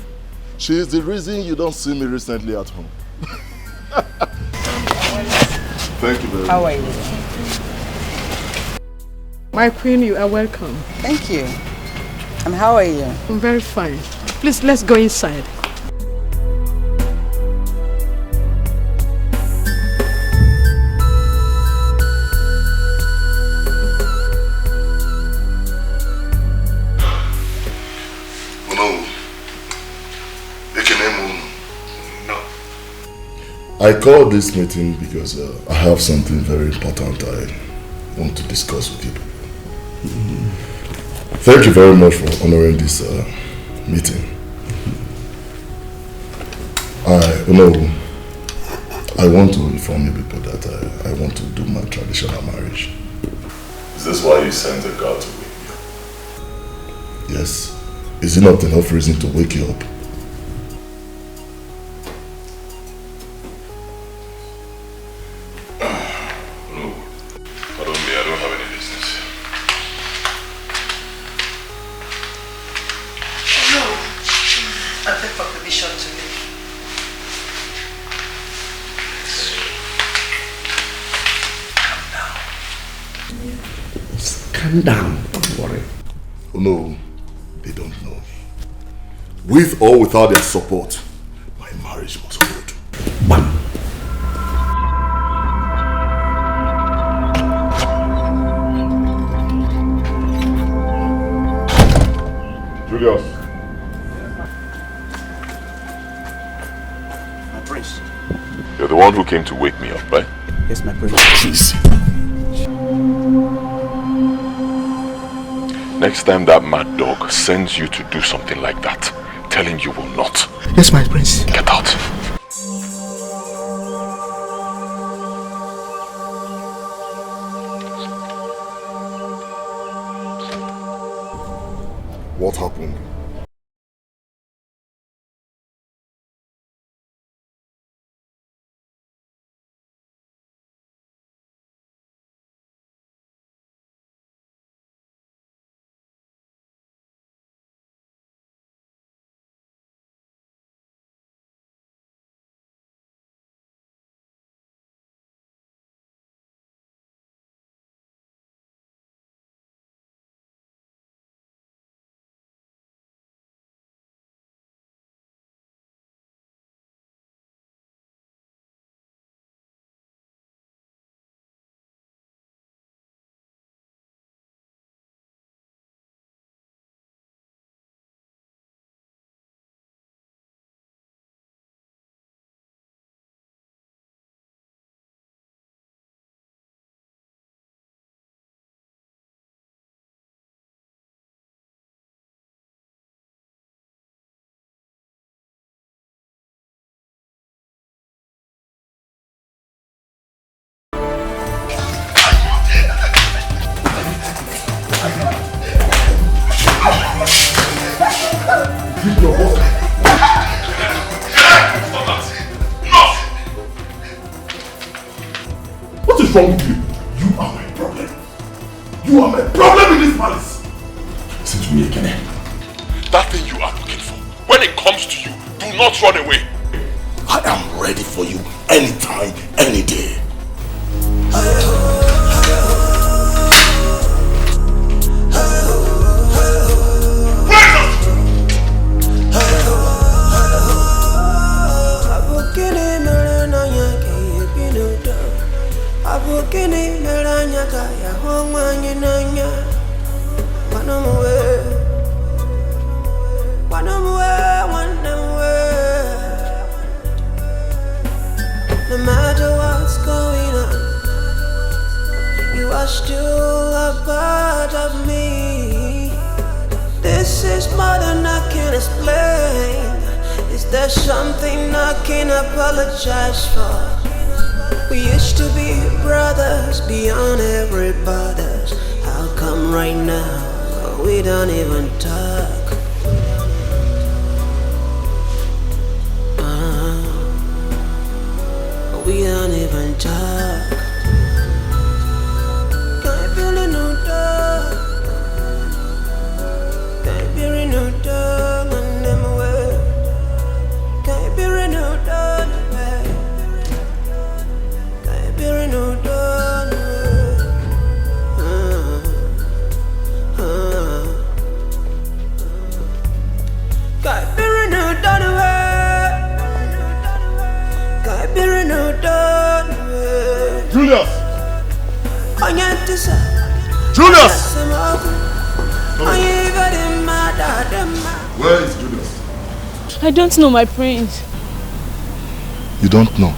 She is the reason you don't see me recently at home. Thank you very much. How are you? My queen, you are welcome. Thank you. And how are you? I'm very fine. Please, let's go inside. I called this meeting because I have something very important I want to discuss with you. Thank you very much for honoring this meeting. I want to inform you people that I want to do my traditional marriage. Is this why you sent a girl to wake me up? Yes. Is it not enough reason to wake you up? Calm down, don't worry. Oh no, they don't know me. With or without their support, my marriage must hold. Bam. Julius. My prince. You're the one who came to wake me up, right? Yes, my prince. Jeez. Next time that mad dog sends you to do something like that, tell him you will not. Yes, my prince. Get out. What happened? What is wrong with you? You are my problem. You are my problem in this palace. Listen to me again. That thing you are looking for, when it comes to you, do not run away. I am ready for you anytime, any day. No matter what's going on, you are still a part of me. This is more than I can explain. Is there something I can apologize for? We used to be brothers beyond every borders. How come right now we don't even talk? We don't even talk. Can't feel it no dog. Can't feel it no dog on them way. Julius! Julius! Where is Julius? I don't know, my prince. You don't know?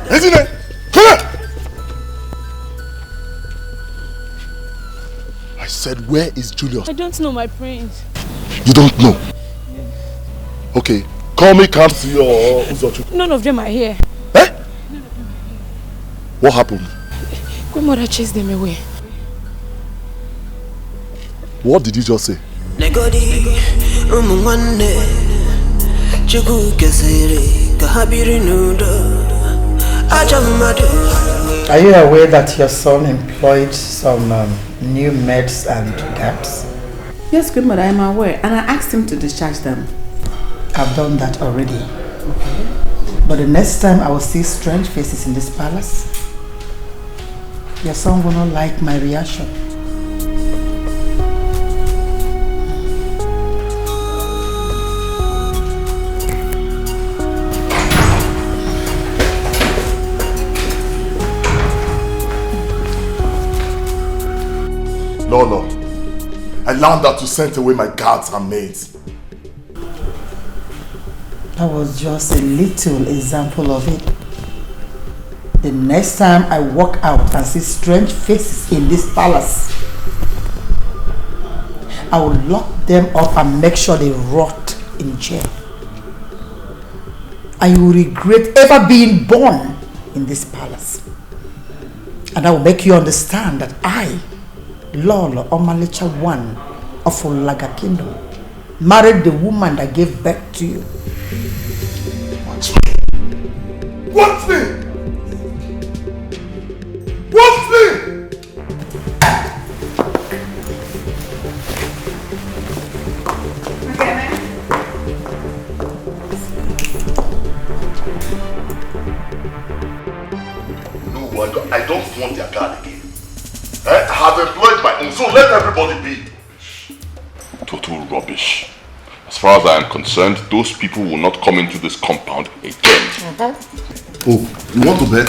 Isn't it? Come here! I said, where is Julius? I don't know, my prince. You don't know? Okay, call me Kamsi or Uzochu. None of them are here. Eh? What happened? Grandmother chased them away. What did you just say? Are you aware that your son employed some new maids and guards? Yes, Grandmother, I am aware, and I asked him to discharge them. I've done that already. Okay. But the next time I will see strange faces in this palace, your son will not like my reaction. No. I learned that you sent away my guards and maids. That was just a little example of it. The next time I walk out and see strange faces in this palace, I will lock them up and make sure they rot in jail. And you will regret ever being born in this palace. And I will make you understand that I, Lolo Omalicha I of Olaga Kingdom, married the woman that gave birth to you. Watch me! Watch me! No, I don't want their guard again. I have employed my own, so let everybody be. Total rubbish. As far as I am concerned, those people will not come into this compound again. Oh, you want to bet?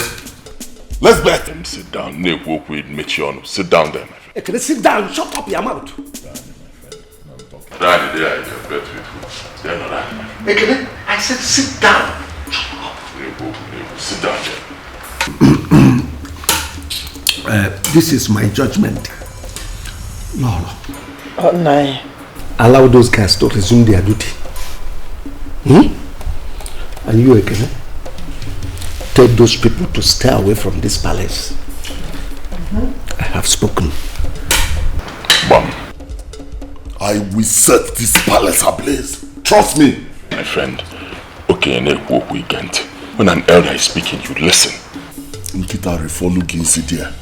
Let's bet. Sit down. Sit down there, my friend. Hey, can you sit down? Shut up your mouth. Daddy, there I bet with you. Hey, can I said sit down. Sit down there. This is my judgment. Lolo. Oh, no. Allow those guys to resume their duty. And you again, tell those people to stay away from this palace. I have spoken. Bam. I will set this palace ablaze. Trust me. My friend, okay, weekend. When an elder is speaking, you listen. Nkita refolu ginsi there.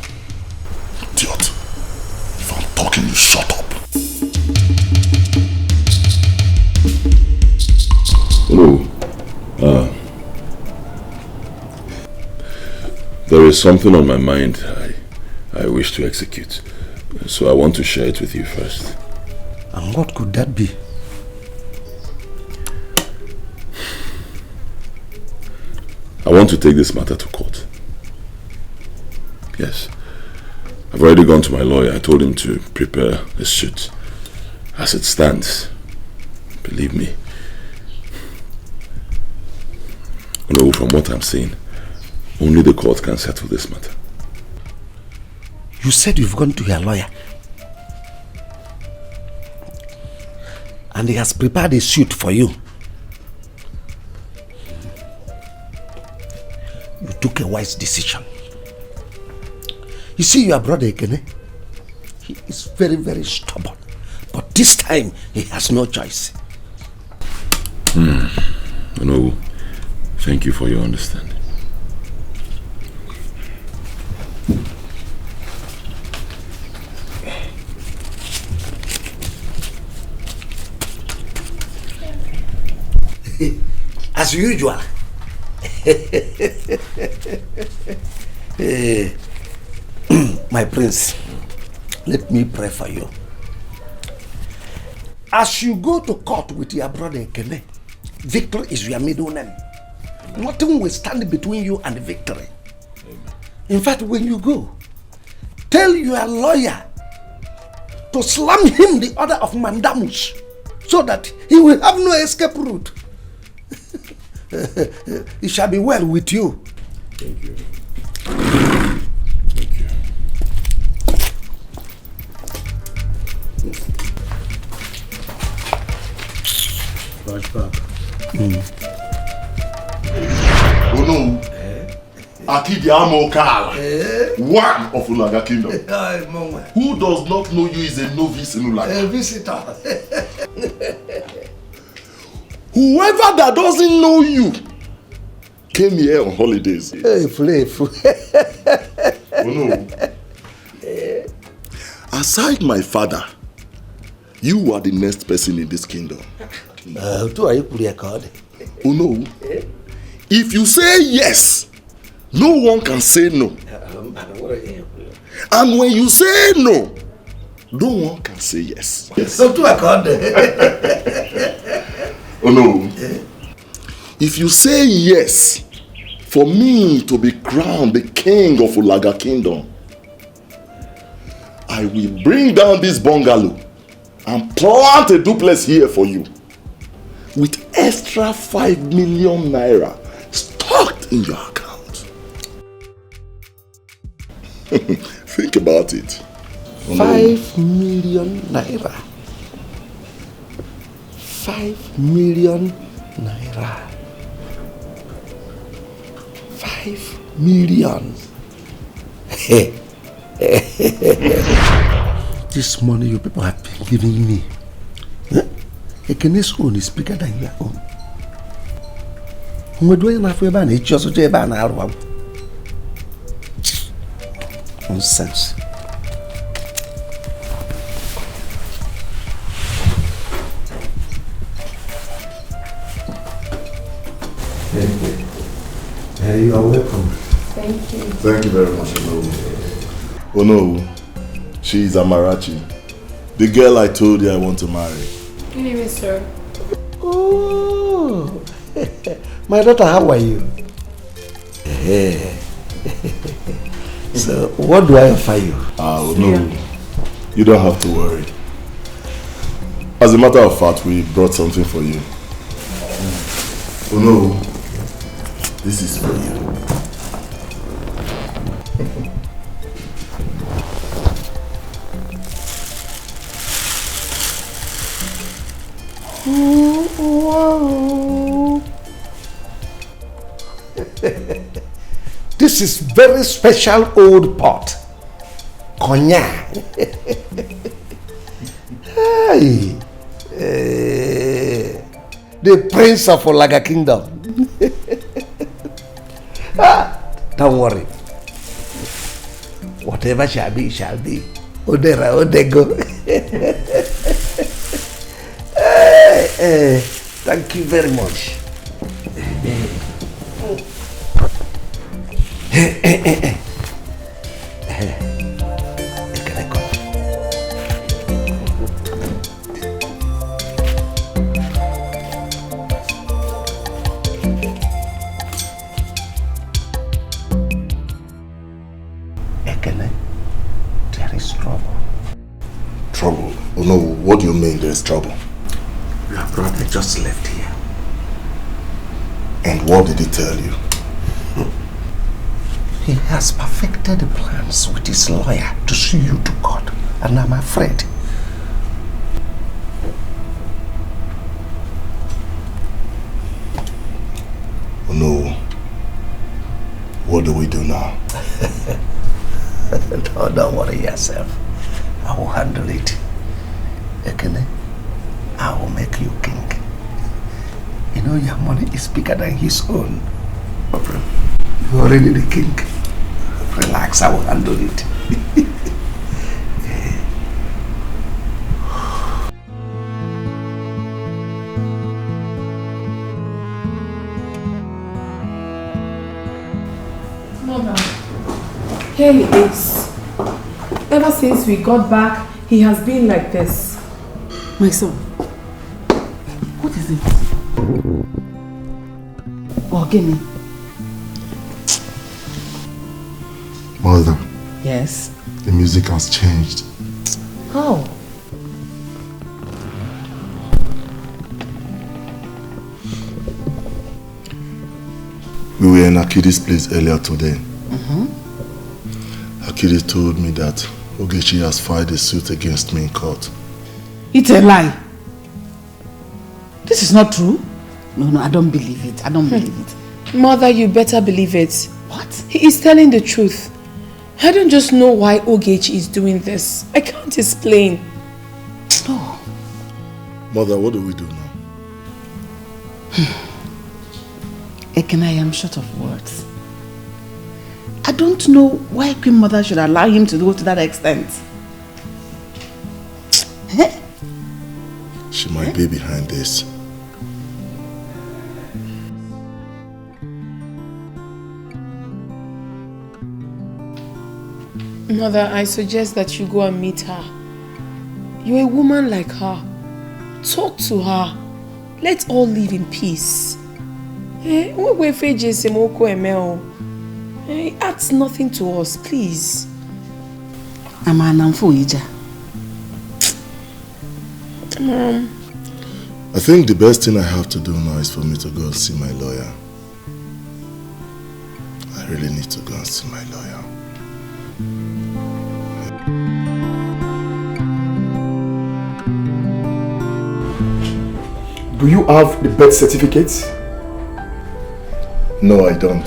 Idiot. If I'm talking, you shut up. Hello. There is something on my mind I wish to execute. So I want to share it with you first. And what could that be? I want to take this matter to court. Yes. I've already gone to my lawyer. I told him to prepare a suit. As it stands, believe me, from what I'm seeing, only the court can settle this matter. You said you've gone to your lawyer. And he has prepared a suit for you. You took a wise decision. You see your brother Ekene? He is very, very stubborn. But this time, he has no choice. Thank you for your understanding. As usual. My prince, let me pray for you. As you go to court with your brother Ekene, victory is your middle name. Nothing will stand between you and victory. In fact, when you go, tell your lawyer to slam him the order of mandamus so that he will have no escape route. It shall be well with you. Thank you. Flashback. Oh no. Akidi Amokala, one of Ulaga Kingdom. Who does not know you is a novice in Ulaga? A visitor. Whoever that doesn't know you came here on holidays. Hey, Oh no. Aside my father, you are the next person in this kingdom. Oh no. If you say yes, no one can say no. And when you say no, no one can say yes. Yes. So Oh no. If you say yes for me to be crowned the king of Ulaga Kingdom, I will bring down this bungalow and plant a duplex here for you with extra 5 million naira stocked in your account. Think about it. 5 million naira. 5 million naira. 5 million. This money you people have been giving me, Ekene's own is bigger than your own. Nonsense. You are welcome. Thank you. Thank you very much, Onowu. Onowu, she is Amarachi, the girl I told you I want to marry. Good evening, sir. Oh, my daughter, how are you? So, what do I offer you? No, you don't have to worry. As a matter of fact, we brought something for you. Oh no, this is for you. This is very special old pot. Cognac. Hey. The Prince of Ulaga Kingdom. Don't worry. Whatever shall be, shall be. Odera, Odego. Thank you very much. There is trouble. Trouble? Oh no, what do you mean there is trouble? Your brother just left here. And what did he tell you? He has perfected the plans with his lawyer to sue you to court, and I'm afraid. Oh no. What do we do now? Don't worry yourself. I will handle it. Ekene, I will make you king. You know your money is bigger than his own. You're already the king. Relax, I will handle it. Here he is. Ever since we got back, he has been like this. My son, what is it? Ogini. Mother, Yes. the music has changed. How? We were in Akidi's place earlier today. Mm-hmm. Akidi told me that Ogechi has filed a suit against me in court. It's a lie. This is not true. No, I don't believe it. I don't believe it. Mother, you better believe it. What? He is telling the truth. I don't just know why Ogechi is doing this. I can't explain. Oh. Mother, what do we do now? Ekene, I am short of words. I don't know why Queen Mother should allow him to go to that extent. She might be behind this. Mother, I suggest that you go and meet her. You're a woman like her. Talk to her. Let's all live in peace. It adds nothing to us, please. Mom. I think the best thing I have to do now is for me to go and see my lawyer. I really need to go and see my lawyer. Do you have the birth certificate? No, I don't.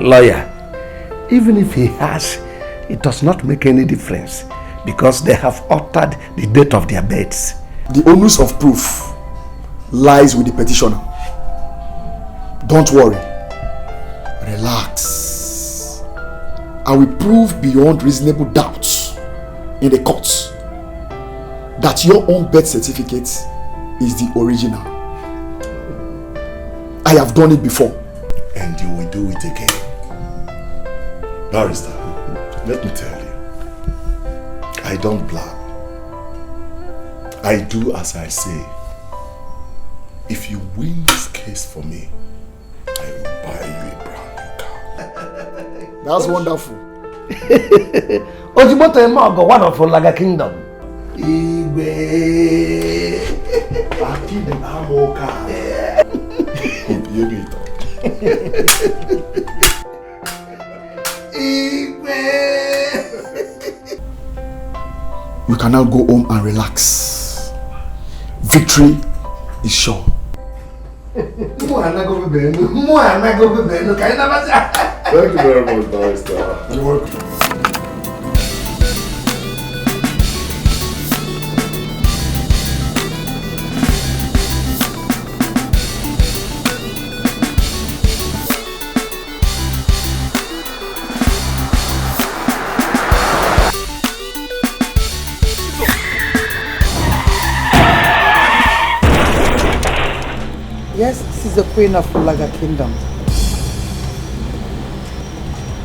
Lawyer, even if he has, it does not make any difference because they have altered the date of their births. The onus of proof lies with the petitioner. Don't worry. Relax. I will prove beyond reasonable doubts in the courts that your own birth certificate is the original. I have done it before. And you will do it again. Barrister, let me tell you, I don't blab. I do as I say. If you win this case for me, I will buy you a brand new car. That's wonderful. Ojimoto Emago, one of Olaga Kingdom. Igwe. Akide Amoka. Obioma. You can now go home and relax. Victory is sure. Thank you very much, Barrister. You're welcome. Yes, this is the Queen of Olaga Kingdom.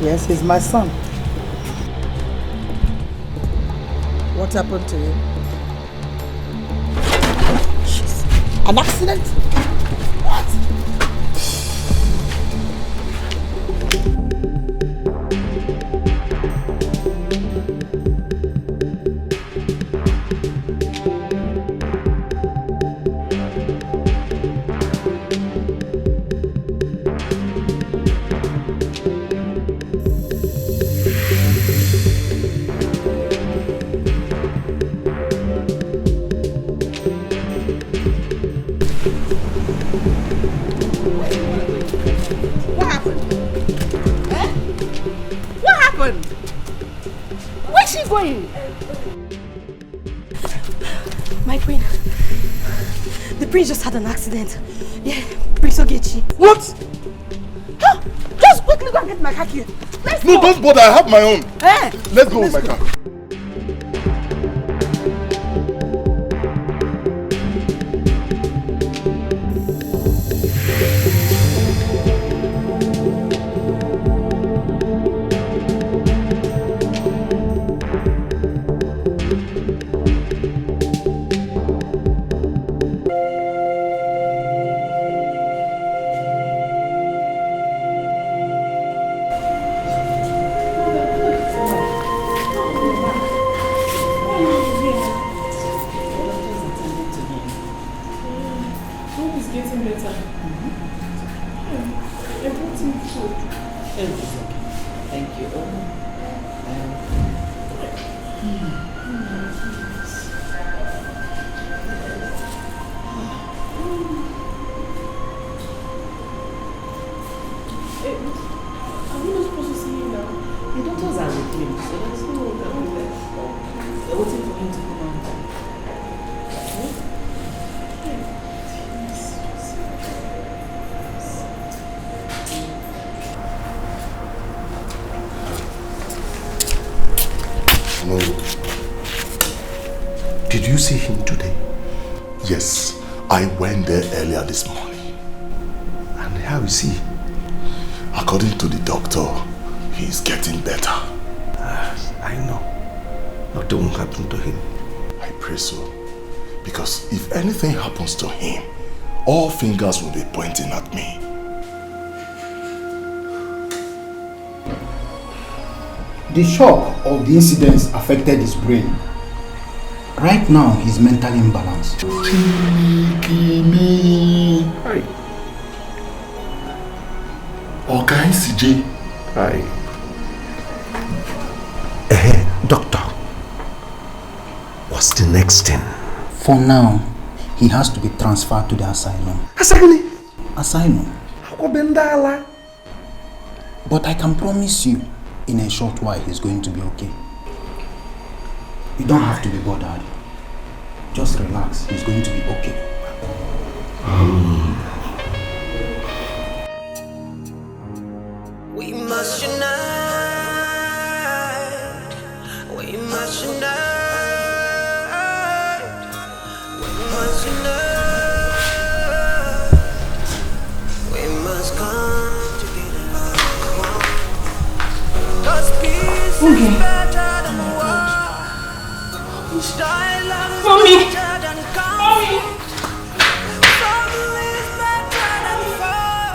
Yes, he's my son. What happened to him? Jeez. An accident? What? My queen, the prince just had an accident. Yeah, Prince Ogechi. What? Huh? Just quickly go and get my car here. Let's No, go. don't bother. I have my own. Eh? Let's go with my car. see him today? Yes, I went there earlier this morning. And how is he? According to the doctor, he's getting better. I know. Nothing will happen to him. I pray so. Because if anything happens to him, all fingers will be pointing at me. The shock of the incidents affected his brain. Right now, he's mentally imbalanced. Okay, CJ. Doctor, what's the next thing? For now, he has to be transferred to the asylum. Asylum. But I can promise you, in a short while, he's going to be okay. You don't have to be bothered. Just relax, he's going to be okay. We must unite. We must unite. We must unite. We must come together. 'Cause peace is better than war. Dialogue is better than conflict. Family is better than war.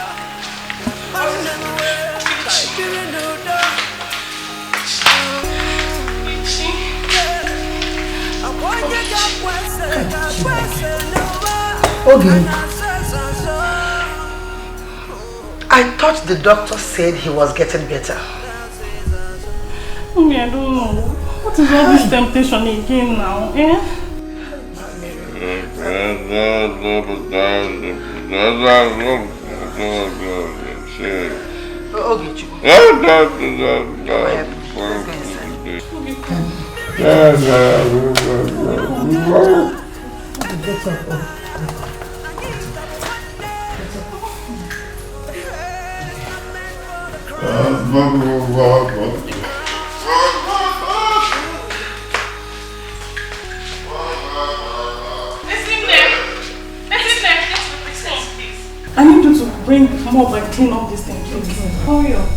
And then we're like doing no dog. I want you to I thought the doctor said he was getting better. Mommy, I don't know. What is all this temptation again now, eh? I need you to bring more and clean up this thing, please. Hurry up.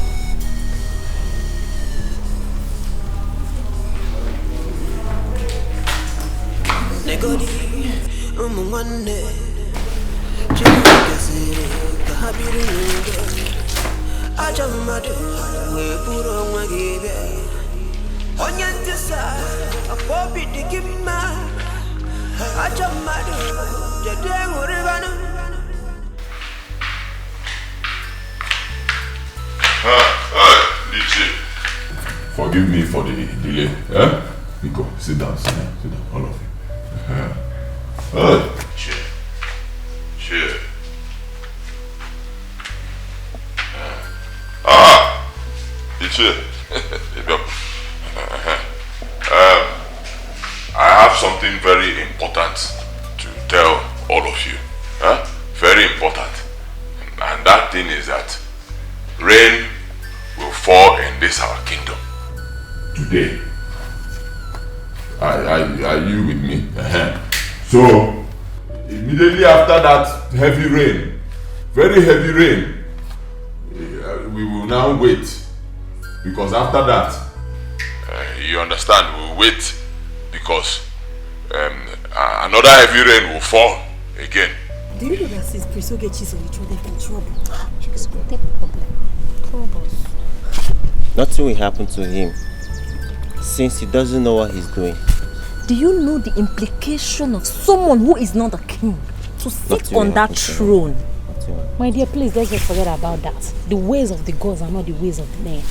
Forgive me for the delay. Eh? Nico, sit down, all of you. Cheer. Ichi. I have something very important to tell all of you. Very important. And that thing is that rain will fall in this our kingdom today. Are you with me? So immediately after that heavy rain, very heavy rain, we will now wait, because after that you understand, we will wait because another heavy rain will fall again. Do you know that since Prisogechi is on each other in trouble? Troubles. Nothing will happen to him since he doesn't know what he's doing. Do you know the implication of someone who is not a king to sit on that throne? My dear, please let's just forget about that. The ways of the gods are not the ways of the men.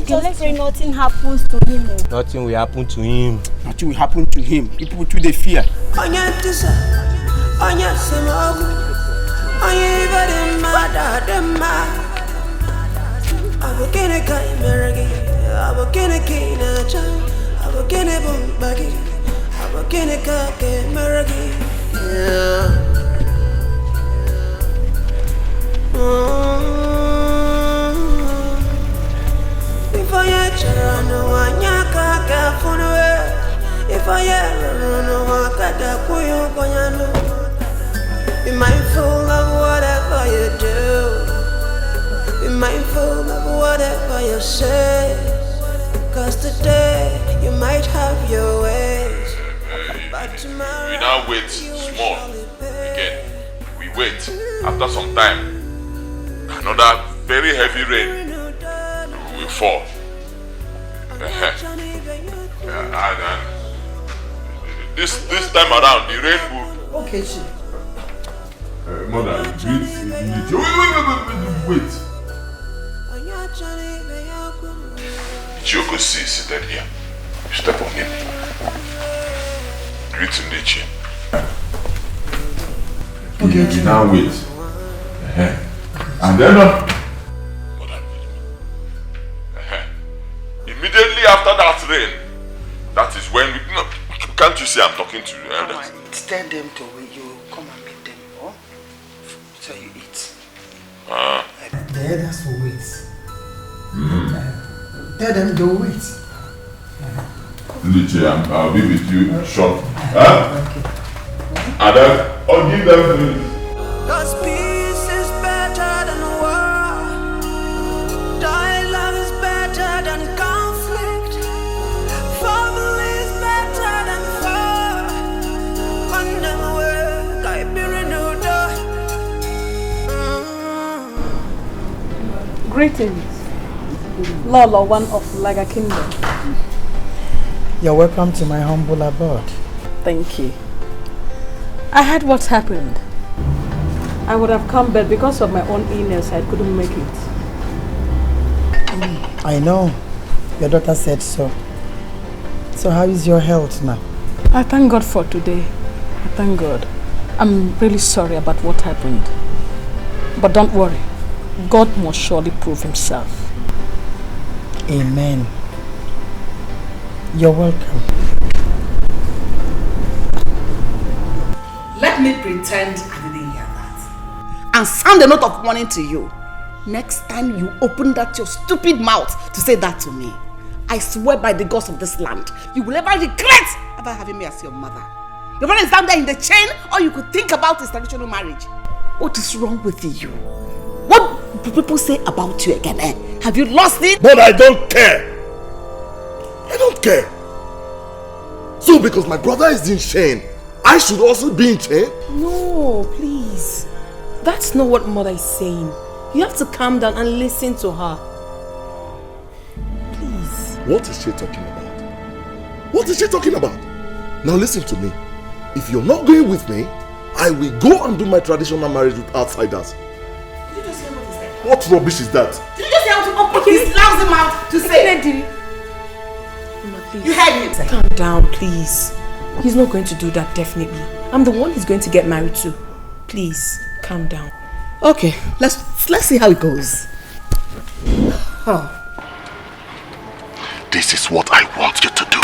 Let's pray nothing happens to him. Nothing will happen to him. Nothing will happen to him. People to the fear. If Be mindful of whatever you do. Be mindful of whatever you say. Cause today you might have your ways. But tomorrow We now wait small again. We wait. After some time, another very heavy rain will fall. And this time around, the rain will. Okay, she. Mother, wait. Chiyoko is seated here. You step on him. Greet Ndichi. Okay, you now wait. And then immediately after that rain, that is when we, no, can't you see I'm talking to you? Tell them to wait. You come and meet them, oh? So you eat. The elders will wait. Tell them to wait. Ndichi, I'll be with you short. And then I'll give them food. Cause peace is better than war. Dialogue is better than conflict. Family is better than war. On them work, I be renewed. Greetings, Lolo, one of Laga Kingdom. You're welcome to my humble abode. Thank you. I heard what happened. I would have come, but because of my own illness, I couldn't make it. I know. Your daughter said so. So how is your health now? I thank God for today. I thank God. I'm really sorry about what happened. But don't worry. God must surely prove himself. Amen. You're welcome. Let me pretend I didn't hear that. And sound a note of warning to you. Next time you open that your stupid mouth to say that to me, I swear by the gods of this land, you will ever regret ever having me as your mother. Your brother is down there in the chain, or you could think about his traditional marriage. What is wrong with you? What do people say about you again, eh? Have you lost it? But I don't care. I don't care. So because my brother is in chain, I should also be in chain? No, please. That's not what mother is saying. You have to calm down and listen to her. Please. What is she talking about? What is she talking about? Now listen to me. If you're not going with me, I will go and do my traditional marriage with outsiders. Did you just hear what he said? What rubbish is that? Did you just hear what open his lousy mouth to say? You heard him say. Calm down, please. He's not going to do that, definitely. I'm the one he's going to get married to. Please, calm down. Okay, let's see how it goes. Huh. This is what I want you to do.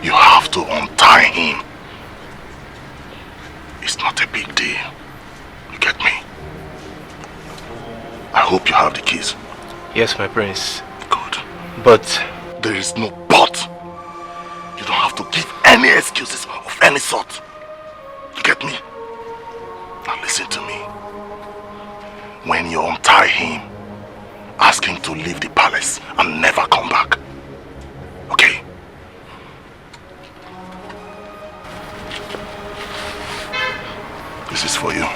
You have to untie him. It's not a big deal. You get me? I hope you have the keys. Yes, my prince. Good. But there is no but. You don't have to give any excuses of any sort. You get me? Now listen to me. When you untie him, ask him to leave the palace and never come back. Okay? This is for you.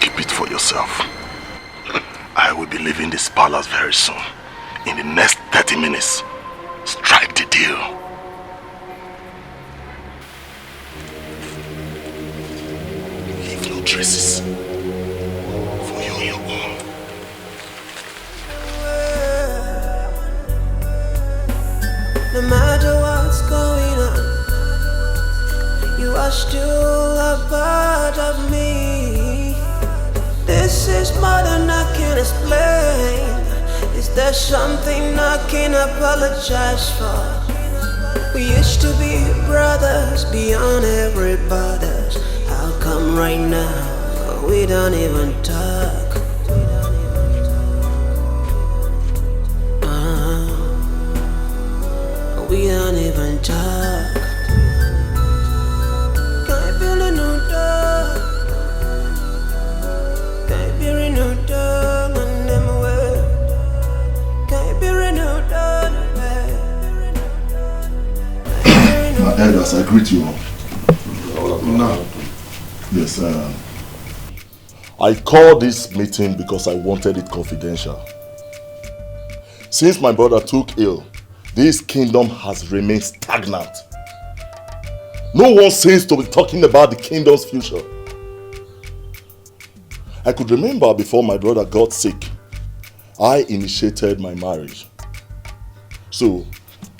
Keep it for yourself. I will be leaving this palace very soon. In the next 30 minutes, strike the deal. Leave no traces. For you and your own. No matter what's going on, you are still a part of me. This is more than I can explain. Is there something I can apologize for? We used to be brothers beyond every borders. How come right now we don't even talk? can't even talk. Can't build a new dog. Can't build a new dog on them way. Can't build a new dog. My elders, I greet you all. No. Yes, I called this meeting because I wanted it confidential. Since my brother took ill, this kingdom has remained stagnant. No one seems to be talking about the kingdom's future. I could remember before my brother got sick, I initiated my marriage. So,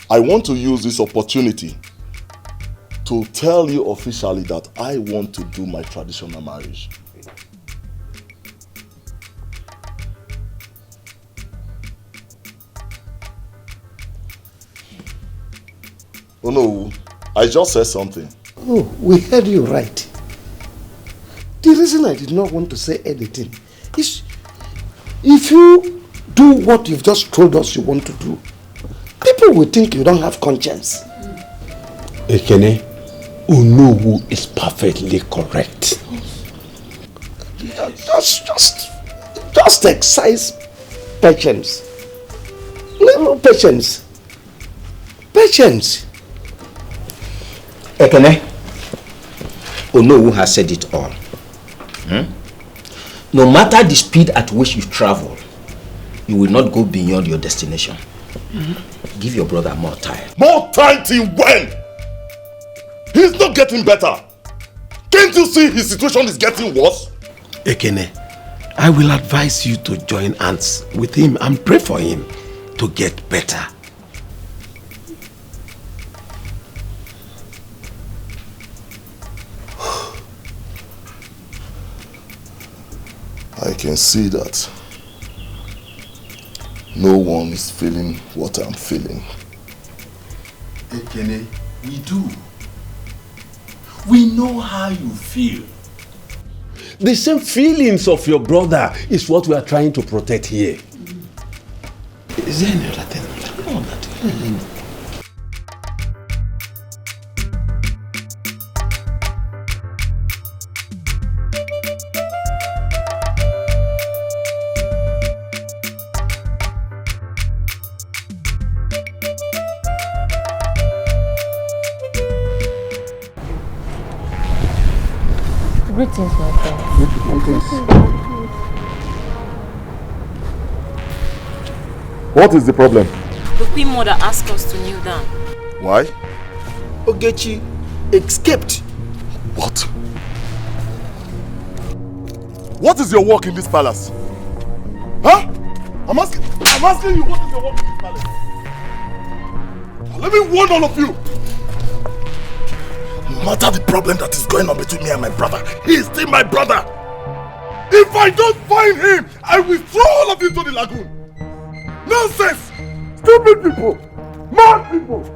I want to use this opportunity to tell you officially that I want to do my traditional marriage. Oh no, I just said something. Oh, we heard you right. The reason I did not want to say anything is if you do what you've just told us you want to do, people will think you don't have conscience. Ekene, Onowu is perfectly correct. Just exercise patience. Little patience. Patience. Ekene, Onowu has said it all. No matter the speed at which you travel, you will not go beyond your destination. Give your brother more time. More time till when? He's not getting better. Can't you see his situation is getting worse? Ekene, I will advise you to join hands with him and pray for him to get better. I can see that no one is feeling what I'm feeling. Ekene, we do. We know how you feel. The same feelings of your brother is what we are trying to protect here. Is there any other thing? No, nothing. Greetings, my friend. What is the problem? The Queen Mother asked us to kneel down. Why? Ogechi escaped. What? What is your work in this palace? Huh? I'm asking you, what is your work in this palace? Let me warn all of you. No matter the problem that is going on between me and my brother, he is still my brother. If I don't find him, I will throw all of you to the lagoon. Nonsense! Stupid people! Mad people!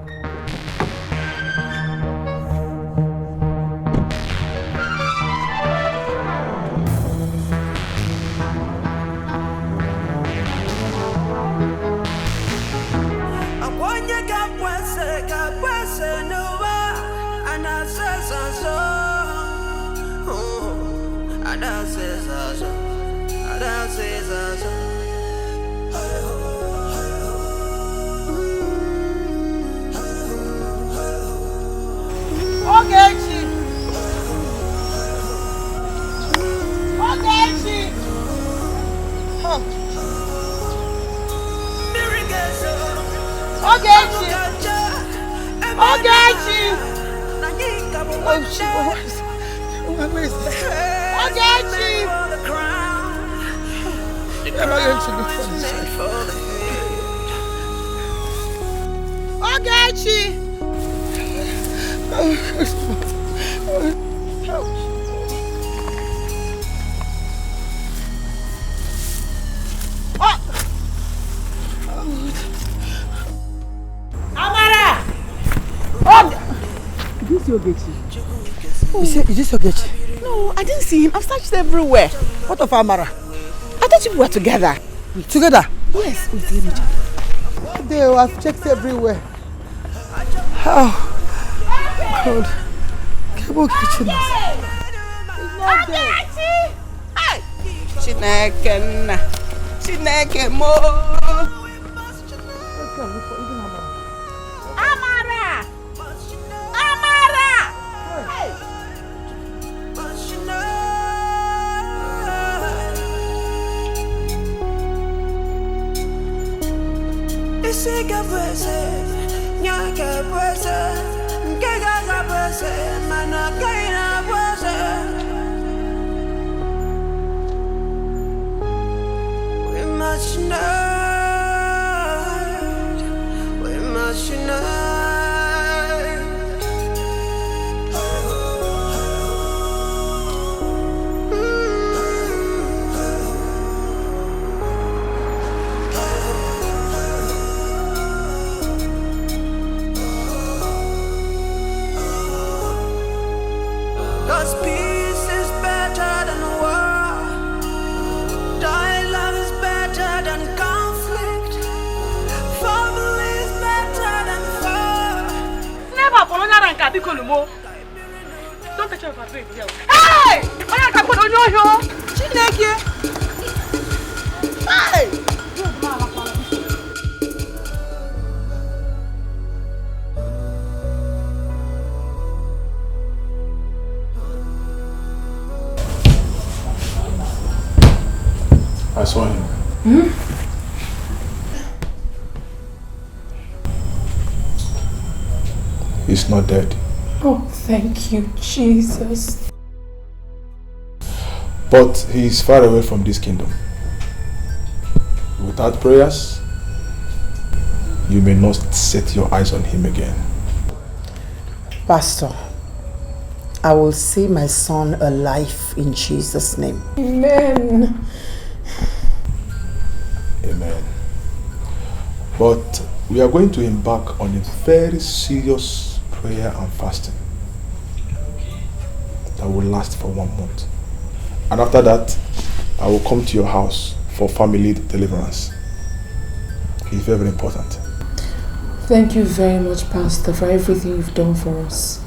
Is this Ogechi? No, I didn't see him. I've searched everywhere. What of Amara? I thought you were together. Together? Yes. Wait, let me check. I've checked everywhere. Oh, God. Kebo kitchen. Chineke nna. Chineke mo. Amara! Amara! Hey! Isiga bwese, nyaka bwese, nkega bwese, mana kaina bwese. We must unite, we must unite. Cause peace is better than war. Dialogue is better than conflict. Family is better than war. Never follow that and can't call more. Don't touch your favorite girl. Hey! I can't put on your hair. Chineke. Hey! I saw him. He's not dead. Oh, thank you, Jesus. But he is far away from this kingdom. Without prayers, you may not set your eyes on him again. Pastor, I will see my son alive in Jesus' name. Amen. Amen. But we are going to embark on a very serious prayer and fasting that will last for 1 month. And after that, I will come to your house for family deliverance. It's very, very important. Thank you very much, Pastor, for everything you've done for us.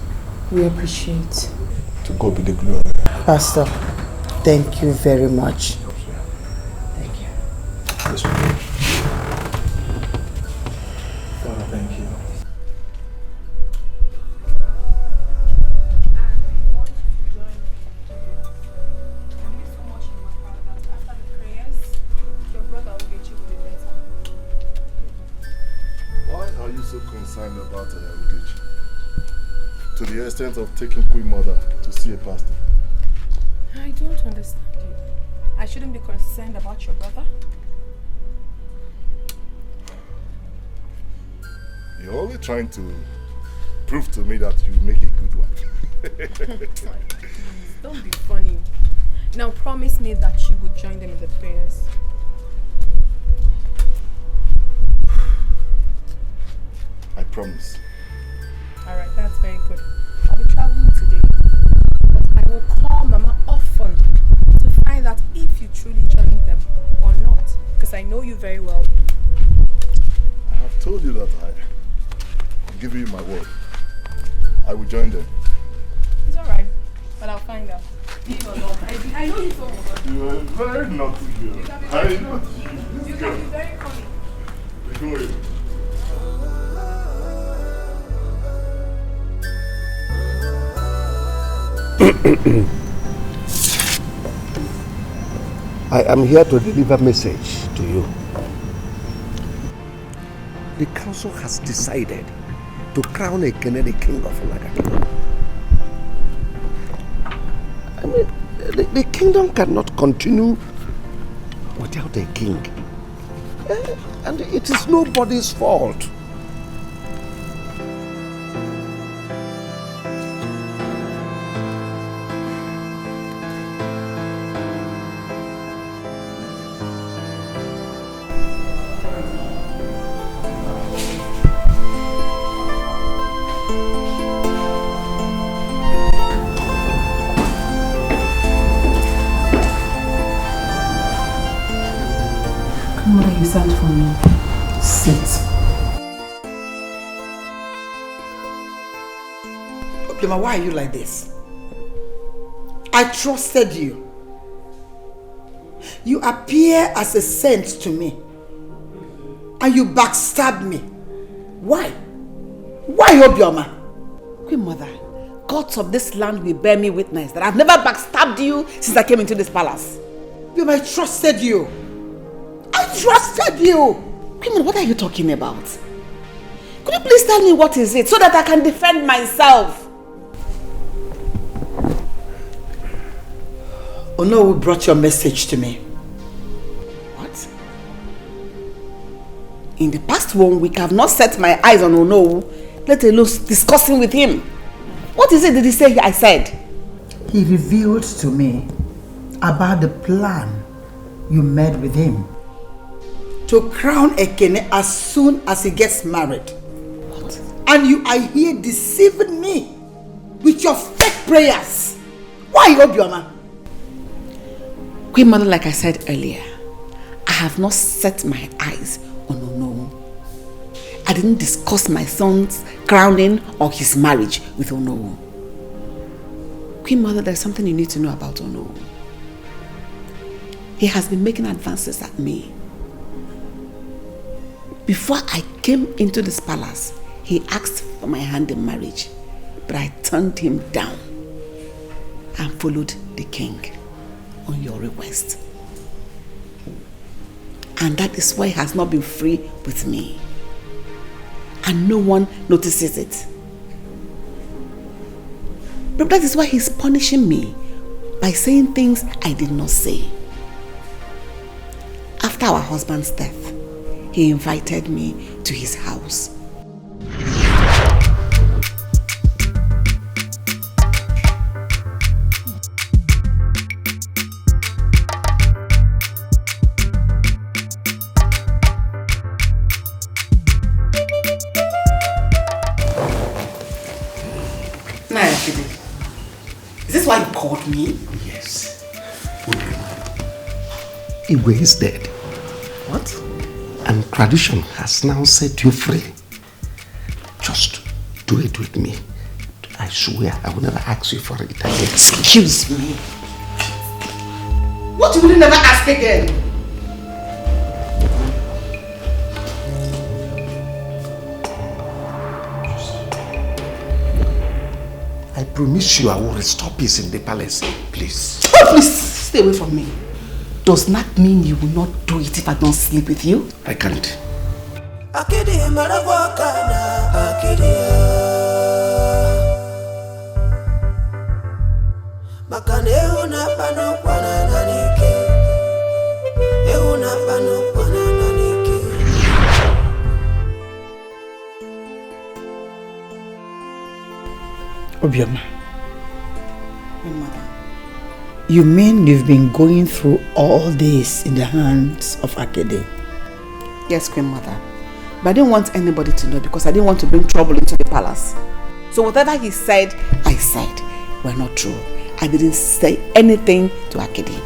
We appreciate. To God be the glory. Pastor, thank you very much. Thank you. Yes, Father, thank you. Why are you so concerned about Ugechi? To the extent of taking Queen Mother to see a pastor? I don't understand you. I shouldn't be concerned about your brother. You're only trying to prove to me that you make a good one. Don't be funny. Now promise me that you would join them in the prayers. I promise. Alright, that's very good. I'll be traveling today. But I will call Mama often to find out if you truly join them or not. Because I know you very well. I have told you that I'm giving you my word. I will join them. It's alright, but I'll find out. Leave or not. I know you so well. You are very naughty girl. You can be Very very naughty. You can be very funny. Go away. I am here to deliver a message to you. The council has decided to crown Ekene the king of Nagata. I mean, the kingdom cannot continue without a king. And it is nobody's fault. What you sent for me? Sit. Obioma, why are you like this? I trusted you. You appear as a saint to me. And you backstabbed me. Why? Why, Obioma? Queen Mother, gods of this land will bear me witness that I've never backstabbed you since I came into this palace. Obioma, I trusted you. I trusted you. Queen Mother, what are you talking about? Could you please tell me what is it so that I can defend myself? Ono brought your message to me. What? In the past 1 week, I've not set my eyes on Ono, let alone discussing with him. What is it did he say I said? He revealed to me about the plan you made with him to crown Ekene as soon as he gets married. What? And you are here deceiving me with your fake prayers. Why, Obioma? Queen Mother, like I said earlier, I have not set my eyes on Ono. I didn't discuss my son's crowning or his marriage with Ono. Queen Mother, there's something you need to know about Ono. He has been making advances at me. Before I came into this palace, he asked for my hand in marriage, but I turned him down and followed the king on your request. And that is why he has not been free with me. And no one notices it. But that is why he's punishing me by saying things I did not say. After our husband's death, he invited me to his house. Is this why you called me? Yes. Igwe is dead. What? And tradition has now set you free. Just do it with me. I swear I will never ask you for it again. Excuse me. What will you never ask again? I promise you I will restore peace in the palace. Please. Oh, please, stay away from me. Does not mean you will not do it if I don't sleep with you. I can't. Obioma. You mean you've been going through all this in the hands of Akede? Yes, Queen Mother. But I didn't want anybody to know because I didn't want to bring trouble into the palace. So whatever he said, I said were not true. I didn't say anything to Akede.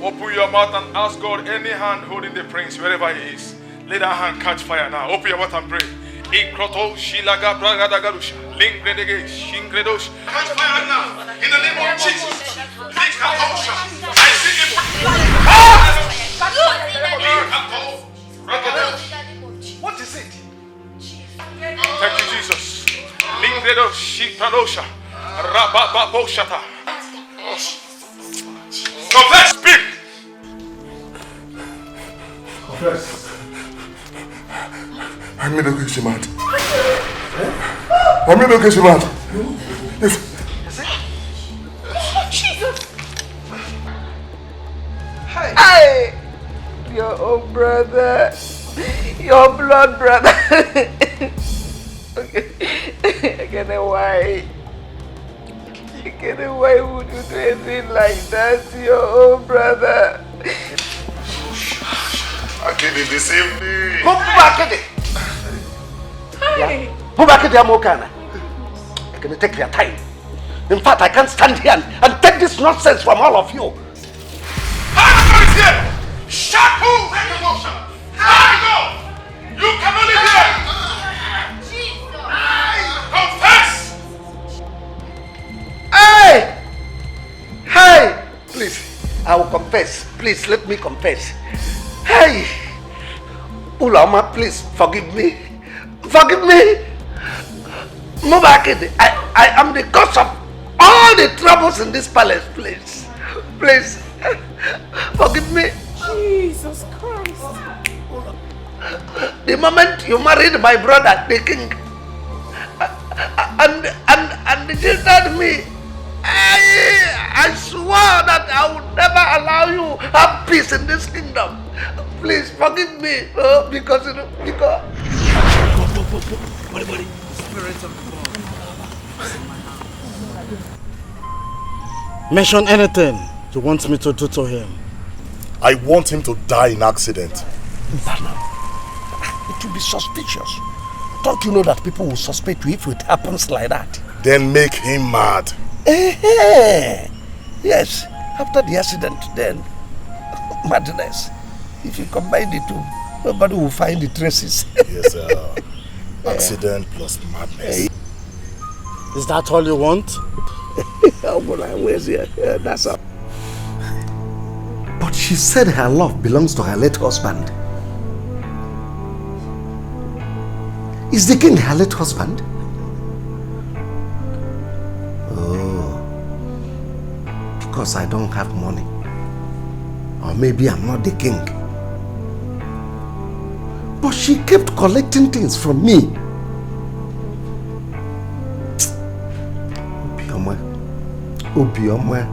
Open your mouth and ask God any hand holding the prince wherever he is. Let that hand catch fire now. Open your mouth and pray. Catch fire now. In the name of Jesus. I see him. What is it? Thank you, Jesus. Confess, speak. Confess. I made a case mad. I made a case mad. Yes. Jesus! Hey! Your own brother. Your blood brother. Okay. I don't know why. I don't know why would you do anything like that to your own brother? Akede deceived me. Go back at it. Go back at the Amokana. I'm going to take your time. In fact, I can't stand here and take this nonsense from all of you. Shut who? Go! You cannot live here! Confess! Hey! Hey! Please, I will confess. Please, let me confess. Hey! Ulama, please, forgive me. Forgive me! Mubakid, I am the cause of all the troubles in this palace, please. Please, forgive me. Jesus Christ. The moment you married my brother, the king, and jilted me, I swore that I would never allow you to have peace in this kingdom. Please forgive me, because. Spirit of God. Mention anything you want me to do to him. I want him to die in accident. It will be suspicious. Don't you know that people will suspect you if it happens like that? Then make him mad. Yes, after the accident, then madness. If you combine the two, nobody will find the traces. Yes, accident plus madness. Is that all you want? That's all. But she said her love belongs to her late husband. Is the king her late husband? Oh, because I don't have money. Or maybe I'm not the king. But she kept collecting things from me. Obioma,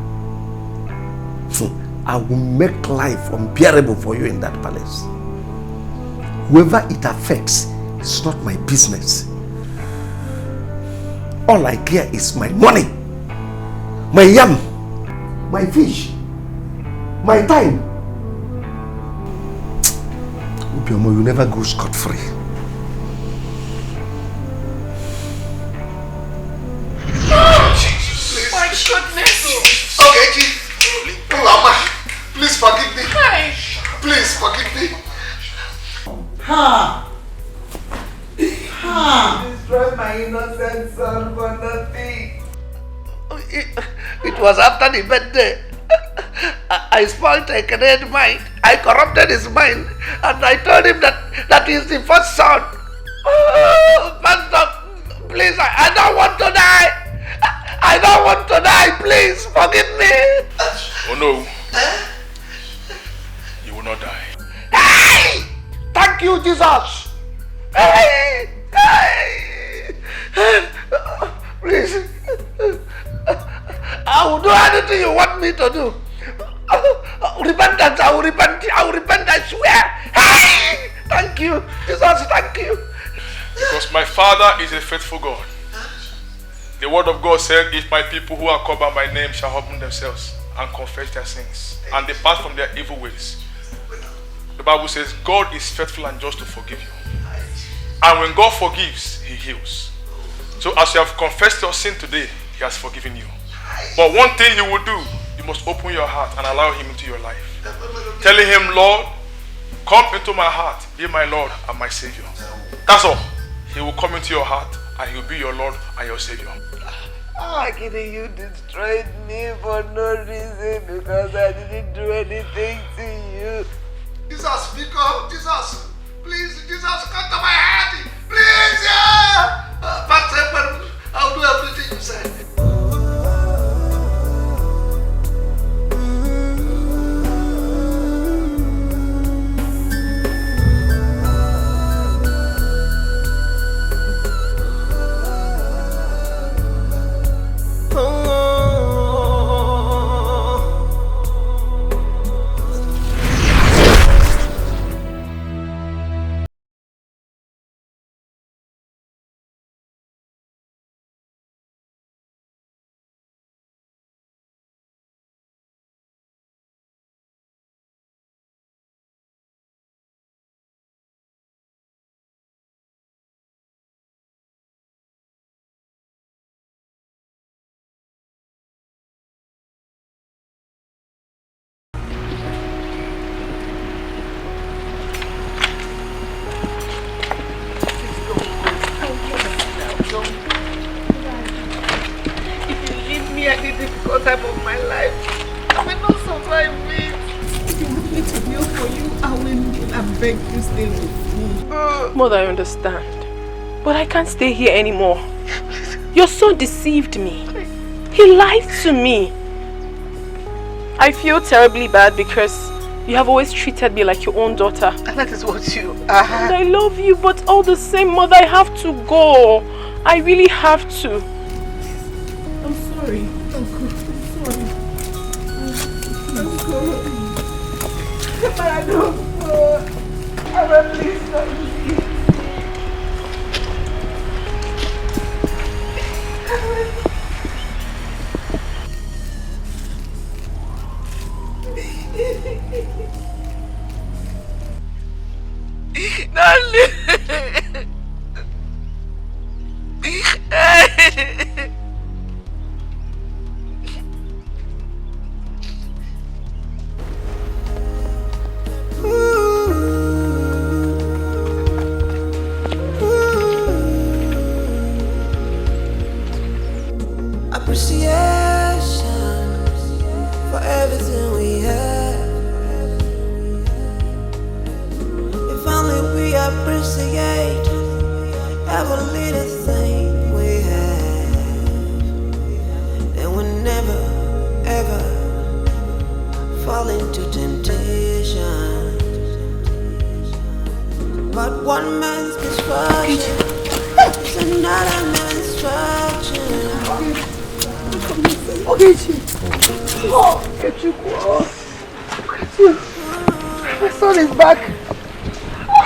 I will make life unbearable for you in that palace. Whoever it affects, it's not my business. All I care is my money, my yam, my fish, my time. Obioma, you never go scot-free. My goodness! Okay, Chief. Please forgive me. Please forgive me. Destroy my innocent son for nothing. It was after the birthday. I spoiled a great mind. I corrupted his mind, and I told him that he's the first son. Oh, Pastor, please, I don't want to die. I don't want to die. Please forgive me. Oh no. You will not die. Hey! Thank you, Jesus. Hey! Please. I will do anything you want me to do. Repentance, I will repent, I swear. Hey! Thank you, Jesus, thank you. Because my Father is a faithful God. The word of God said, if my people who are called by my name shall humble themselves and confess their sins and depart from their evil ways. The Bible says God is faithful and just to forgive you. And when God forgives, He heals. So as you have confessed your sin today, He has forgiven you. But one thing you will do, you must open your heart and allow Him into your life. Telling Him, Lord, come into my heart, be my Lord and my Savior. That's all. He will come into your heart and He will be your Lord and your Savior. Akide, you destroyed me for no reason because I didn't do anything to you. Jesus, speak up, Jesus. Please, Jesus, come to my heart. Please, yeah. Pastor, I'll do everything you say. my life. I will not survive it. If you want me to kneel for you, I will kneel and beg you stay with me. Mother, I understand. But I can't stay here anymore. Your son deceived me. He lied to me. I feel terribly bad because you have always treated me like your own daughter. And that is what you And I love you, but all the same, Mother, I have to go. I really have to. I'm sorry. I'm sorry. I'm sorry. I don't know. I will please not leave. Appreciation for everything we have. If only we appreciate every little thing we have, then we'll never ever fall into temptation. But one man's misfortune is another man's fortune. My son is back.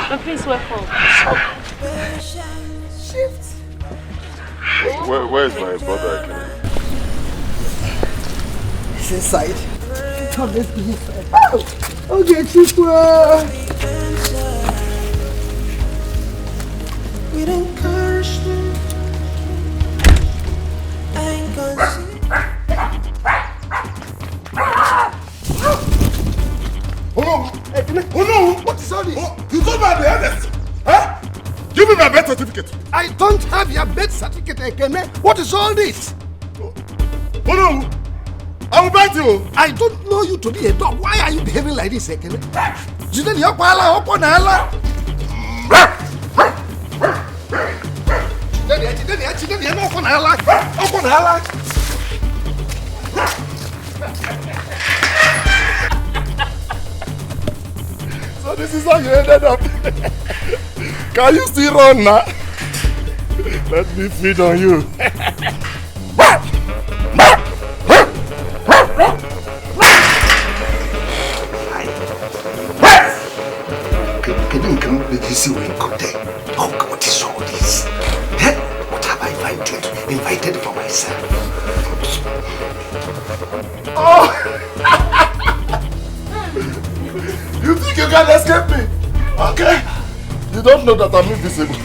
The prince, welcome. Shift. Where is my brother? He's inside. Come, let's be inside. Oh, okay, Chukwu. We don't curse me. I ain't gonna see. Oh no! What is all this? You told me I'm the eldest! Huh? Give me my birth certificate! I don't have your birth certificate, Ekene. What is all this? Oh no! I will bite you! I don't know you to be a dog. Why are you behaving like this, Ekene? Jideni yokwala, oponala. Jideni, oponala. So this is how you ended up. Can you still run now? Let me feed on you. What is all this? What have I invited for myself? Oh! You think you can escape me? Okay. You don't know that I'm invisible.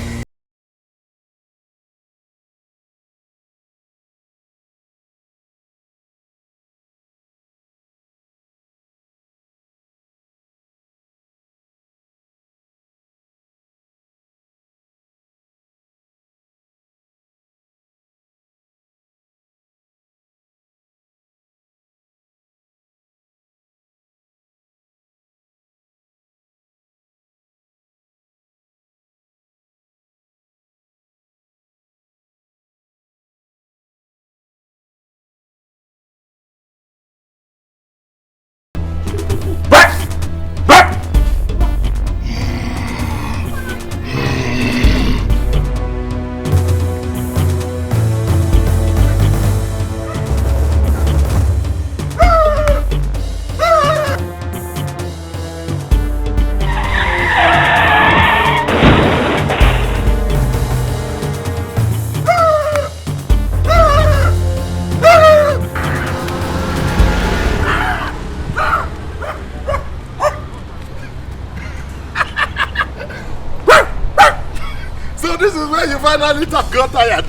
Finally got tired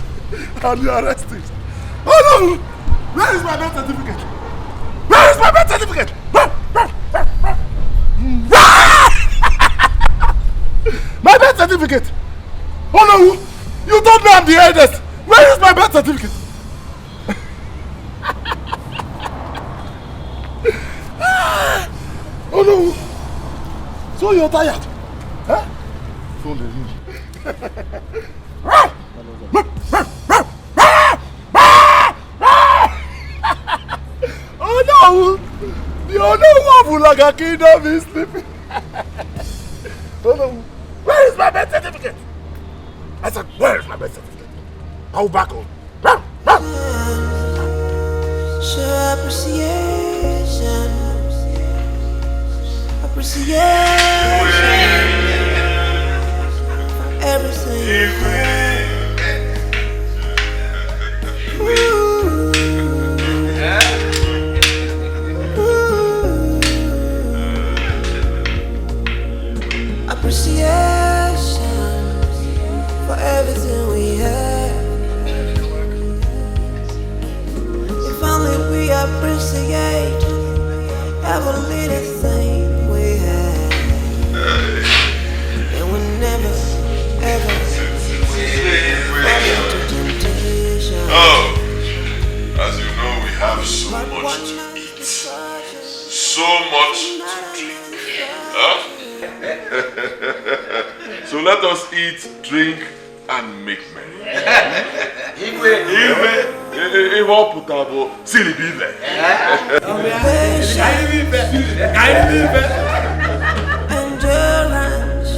and you arrested. Oh no! Where is my birth certificate? Where is my birth certificate? My birth certificate! Oh no! You told me I'm the eldest! Where is my birth certificate? So you're tired? Huh? Phone the ring. Oh no! The Onowabu kingdom is sleeping. Oh no! Where is my birth certificate? I said, where is my birth certificate? I'll back home. Show appreciation for everything. Appreciation for everything we have. If only we appreciate every little thing we have, and we never ever fall into temptation. Oh, as you know, we have so much to eat, so much to drink. Huh? So let us eat, drink, and make merry. Endurance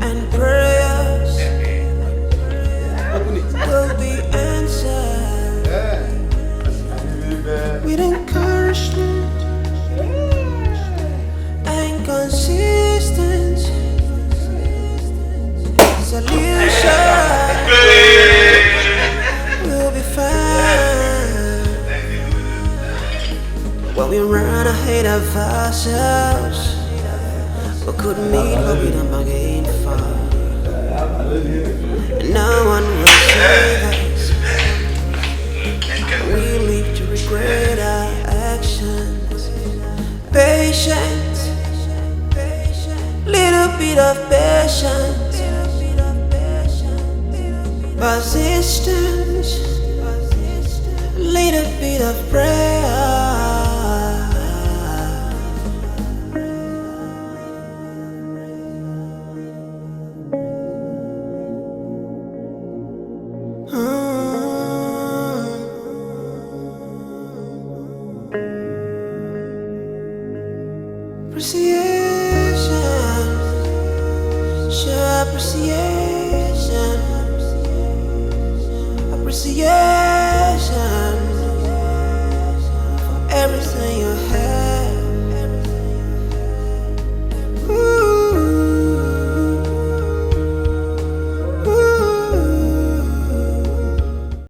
and prayers will be answered with encouragement and consistency. Solution will be found when we run ahead of ourselves. We could meet what we don't bargain for. No one will save us. We live to regret our actions. Patience, little bit of patience. Persistence, little bit of prayer. Appreciation, show appreciation. Appreciation.